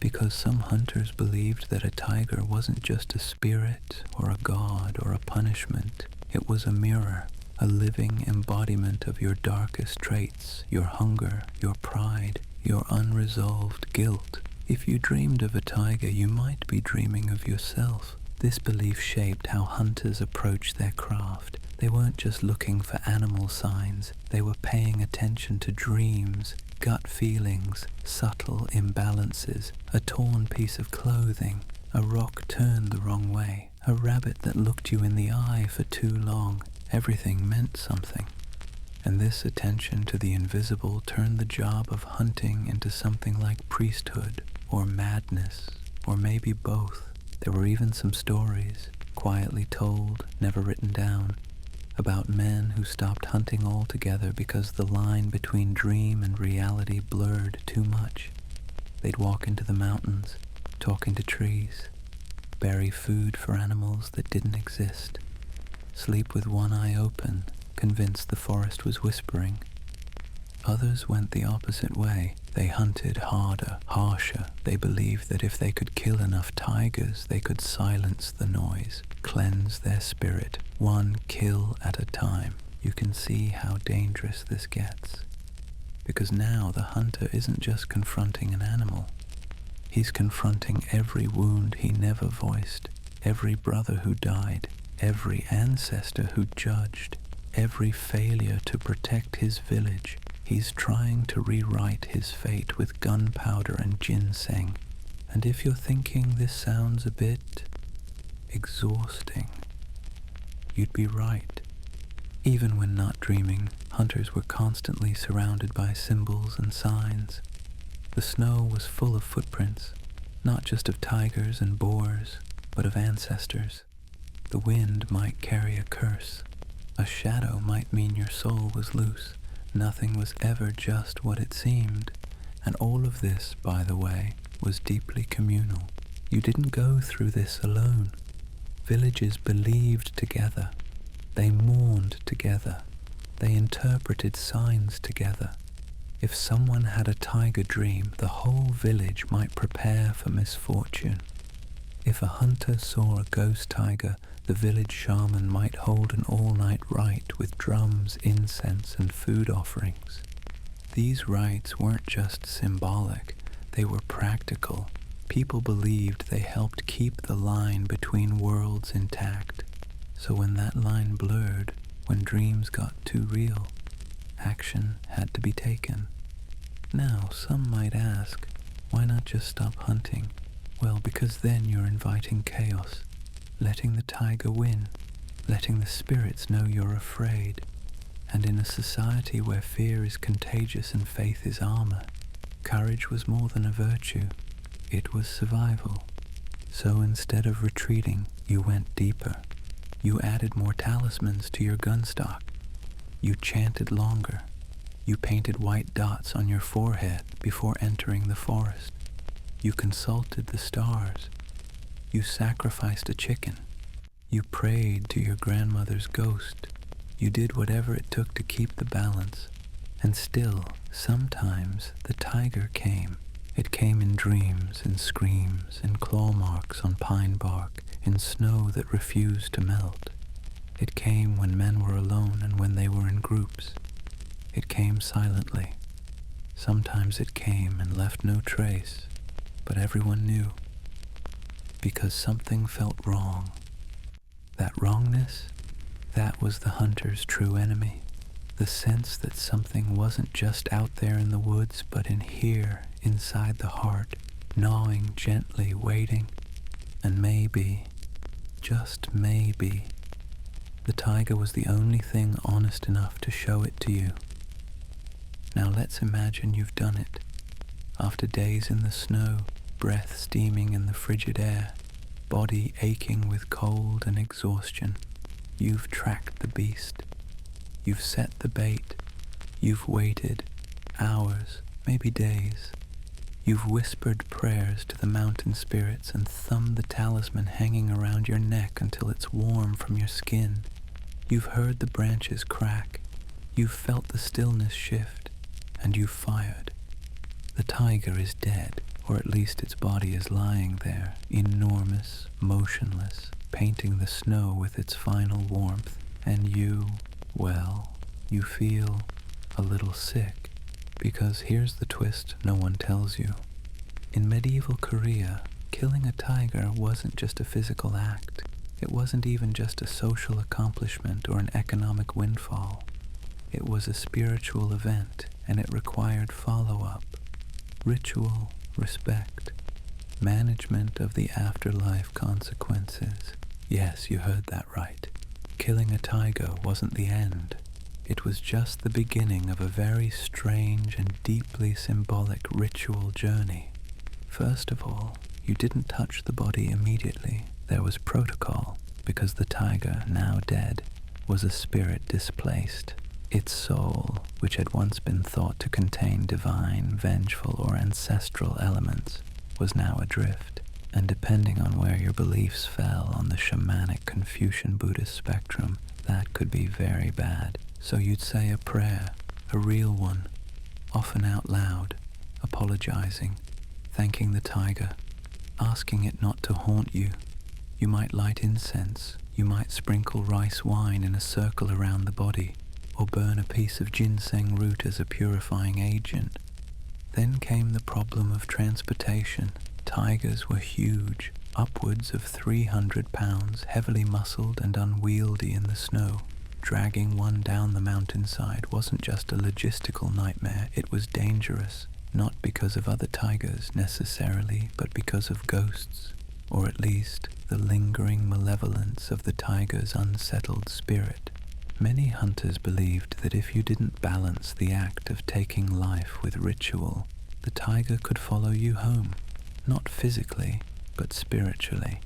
Because some hunters believed that a tiger wasn't just a spirit or a god or a punishment, it was a mirror, a living embodiment of your darkest traits, your hunger, your pride, your unresolved guilt. If you dreamed of a tiger, you might be dreaming of yourself. This belief shaped how hunters approached their craft. They weren't just looking for animal signs, they were paying attention to dreams, gut feelings, subtle imbalances, a torn piece of clothing, a rock turned the wrong way, a rabbit that looked you in the eye for too long. Everything meant something. And this attention to the invisible turned the job of hunting into something like priesthood, or madness, or maybe both. There were even some stories, quietly told, never written down, about men who stopped hunting altogether because the line between dream and reality blurred too much. They'd walk into the mountains, talk into trees, bury food for animals that didn't exist, sleep with one eye open, convinced the forest was whispering. Others went the opposite way. They hunted harder, harsher. They believed that if they could kill enough tigers, they could silence the noise, cleanse their spirit, one kill at a time. You can see how dangerous this gets. Because now the hunter isn't just confronting an animal. He's confronting every wound he never voiced, every brother who died, every ancestor who judged, every failure to protect his village. He's trying to rewrite his fate with gunpowder and ginseng. And if you're thinking this sounds a bit exhausting, you'd be right. Even when not dreaming, hunters were constantly surrounded by symbols and signs. The snow was full of footprints, not just of tigers and boars, but of ancestors. The wind might carry a curse. A shadow might mean your soul was loose. Nothing was ever just what it seemed, and all of this, by the way, was deeply communal. You didn't go through this alone. Villages believed together. They mourned together. They interpreted signs together. If someone had a tiger dream, the whole village might prepare for misfortune. If a hunter saw a ghost tiger, the village shaman might hold an all-night rite with drums, incense, and food offerings. These rites weren't just symbolic, they were practical. People believed they helped keep the line between worlds intact. So when that line blurred, when dreams got too real, action had to be taken. Now, some might ask, why not just stop hunting? Well, because then you're inviting chaos, letting the tiger win, letting the spirits know you're afraid. And in a society where fear is contagious and faith is armor, courage was more than a virtue, it was survival. So instead of retreating, you went deeper. You added more talismans to your gun stock. You chanted longer. You painted white dots on your forehead before entering the forest. You consulted the stars. You sacrificed a chicken. You prayed to your grandmother's ghost. You did whatever it took to keep the balance. And still, sometimes the tiger came. It came in dreams, in screams, in claw marks on pine bark, in snow that refused to melt. It came when men were alone and when they were in groups. It came silently. Sometimes it came and left no trace, but everyone knew. Because something felt wrong. That wrongness, that was the hunter's true enemy. The sense that something wasn't just out there in the woods, but in here, inside the heart, gnawing gently, waiting. And maybe, just maybe, the tiger was the only thing honest enough to show it to you. Now let's imagine you've done it. After days in the snow, breath steaming in the frigid air, body aching with cold and exhaustion, You've tracked the beast. You've set the bait. You've waited hours, maybe days. You've whispered prayers to the mountain spirits and thumbed the talisman hanging around your neck until it's warm from your skin. You've heard the branches crack. You've felt the stillness shift, and you've fired. The tiger is dead, or at least its body is lying there, enormous, motionless, painting the snow with its final warmth, and you, well, you feel a little sick, because here's the twist no one tells you. In medieval Korea, killing a tiger wasn't just a physical act. It wasn't even just a social accomplishment or an economic windfall. It was a spiritual event, and it required follow-up, ritual, respect, management of the afterlife consequences. Yes, you heard that right. Killing a tiger wasn't the end. It was just the beginning of a very strange and deeply symbolic ritual journey. First of all, you didn't touch the body immediately. There was protocol, because the tiger, now dead, was a spirit displaced. Its soul, which had once been thought to contain divine, vengeful, or ancestral elements, was now adrift, and depending on where your beliefs fell on the shamanic Confucian Buddhist spectrum, that could be very bad. So you'd say a prayer, a real one, often out loud, apologizing, thanking the tiger, asking it not to haunt you. You might light incense, you might sprinkle rice wine in a circle around the body, or burn a piece of ginseng root as a purifying agent. Then came the problem of transportation. Tigers were huge, upwards of 300 pounds, heavily muscled and unwieldy in the snow. Dragging one down the mountainside wasn't just a logistical nightmare, it was dangerous, not because of other tigers necessarily, but because of ghosts, or at least the lingering malevolence of the tiger's unsettled spirit. Many hunters believed that if you didn't balance the act of taking life with ritual, the tiger could follow you home, not physically, but spiritually.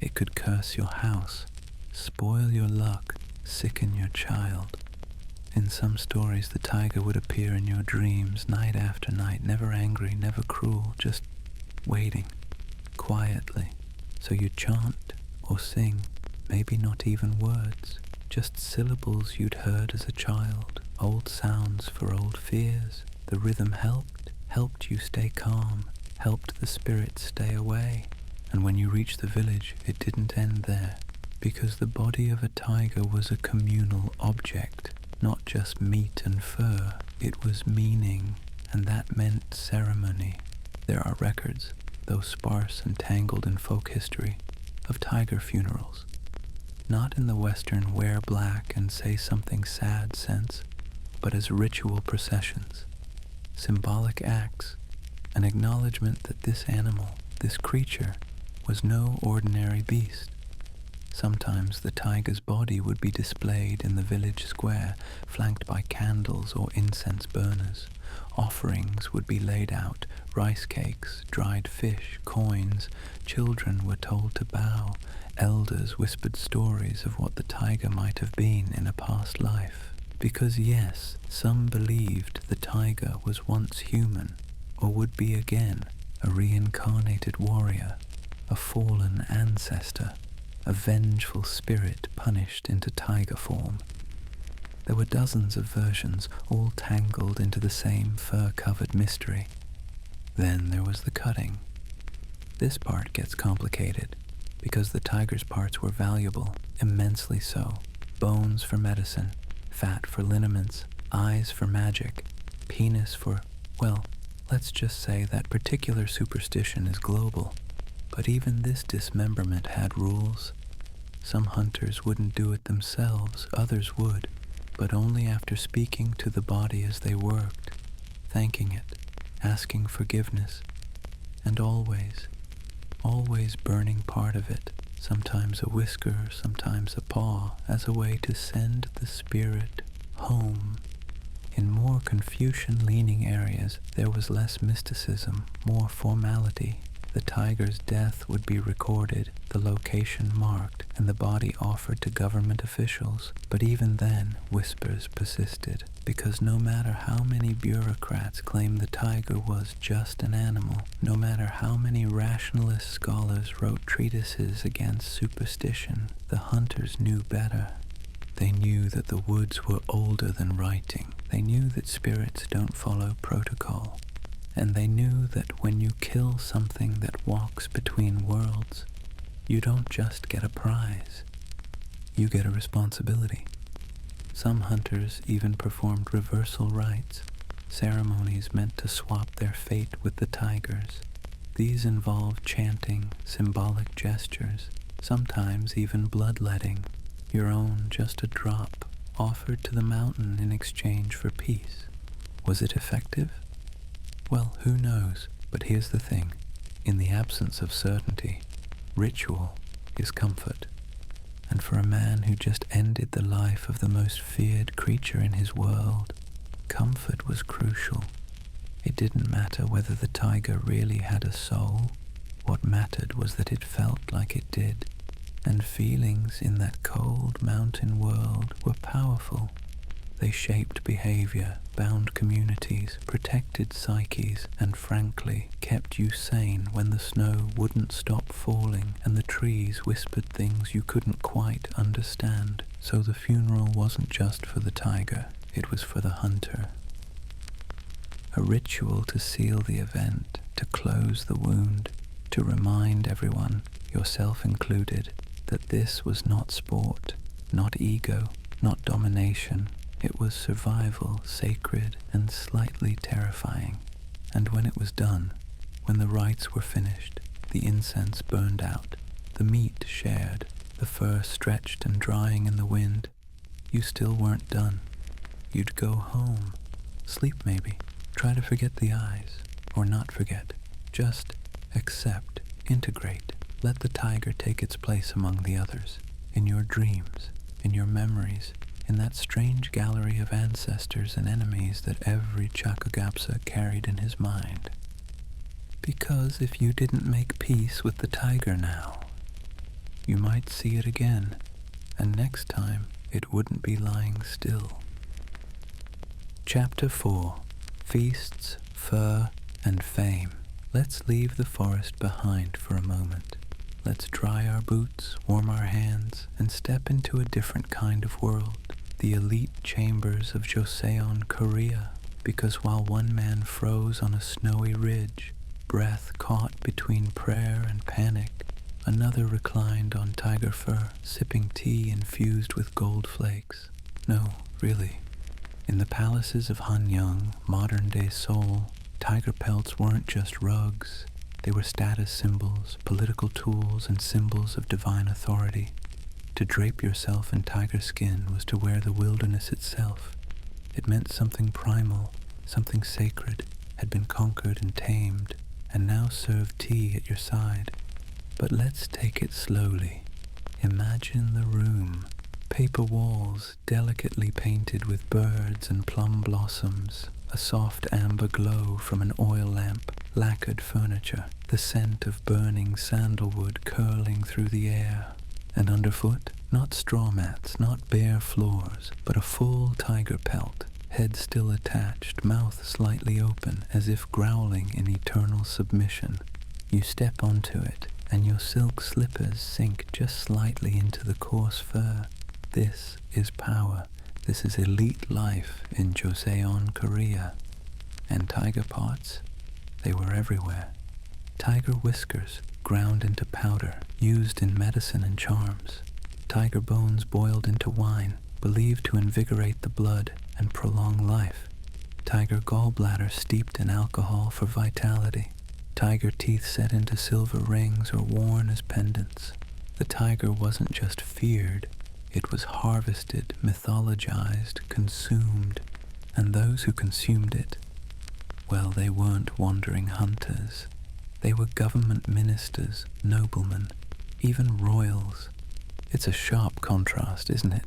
It could curse your house, spoil your luck, sicken your child. In some stories, the tiger would appear in your dreams night after night, never angry, never cruel, just waiting, quietly. So you chant or sing, maybe not even words, just syllables you'd heard as a child, old sounds for old fears. The rhythm helped you stay calm, helped the spirit stay away. And when you reached the village, it didn't end there, because the body of a tiger was a communal object, not just meat and fur. It was meaning, and that meant ceremony. There are records, though sparse and tangled in folk history, of tiger funerals. Not in the Western wear black and say something sad sense, but as ritual processions, symbolic acts, an acknowledgement that this animal, this creature, was no ordinary beast. Sometimes the tiger's body would be displayed in the village square, flanked by candles or incense burners. Offerings would be laid out, rice cakes, dried fish, coins. Children were told to bow. Elders whispered stories of what the tiger might have been in a past life. Because yes, some believed the tiger was once human, or would be again, a reincarnated warrior, a fallen ancestor, a vengeful spirit punished into tiger form. There were dozens of versions, all tangled into the same fur-covered mystery. Then there was the cutting. This part gets complicated, because the tiger's parts were valuable, immensely so. Bones for medicine, fat for liniments, eyes for magic, penis for, well, let's just say that particular superstition is global. But even this dismemberment had rules. Some hunters wouldn't do it themselves, others would, but only after speaking to the body as they worked, thanking it, asking forgiveness, and always burning part of it, sometimes a whisker, sometimes a paw, as a way to send the spirit home. In more Confucian-leaning areas, there was less mysticism, more formality, The tiger's death would be recorded, the location marked, and the body offered to government officials. But even then, whispers persisted, because no matter how many bureaucrats claimed the tiger was just an animal, no matter how many rationalist scholars wrote treatises against superstition, the hunters knew better. They knew that the woods were older than writing. They knew that spirits don't follow protocol. And they knew that when you kill something that walks between worlds, you don't just get a prize. You get a responsibility. Some hunters even performed reversal rites, ceremonies meant to swap their fate with the tigers. These involved chanting, symbolic gestures, sometimes even bloodletting, your own just a drop, offered to the mountain in exchange for peace. Was it effective? Well, who knows, but here's the thing. In the absence of certainty, ritual is comfort. And for a man who just ended the life of the most feared creature in his world, comfort was crucial. It didn't matter whether the tiger really had a soul. What mattered was that it felt like it did. And feelings in that cold mountain world were powerful. They shaped behavior, bound communities, protected psyches, and frankly, kept you sane when the snow wouldn't stop falling and the trees whispered things you couldn't quite understand. So the funeral wasn't just for the tiger, it was for the hunter. A ritual to seal the event, to close the wound, to remind everyone, yourself included, that this was not sport, not ego, not domination. It was survival, sacred and slightly terrifying. And when it was done, when the rites were finished, the incense burned out, the meat shared, the fur stretched and drying in the wind, you still weren't done. You'd go home, sleep maybe, try to forget the eyes, or not forget, just accept, integrate, let the tiger take its place among the others, in your dreams, in your memories, in that strange gallery of ancestors and enemies that every Chakugapsa carried in his mind. Because if you didn't make peace with the tiger now, you might see it again, and next time it wouldn't be lying still. Chapter 4. Feasts, Fur, and Fame. Let's leave the forest behind for a moment. Let's dry our boots, warm our hands, and step into a different kind of world, the elite chambers of Joseon, Korea, because while one man froze on a snowy ridge, breath caught between prayer and panic, another reclined on tiger fur, sipping tea infused with gold flakes. No, really. In the palaces of Hanyang, modern-day Seoul, tiger pelts weren't just rugs. They were status symbols, political tools, and symbols of divine authority. To drape yourself in tiger skin was to wear the wilderness itself. It meant something primal, something sacred, had been conquered and tamed, and now served tea at your side. But let's take it slowly. Imagine the room. Paper walls, delicately painted with birds and plum blossoms, a soft amber glow from an oil lamp, lacquered furniture, the scent of burning sandalwood curling through the air. And underfoot, not straw mats, not bare floors, but a full tiger pelt, head still attached, mouth slightly open, as if growling in eternal submission. You step onto it, and your silk slippers sink just slightly into the coarse fur. This is power. This is elite life in Joseon, Korea. And tiger parts, they were everywhere. Tiger whiskers, ground into powder, used in medicine and charms. Tiger bones boiled into wine, believed to invigorate the blood and prolong life. Tiger gallbladder steeped in alcohol for vitality. Tiger teeth set into silver rings or worn as pendants. The tiger wasn't just feared, it was harvested, mythologized, consumed, and those who consumed it, well, they weren't wandering hunters. They were government ministers, noblemen, even royals. It's a sharp contrast, isn't it?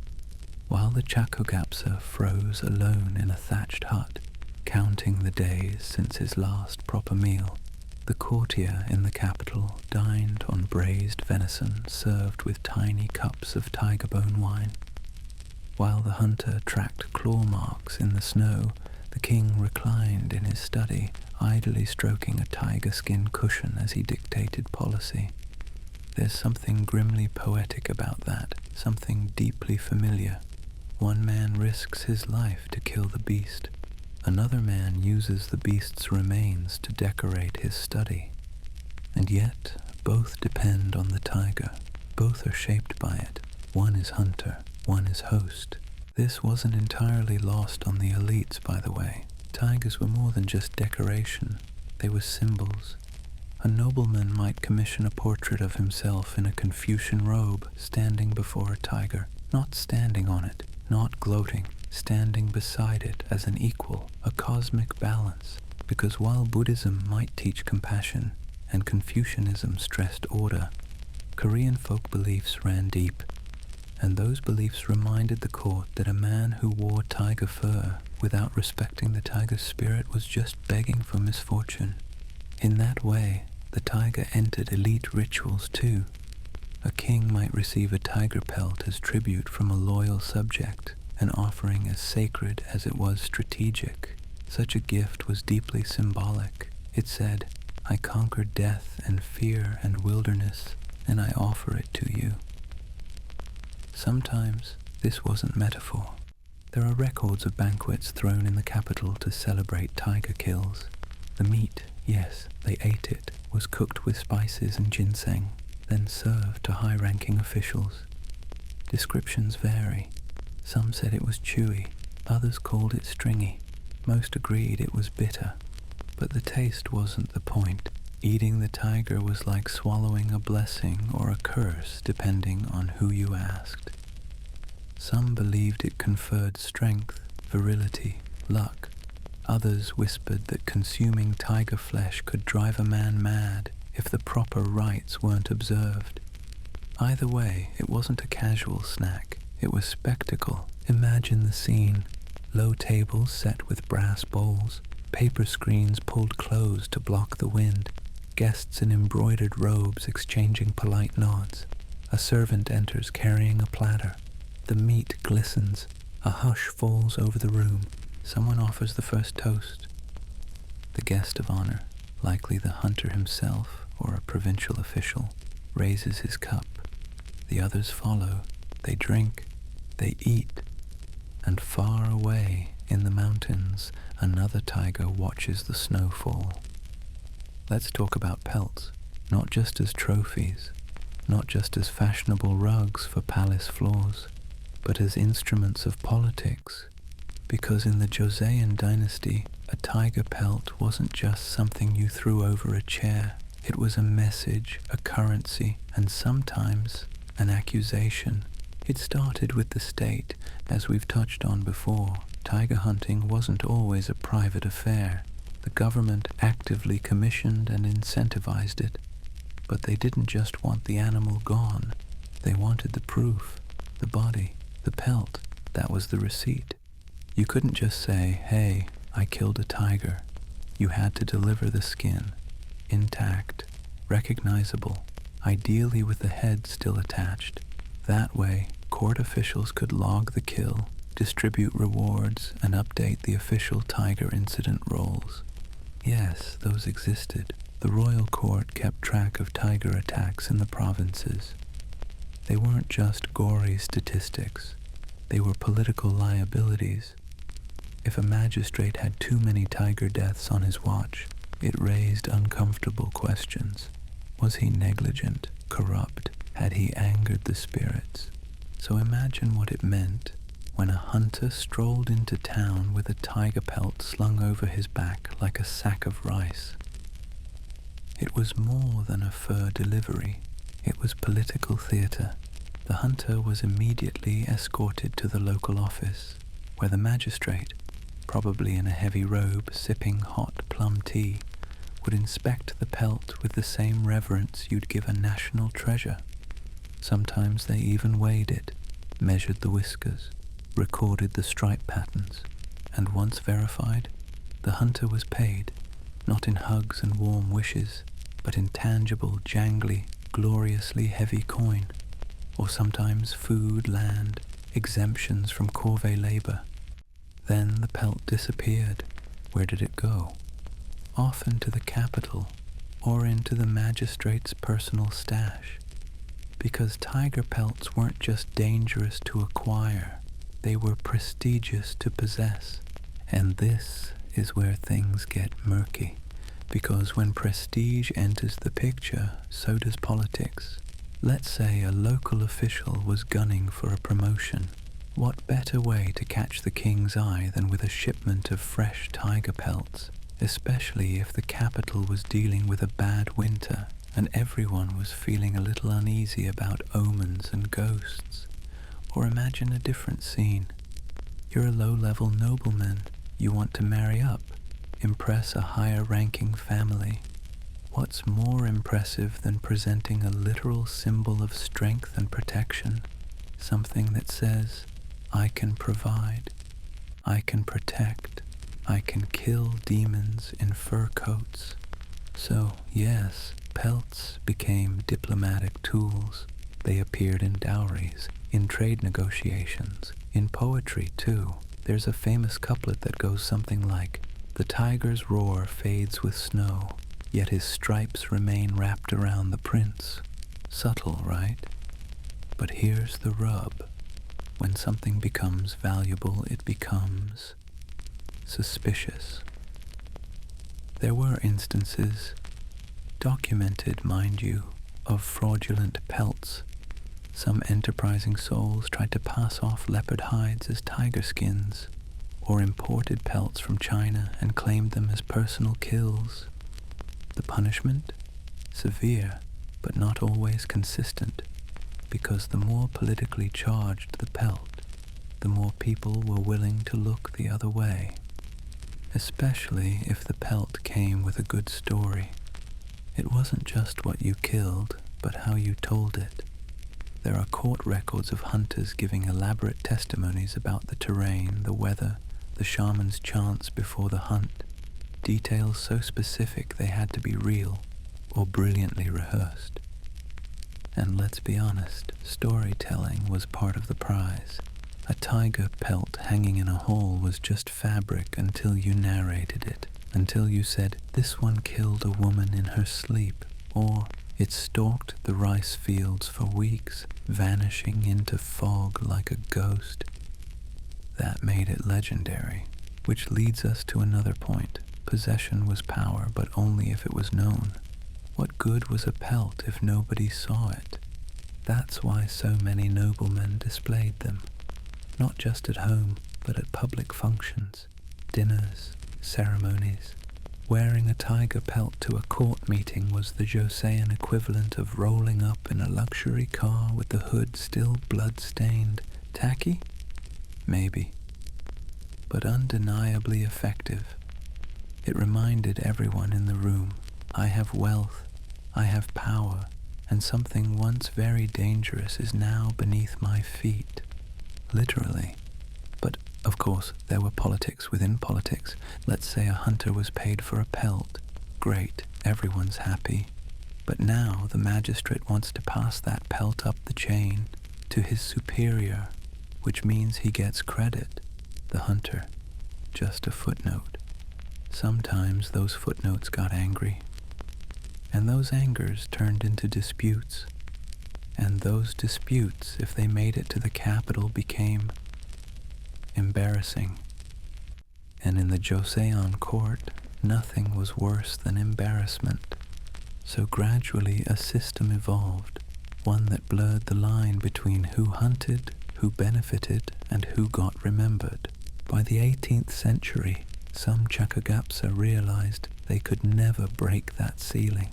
While the Chakugapsa froze alone in a thatched hut, counting the days since his last proper meal, The courtier in the capital dined on braised venison served with tiny cups of tiger bone wine. While the hunter tracked claw marks in the snow, the king reclined in his study, idly stroking a tiger skin cushion as he dictated policy. There's something grimly poetic about that, something deeply familiar. One man risks his life to kill the beast. Another man uses the beast's remains to decorate his study. And yet, both depend on the tiger. Both are shaped by it. One is hunter, one is host. This wasn't entirely lost on the elites, by the way. Tigers were more than just decoration. They were symbols. A nobleman might commission a portrait of himself in a Confucian robe, standing before a tiger, not standing on it, not gloating, standing beside it as an equal, a cosmic balance. Because while Buddhism might teach compassion and Confucianism stressed order, Korean folk beliefs ran deep, and those beliefs reminded the court that a man who wore tiger fur without respecting the tiger's spirit was just begging for misfortune. In that way, the tiger entered elite rituals too. A king might receive a tiger pelt as tribute from a loyal subject, an offering as sacred as it was strategic. Such a gift was deeply symbolic. It said, "I conquered death and fear and wilderness, and I offer it to you." Sometimes this wasn't metaphor. There are records of banquets thrown in the capital to celebrate tiger kills. The meat, yes, they ate it, was cooked with spices and ginseng, then served to high-ranking officials. Descriptions vary. Some said it was chewy, others called it stringy. Most agreed it was bitter. But the taste wasn't the point. Eating the tiger was like swallowing a blessing or a curse, depending on who you asked. Some believed it conferred strength, virility, luck. Others whispered that consuming tiger flesh could drive a man mad if the proper rites weren't observed. Either way, it wasn't a casual snack. It was spectacle. Imagine the scene. Low tables set with brass bowls, paper screens pulled close to block the wind, guests in embroidered robes exchanging polite nods. A servant enters carrying a platter. The meat glistens. A hush falls over the room. Someone offers the first toast. The guest of honor, likely the hunter himself or a provincial official, raises his cup. The others follow. They drink. They eat. And far away in the mountains, another tiger watches the snow fall. Let's talk about pelts, not just as trophies, not just as fashionable rugs for palace floors, but as instruments of politics. Because in the Joseon dynasty, a tiger pelt wasn't just something you threw over a chair. It was a message, a currency, and sometimes an accusation. It started with the state. As we've touched on before, tiger hunting wasn't always a private affair. The government actively commissioned and incentivized it. But they didn't just want the animal gone. They wanted the proof, the body, the pelt. That was the receipt. You couldn't just say, "Hey, I killed a tiger." You had to deliver the skin, intact, recognizable, ideally with the head still attached. That way, court officials could log the kill, distribute rewards, and update the official tiger incident rolls. Yes, those existed. The royal court kept track of tiger attacks in the provinces. They weren't just gory statistics. They were political liabilities. If a magistrate had too many tiger deaths on his watch, it raised uncomfortable questions. Was he negligent, corrupt? Had he angered the spirits? So imagine what it meant when a hunter strolled into town with a tiger pelt slung over his back like a sack of rice. It was more than a fur delivery. It was political theater. The hunter was immediately escorted to the local office, where the magistrate, probably in a heavy robe sipping hot plum tea, would inspect the pelt with the same reverence you'd give a national treasure. Sometimes they even weighed it, measured the whiskers, recorded the stripe patterns, and once verified, the hunter was paid. not in hugs and warm wishes, but in tangible, jangly, gloriously heavy coin, or sometimes food, land, exemptions from corvée labor. Then the pelt disappeared. Where did it go? Often to the capital, or into the magistrate's personal stash. Because tiger pelts weren't just dangerous to acquire, they were prestigious to possess. And this is where things get murky, because when prestige enters the picture, so does politics. Let's say a local official was gunning for a promotion. What better way to catch the king's eye than with a shipment of fresh tiger pelts, especially if the capital was dealing with a bad winter and everyone was feeling a little uneasy about omens and ghosts. Or imagine a different scene. You're a low-level nobleman. You want to marry up, impress a higher-ranking family. What's more impressive than presenting a literal symbol of strength and protection? Something that says, I can provide, I can protect, I can kill demons in fur coats. So, yes, pelts became diplomatic tools. They appeared in dowries, in trade negotiations, in poetry too. There's a famous couplet that goes something like, "The tiger's roar fades with snow, yet his stripes remain wrapped around the prince." Subtle, right? But here's the rub. When something becomes valuable, it becomes suspicious. There were instances, documented, mind you, of fraudulent pelts. Some enterprising souls tried to pass off leopard hides as tiger skins, or imported pelts from China and claimed them as personal kills. The punishment? Severe, but not always consistent, because the more politically charged the pelt, the more people were willing to look the other way, especially if the pelt came with a good story. It wasn't just what you killed, but how you told it. There are court records of hunters giving elaborate testimonies about the terrain, the weather, the shaman's chants before the hunt, details so specific they had to be real or brilliantly rehearsed. And let's be honest, storytelling was part of the prize. A tiger pelt hanging in a hall was just fabric until you narrated it, until you said, "This one killed a woman in her sleep," or "It stalked the rice fields for weeks, vanishing into fog like a ghost." That made it legendary, which leads us to another point. Possession was power, but only if it was known. What good was a pelt if nobody saw it? That's why so many noblemen displayed them, not just at home, but at public functions, dinners, ceremonies. Wearing a tiger pelt to a court meeting was the Joseon equivalent of rolling up in a luxury car with the hood still blood-stained. Tacky? Maybe. But undeniably effective. It reminded everyone in the room, I have wealth, I have power, and something once very dangerous is now beneath my feet. Literally. But, of course, there were politics within politics. Let's say a hunter was paid for a pelt. Great, everyone's happy. But now the magistrate wants to pass that pelt up the chain to his superior, which means he gets credit. The hunter, just a footnote. Sometimes those footnotes got angry, and those angers turned into disputes, and those disputes, if they made it to the capital, became embarrassing. And in the Joseon court, nothing was worse than embarrassment. So gradually a system evolved, one that blurred the line between who hunted, who benefited, and who got remembered. By the 18th century, some Chakagapsa realized they could never break that ceiling.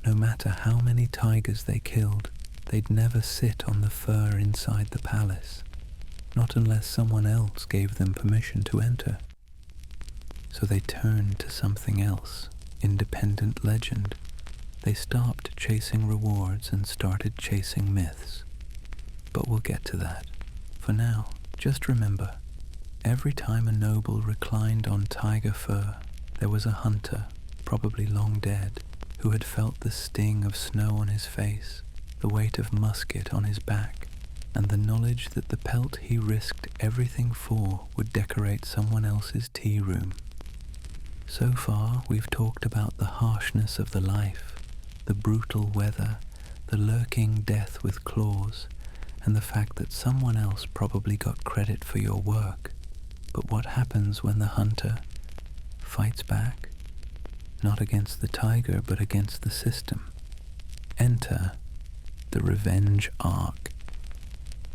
No matter how many tigers they killed, they'd never sit on the fur inside the palace, not unless someone else gave them permission to enter. So they turned to something else, independent legend. They stopped chasing rewards and started chasing myths. But we'll get to that. For now, just remember, every time a noble reclined on tiger fur, there was a hunter probably long dead, who had felt the sting of snow on his face, the weight of musket on his back, and the knowledge that the pelt he risked everything for would decorate someone else's tea room. So far, we've talked about the harshness of the life, the brutal weather, the lurking death with claws, and the fact that someone else probably got credit for your work. But what happens when the hunter fights back? Not against the tiger, but against the system. Enter the revenge arc.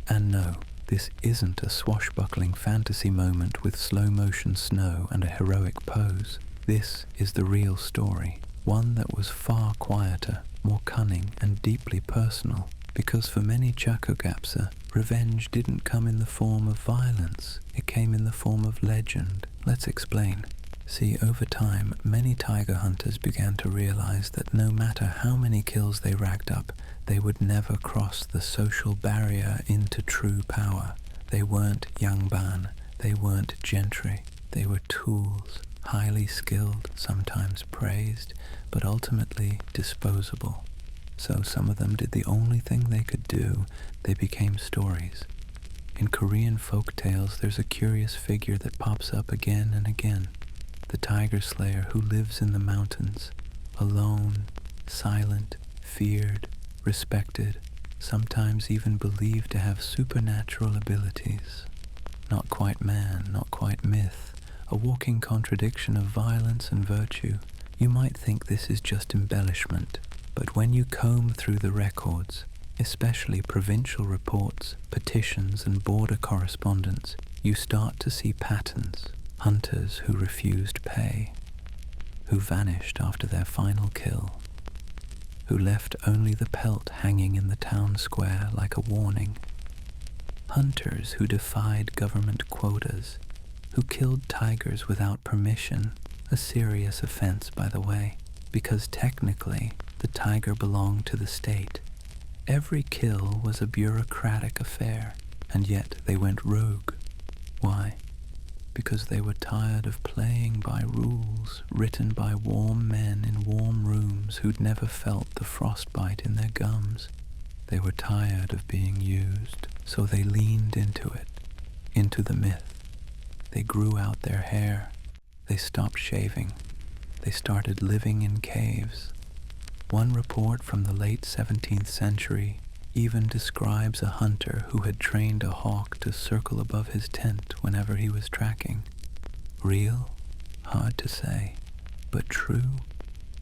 And no, this isn't a swashbuckling fantasy moment with slow-motion snow and a heroic pose. This is the real story, one that was far quieter, more cunning, and deeply personal, because for many Chakugapsa, revenge didn't come in the form of violence, it came in the form of legend. Let's explain. See, over time, many tiger hunters began to realize that no matter how many kills they racked up, they would never cross the social barrier into true power. They weren't yangban, they weren't gentry, they were tools, highly skilled, sometimes praised, but ultimately disposable. So some of them did the only thing they could do. They became stories. In Korean folk tales, there's a curious figure that pops up again and again. The tiger slayer who lives in the mountains, alone, silent, feared, respected, sometimes even believed to have supernatural abilities. Not quite man, not quite myth, a walking contradiction of violence and virtue. You might think this is just embellishment, but when you comb through the records, especially provincial reports, petitions, and border correspondence, you start to see patterns. Hunters who refused pay, who vanished after their final kill, who left only the pelt hanging in the town square like a warning. Hunters who defied government quotas, who killed tigers without permission, a serious offense, by the way, because technically the tiger belonged to the state. Every kill was a bureaucratic affair, and yet they went rogue. Why? Because they were tired of playing by rules written by warm men in warm rooms who'd never felt the frostbite in their gums. They were tired of being used, so they leaned into it, into the myth. They grew out their hair. They stopped shaving. They started living in caves. One report from the late 17th century even describes a hunter who had trained a hawk to circle above his tent whenever he was tracking. Real? Hard to say. But true?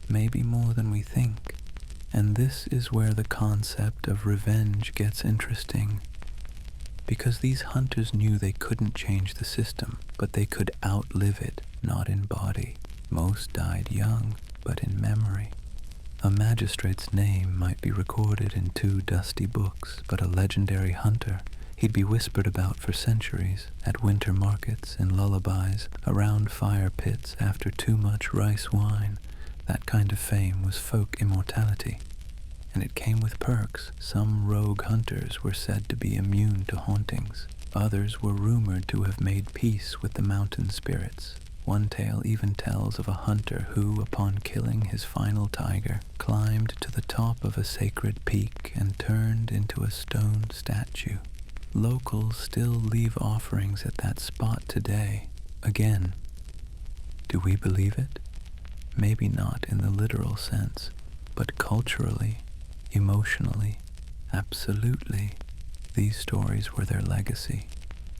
Maybe more than we think. And this is where the concept of revenge gets interesting. Because these hunters knew they couldn't change the system, but they could outlive it, not in body. Most died young, but in memory. A magistrate's name might be recorded in 2 dusty books, but a legendary hunter, he'd be whispered about for centuries, at winter markets, in lullabies, around fire pits after too much rice wine. That kind of fame was folk immortality. And it came with perks. Some rogue hunters were said to be immune to hauntings. Others were rumored to have made peace with the mountain spirits. One tale even tells of a hunter who, upon killing his final tiger, climbed to the top of a sacred peak and turned into a stone statue. Locals still leave offerings at that spot today. Again, do we believe it? Maybe not in the literal sense, but culturally, emotionally, absolutely, these stories were their legacy.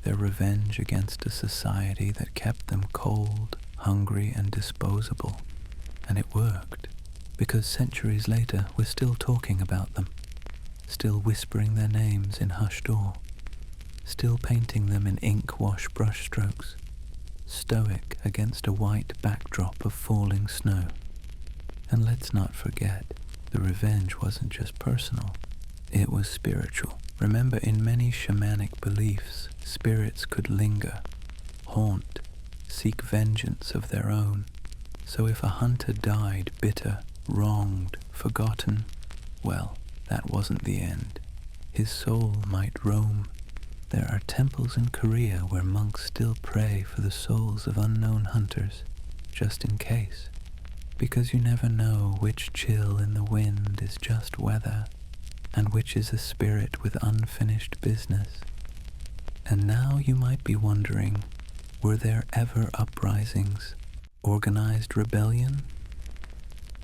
Their revenge against a society that kept them cold, hungry, and disposable. And it worked, because centuries later we're still talking about them, still whispering their names in hushed awe, still painting them in ink-wash brushstrokes, stoic against a white backdrop of falling snow. And let's not forget, the revenge wasn't just personal, it was spiritual. Remember, in many shamanic beliefs, spirits could linger, haunt, seek vengeance of their own. So if a hunter died bitter, wronged, forgotten, well, that wasn't the end. His soul might roam. There are temples in Korea where monks still pray for the souls of unknown hunters, just in case. because you never know which chill in the wind is just weather and which is a spirit with unfinished business. And now you might be wondering, were there ever uprisings, organized rebellion?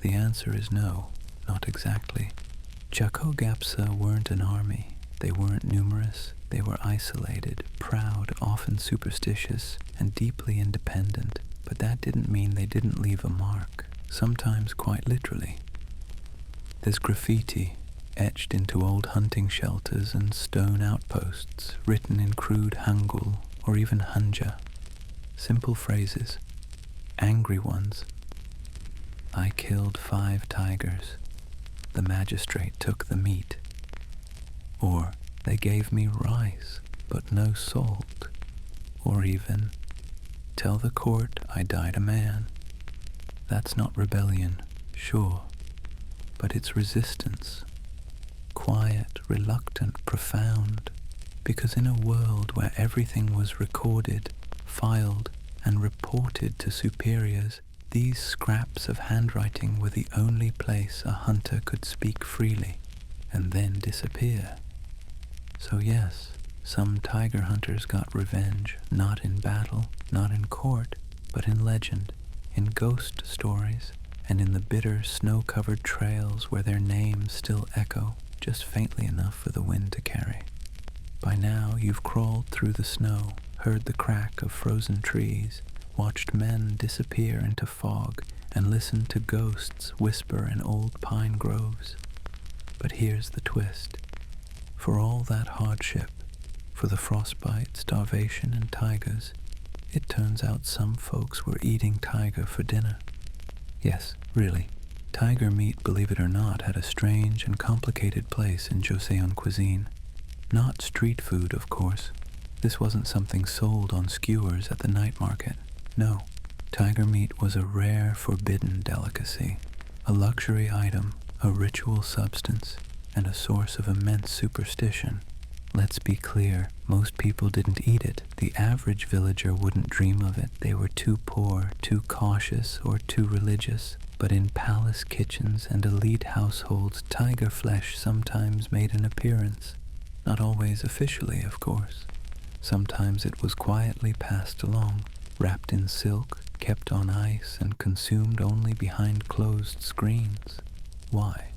The answer is no, not exactly. Chakogapsa weren't an army. They weren't numerous. They were isolated, proud, often superstitious, and deeply independent. But that didn't mean they didn't leave a mark, sometimes quite literally. There's graffiti etched into old hunting shelters and stone outposts, written in crude Hangul or even Hanja. Simple phrases, angry ones. I killed 5 tigers. The magistrate took the meat. Or, they gave me rice, but no salt. Or even, tell the court I died a man. That's not rebellion, sure, but it's resistance. Quiet, reluctant, profound, because in a world where everything was recorded, filed, and reported to superiors, these scraps of handwriting were the only place a hunter could speak freely and then disappear. So yes, some tiger hunters got revenge, not in battle, not in court, but in legend, in ghost stories, and in the bitter snow-covered trails where their names still echo, just faintly enough for the wind to carry. By now you've crawled through the snow, heard the crack of frozen trees, watched men disappear into fog, and listened to ghosts whisper in old pine groves. But here's the twist. For all that hardship, for the frostbite, starvation, and tigers, it turns out some folks were eating tiger for dinner. Yes, really, tiger meat, believe it or not, had a strange and complicated place in Joseon cuisine. Not street food, of course. This wasn't something sold on skewers at the night market. No, tiger meat was a rare, forbidden delicacy, a luxury item, a ritual substance, and a source of immense superstition. Let's be clear, most people didn't eat it. The average villager wouldn't dream of it. They were too poor, too cautious, or too religious. But in palace kitchens and elite households, tiger flesh sometimes made an appearance. Not always officially, of course. Sometimes it was quietly passed along, wrapped in silk, kept on ice, and consumed only behind closed screens. Why?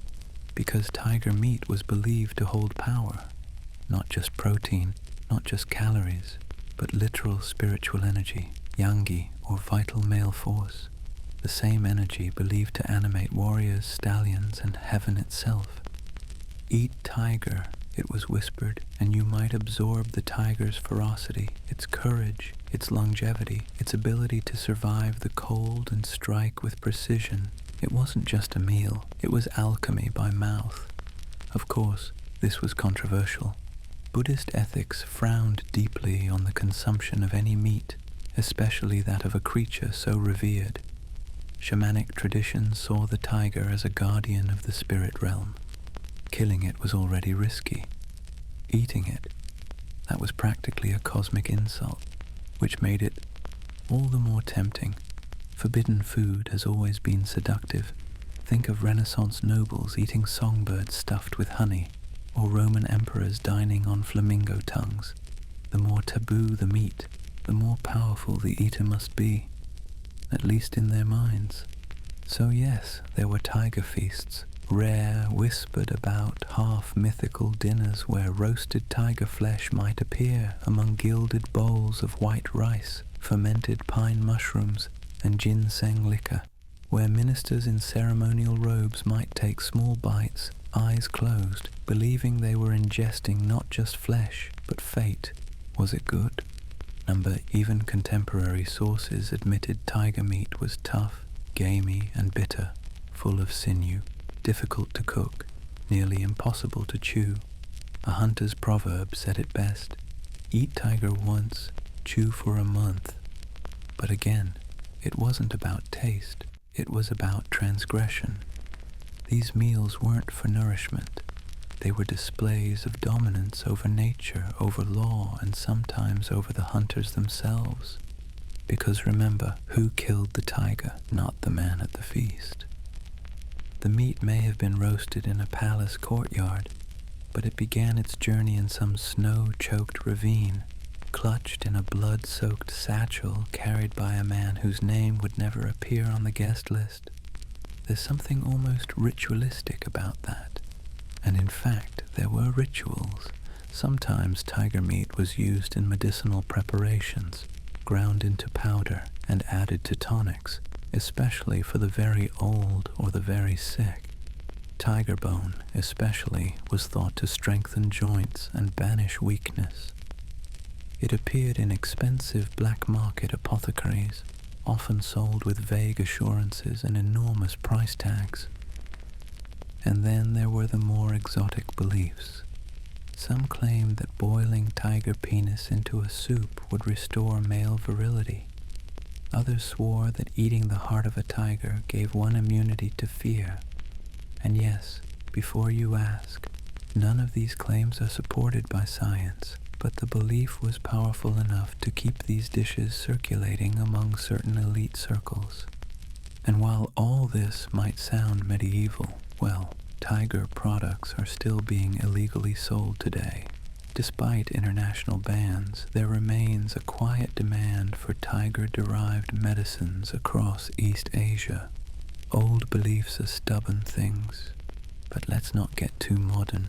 Because tiger meat was believed to hold power. Not just protein, not just calories, but literal spiritual energy, yangi, or vital male force. The same energy believed to animate warriors, stallions, and heaven itself. Eat tiger, it was whispered, and you might absorb the tiger's ferocity, its courage, its longevity, its ability to survive the cold and strike with precision. It wasn't just a meal, it was alchemy by mouth. Of course, this was controversial. Buddhist ethics frowned deeply on the consumption of any meat, especially that of a creature so revered. Shamanic traditions saw the tiger as a guardian of the spirit realm. Killing it was already risky. Eating it, that was practically a cosmic insult, which made it all the more tempting. Forbidden food has always been seductive. Think of Renaissance nobles eating songbirds stuffed with honey, or Roman emperors dining on flamingo tongues. The more taboo the meat, the more powerful the eater must be, at least in their minds. So yes, there were tiger feasts, rare, whispered about, half-mythical dinners where roasted tiger flesh might appear among gilded bowls of white rice, fermented pine mushrooms, and ginseng liquor, where ministers in ceremonial robes might take small bites, eyes closed, believing they were ingesting not just flesh, but fate. Was it good? Even contemporary sources admitted tiger meat was tough, gamey, and bitter, full of sinew, difficult to cook, nearly impossible to chew. A hunter's proverb said it best: eat tiger once, chew for a month. But again, it wasn't about taste, it was about transgression. These meals weren't for nourishment. They were displays of dominance over nature, over law, and sometimes over the hunters themselves. Because remember, who killed the tiger, not the man at the feast. The meat may have been roasted in a palace courtyard, but it began its journey in some snow-choked ravine, clutched in a blood-soaked satchel carried by a man whose name would never appear on the guest list. There's something almost ritualistic about that. And in fact, there were rituals. Sometimes tiger meat was used in medicinal preparations, ground into powder and added to tonics, especially for the very old or the very sick. Tiger bone, especially, was thought to strengthen joints and banish weakness. It appeared in expensive black market apothecaries, often sold with vague assurances and enormous price tags. And then there were the more exotic beliefs. Some claimed that boiling tiger penis into a soup would restore male virility. Others swore that eating the heart of a tiger gave one immunity to fear. And yes, before you ask, none of these claims are supported by science, but the belief was powerful enough to keep these dishes circulating among certain elite circles. And while all this might sound medieval, well, tiger products are still being illegally sold today. Despite international bans, there remains a quiet demand for tiger-derived medicines across East Asia. Old beliefs are stubborn things, but let's not get too modern.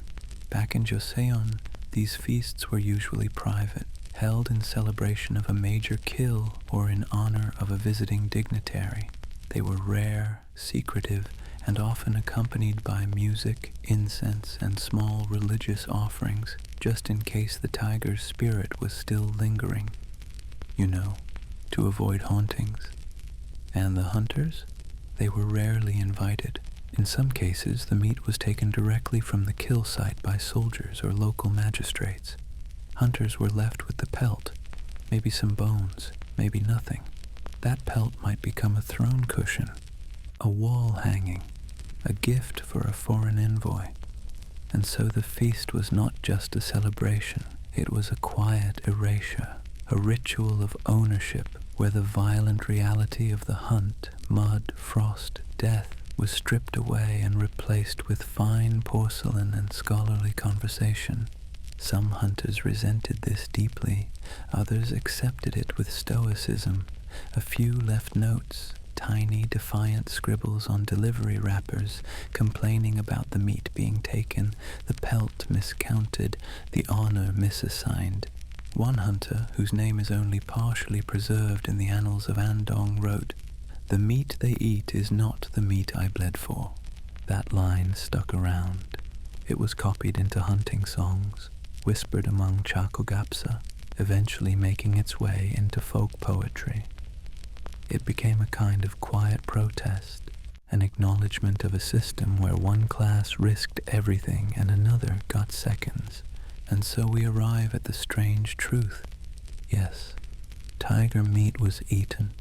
Back in Joseon, these feasts were usually private, held in celebration of a major kill or in honor of a visiting dignitary. They were rare, secretive, and often accompanied by music, incense, and small religious offerings, just in case the tiger's spirit was still lingering. You know, to avoid hauntings. And the hunters? They were rarely invited. In some cases, the meat was taken directly from the kill site by soldiers or local magistrates. Hunters were left with the pelt, maybe some bones, maybe nothing. That pelt might become a throne cushion, a wall hanging, a gift for a foreign envoy. And so the feast was not just a celebration, it was a quiet erasure, a ritual of ownership where the violent reality of the hunt, mud, frost, death was stripped away and replaced with fine porcelain and scholarly conversation. Some hunters resented this deeply, others accepted it with stoicism. A few left notes, tiny defiant scribbles on delivery wrappers, complaining about the meat being taken, the pelt miscounted, the honor misassigned. One hunter, whose name is only partially preserved in the annals of Andong, wrote, "The meat they eat is not the meat I bled for." That line stuck around. It was copied into hunting songs, whispered among Chakogapsa, eventually making its way into folk poetry. It became a kind of quiet protest, an acknowledgement of a system where one class risked everything and another got seconds. And so we arrive at the strange truth. Yes, tiger meat was eaten.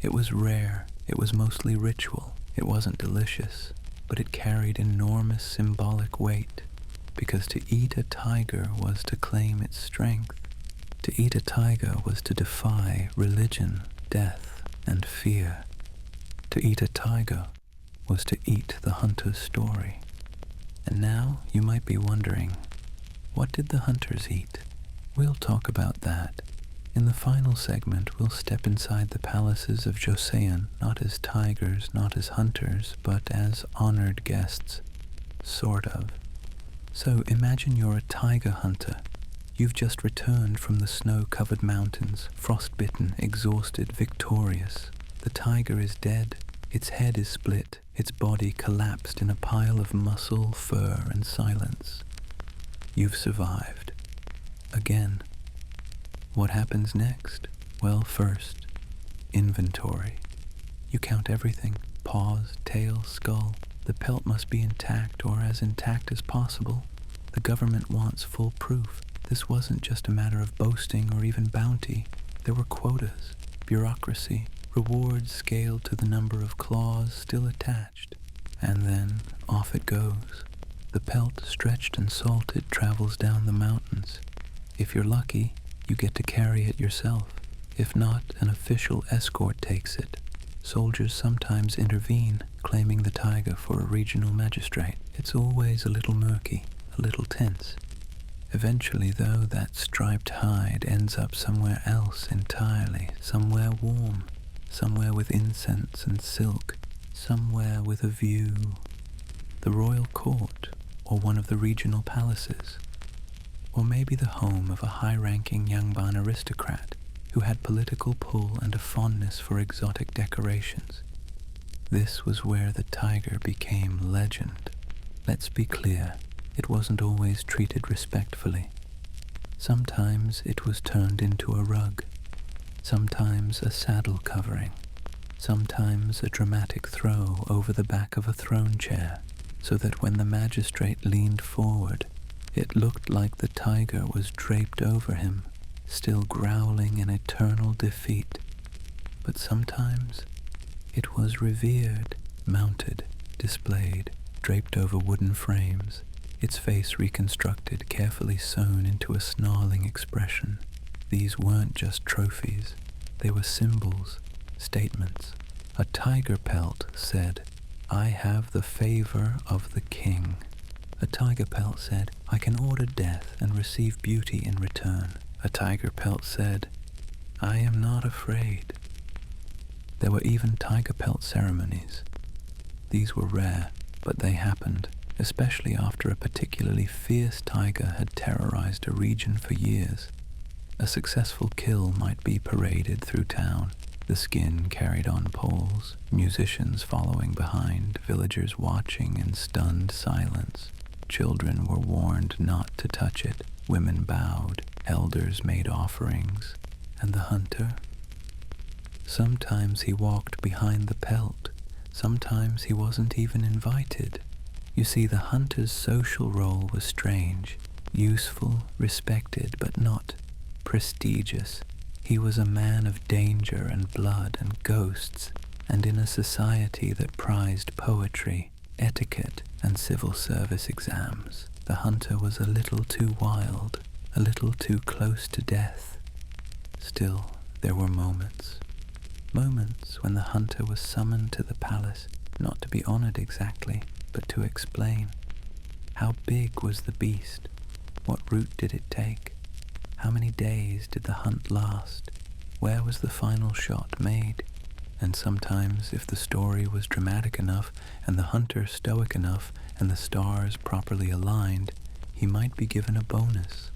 It was rare, it was mostly ritual, it wasn't delicious, but it carried enormous symbolic weight, because to eat a tiger was to claim its strength. To eat a tiger was to defy religion, death, and fear. To eat a tiger was to eat the hunter's story. And now you might be wondering, what did the hunters eat? We'll talk about that. In the final segment, we'll step inside the palaces of Joseon, not as tigers, not as hunters, but as honored guests. Sort of. So imagine you're a tiger hunter. You've just returned from the snow-covered mountains, frostbitten, exhausted, victorious. The tiger is dead. Its head is split, its body collapsed in a pile of muscle, fur, and silence. You've survived. Again. What happens next? Well, first, inventory. You count everything. Paws, tail, skull. The pelt must be intact, or as intact as possible. The government wants full proof. This wasn't just a matter of boasting or even bounty. There were quotas, bureaucracy, rewards scaled to the number of claws still attached. And then off it goes. The pelt, stretched and salted, travels down the mountains. If you're lucky, you get to carry it yourself. If not, an official escort takes it. Soldiers sometimes intervene, claiming the tiger for a regional magistrate. It's always a little murky, a little tense. Eventually, though, that striped hide ends up somewhere else entirely, somewhere warm, somewhere with incense and silk, somewhere with a view. The royal court, or one of the regional palaces, or maybe the home of a high-ranking Yangban aristocrat who had political pull and a fondness for exotic decorations. This was where the tiger became legend. Let's be clear, it wasn't always treated respectfully. Sometimes it was turned into a rug, sometimes a saddle covering, sometimes a dramatic throw over the back of a throne chair, so that when the magistrate leaned forward, it looked like the tiger was draped over him, still growling in eternal defeat. But sometimes it was revered, mounted, displayed, draped over wooden frames, its face reconstructed, carefully sewn into a snarling expression. These weren't just trophies, they were symbols, statements. A tiger pelt said, "I have the favor of the king." A tiger pelt said, "I can order death and receive beauty in return." A tiger pelt said, "I am not afraid." There were even tiger pelt ceremonies. These were rare, but they happened, especially after a particularly fierce tiger had terrorized a region for years. A successful kill might be paraded through town, the skin carried on poles, musicians following behind, villagers watching in stunned silence. Children were warned not to touch it, women bowed, elders made offerings, and the hunter? Sometimes he walked behind the pelt, sometimes he wasn't even invited. You see, the hunter's social role was strange, useful, respected, but not prestigious. He was a man of danger and blood and ghosts, and in a society that prized poetry, etiquette, and civil service exams, the hunter was a little too wild, a little too close to death. Still, there were moments when the hunter was summoned to the palace, not to be honored exactly, but to explain. How big was the beast? What route did it take? How many days did the hunt last? Where was the final shot made? And sometimes, if the story was dramatic enough, and the hunter stoic enough, and the stars properly aligned, he might be given a bonus.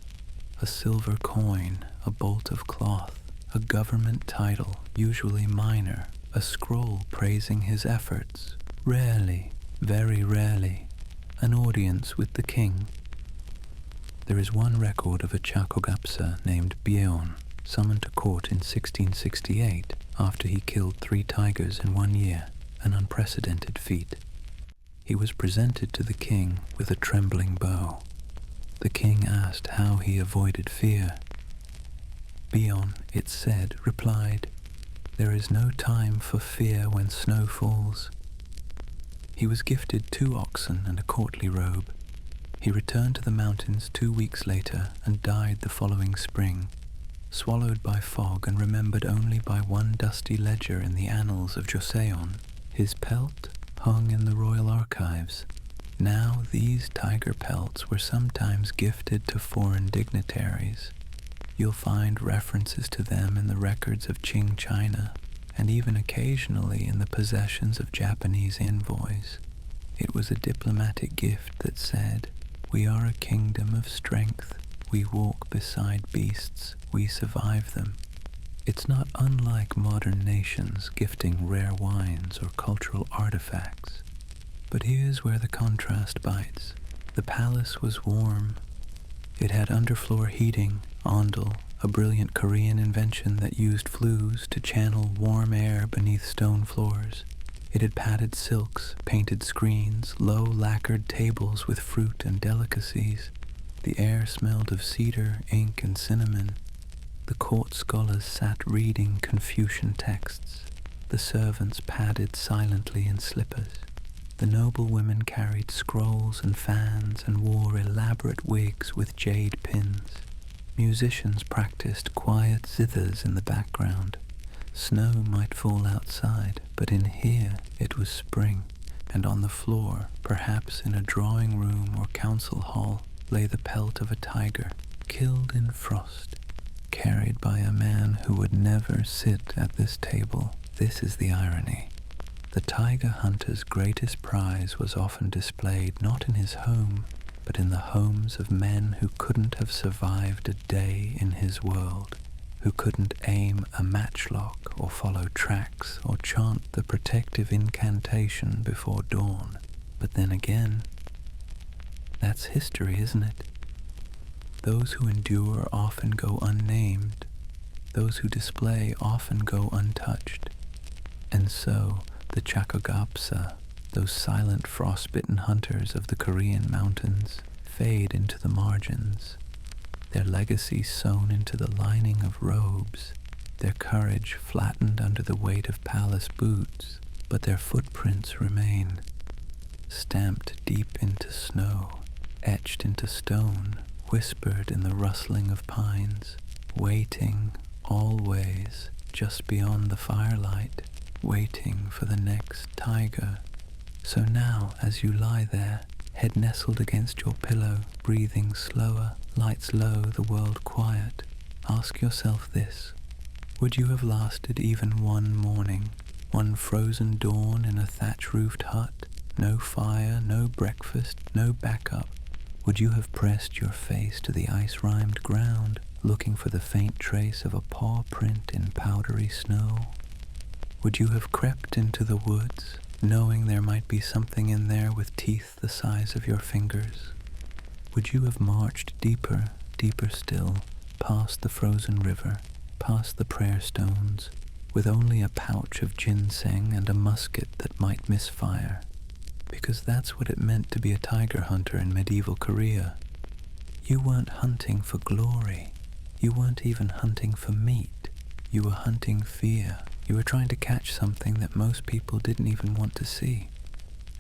A silver coin, a bolt of cloth, a government title, usually minor, a scroll praising his efforts. Rarely, very rarely, an audience with the king. There is one record of a Chakogapsa named Byeon, summoned to court in 1668 after he killed 3 tigers in 1 year, an unprecedented feat. He was presented to the king with a trembling bow. The king asked how he avoided fear. Byeon, it said, replied, "There is no time for fear when snow falls." He was gifted 2 oxen and a courtly robe. He returned to the mountains 2 weeks later and died the following spring, swallowed by fog and remembered only by one dusty ledger in the annals of Joseon. His pelt hung in the royal archives. Now these tiger pelts were sometimes gifted to foreign dignitaries. You'll find references to them in the records of Qing China, and even occasionally in the possessions of Japanese envoys. It was a diplomatic gift that said, "We are a kingdom of strength. We walk beside beasts. We survive them." It's not unlike modern nations gifting rare wines or cultural artifacts. But here's where the contrast bites. The palace was warm. It had underfloor heating, ondol, a brilliant Korean invention that used flues to channel warm air beneath stone floors. It had padded silks, painted screens, low lacquered tables with fruit and delicacies. The air smelled of cedar, ink, and cinnamon. The court scholars sat reading Confucian texts. The servants padded silently in slippers. The noble women carried scrolls and fans and wore elaborate wigs with jade pins. Musicians practiced quiet zithers in the background. Snow might fall outside, but in here it was spring, and on the floor, perhaps in a drawing room or council hall, lay the pelt of a tiger, killed in frost, carried by a man who would never sit at this table. This is the irony. The tiger hunter's greatest prize was often displayed not in his home, but in the homes of men who couldn't have survived a day in his world, who couldn't aim a matchlock or follow tracks or chant the protective incantation before dawn. But then again, that's history, isn't it? Those who endure often go unnamed. Those who display often go untouched. And so, the Chakogapsa, those silent frostbitten hunters of the Korean mountains, fade into the margins, their legacy sewn into the lining of robes, their courage flattened under the weight of palace boots, but their footprints remain, stamped deep into snow, etched into stone, whispered in the rustling of pines, waiting always just beyond the firelight, waiting for the next tiger. So now, as you lie there, head nestled against your pillow, breathing slower, lights low, the world quiet, ask yourself this: would you have lasted even one morning, one frozen dawn in a thatch-roofed hut, no fire, no breakfast, no backup? Would you have pressed your face to the ice-rimed ground, looking for the faint trace of a paw print in powdery snow? Would you have crept into the woods, knowing there might be something in there with teeth the size of your fingers? Would you have marched deeper, deeper still, past the frozen river, past the prayer stones, with only a pouch of ginseng and a musket that might miss fire? Because that's what it meant to be a tiger hunter in medieval Korea. You weren't hunting for glory. You weren't even hunting for meat. You were hunting fear. You were trying to catch something that most people didn't even want to see.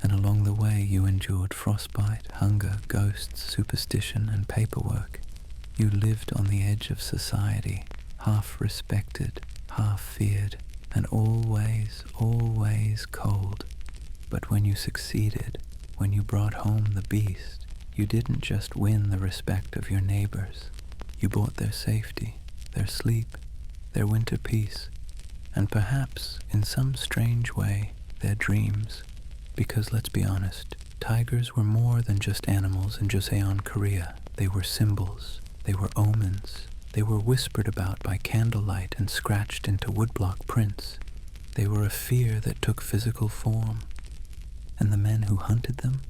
And along the way you endured frostbite, hunger, ghosts, superstition, and paperwork. You lived on the edge of society, half respected, half feared, and always, always cold. But when you succeeded, when you brought home the beast, you didn't just win the respect of your neighbors. You bought their safety, their sleep, their winter peace, and perhaps, in some strange way, their dreams. Because let's be honest, tigers were more than just animals in Joseon, Korea. They were symbols, they were omens, they were whispered about by candlelight and scratched into woodblock prints. They were a fear that took physical form. And the men who hunted them,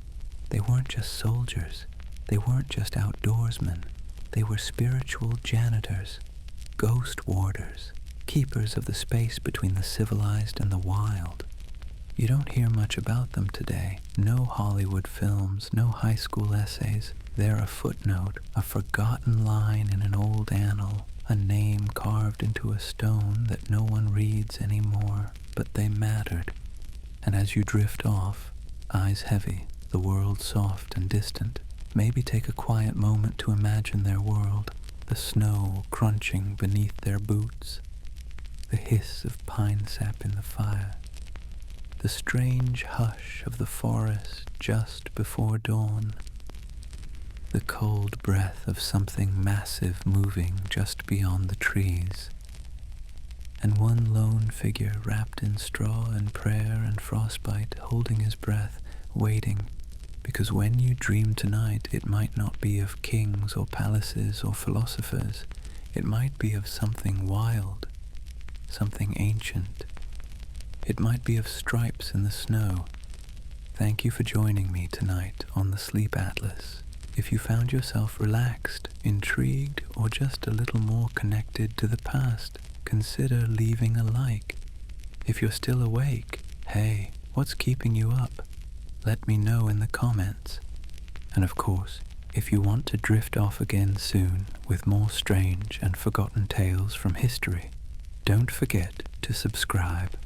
they weren't just soldiers, they weren't just outdoorsmen, they were spiritual janitors, ghost warders, keepers of the space between the civilized and the wild. You don't hear much about them today. No Hollywood films, no high school essays. They're a footnote, a forgotten line in an old annal, a name carved into a stone that no one reads anymore. But they mattered. And as you drift off, eyes heavy, the world soft and distant, maybe take a quiet moment to imagine their world, the snow crunching beneath their boots, the hiss of pine sap in the fire, the strange hush of the forest just before dawn, the cold breath of something massive moving just beyond the trees, and one lone figure wrapped in straw and prayer and frostbite, holding his breath, waiting, because when you dream tonight it might not be of kings or palaces or philosophers. It might be of something wild, something ancient. It might be of stripes in the snow. Thank you for joining me tonight on the Sleep Atlas. If you found yourself relaxed, intrigued, or just a little more connected to the past, consider leaving a like. If you're still awake, hey, what's keeping you up? Let me know in the comments. And of course, if you want to drift off again soon with more strange and forgotten tales from history, don't forget to subscribe.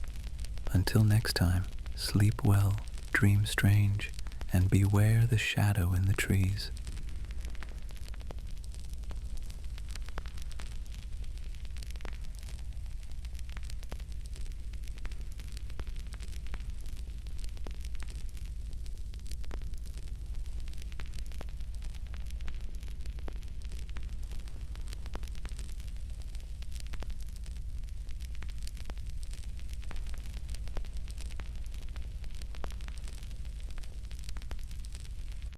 Until next time, sleep well, dream strange, and beware the shadow in the trees.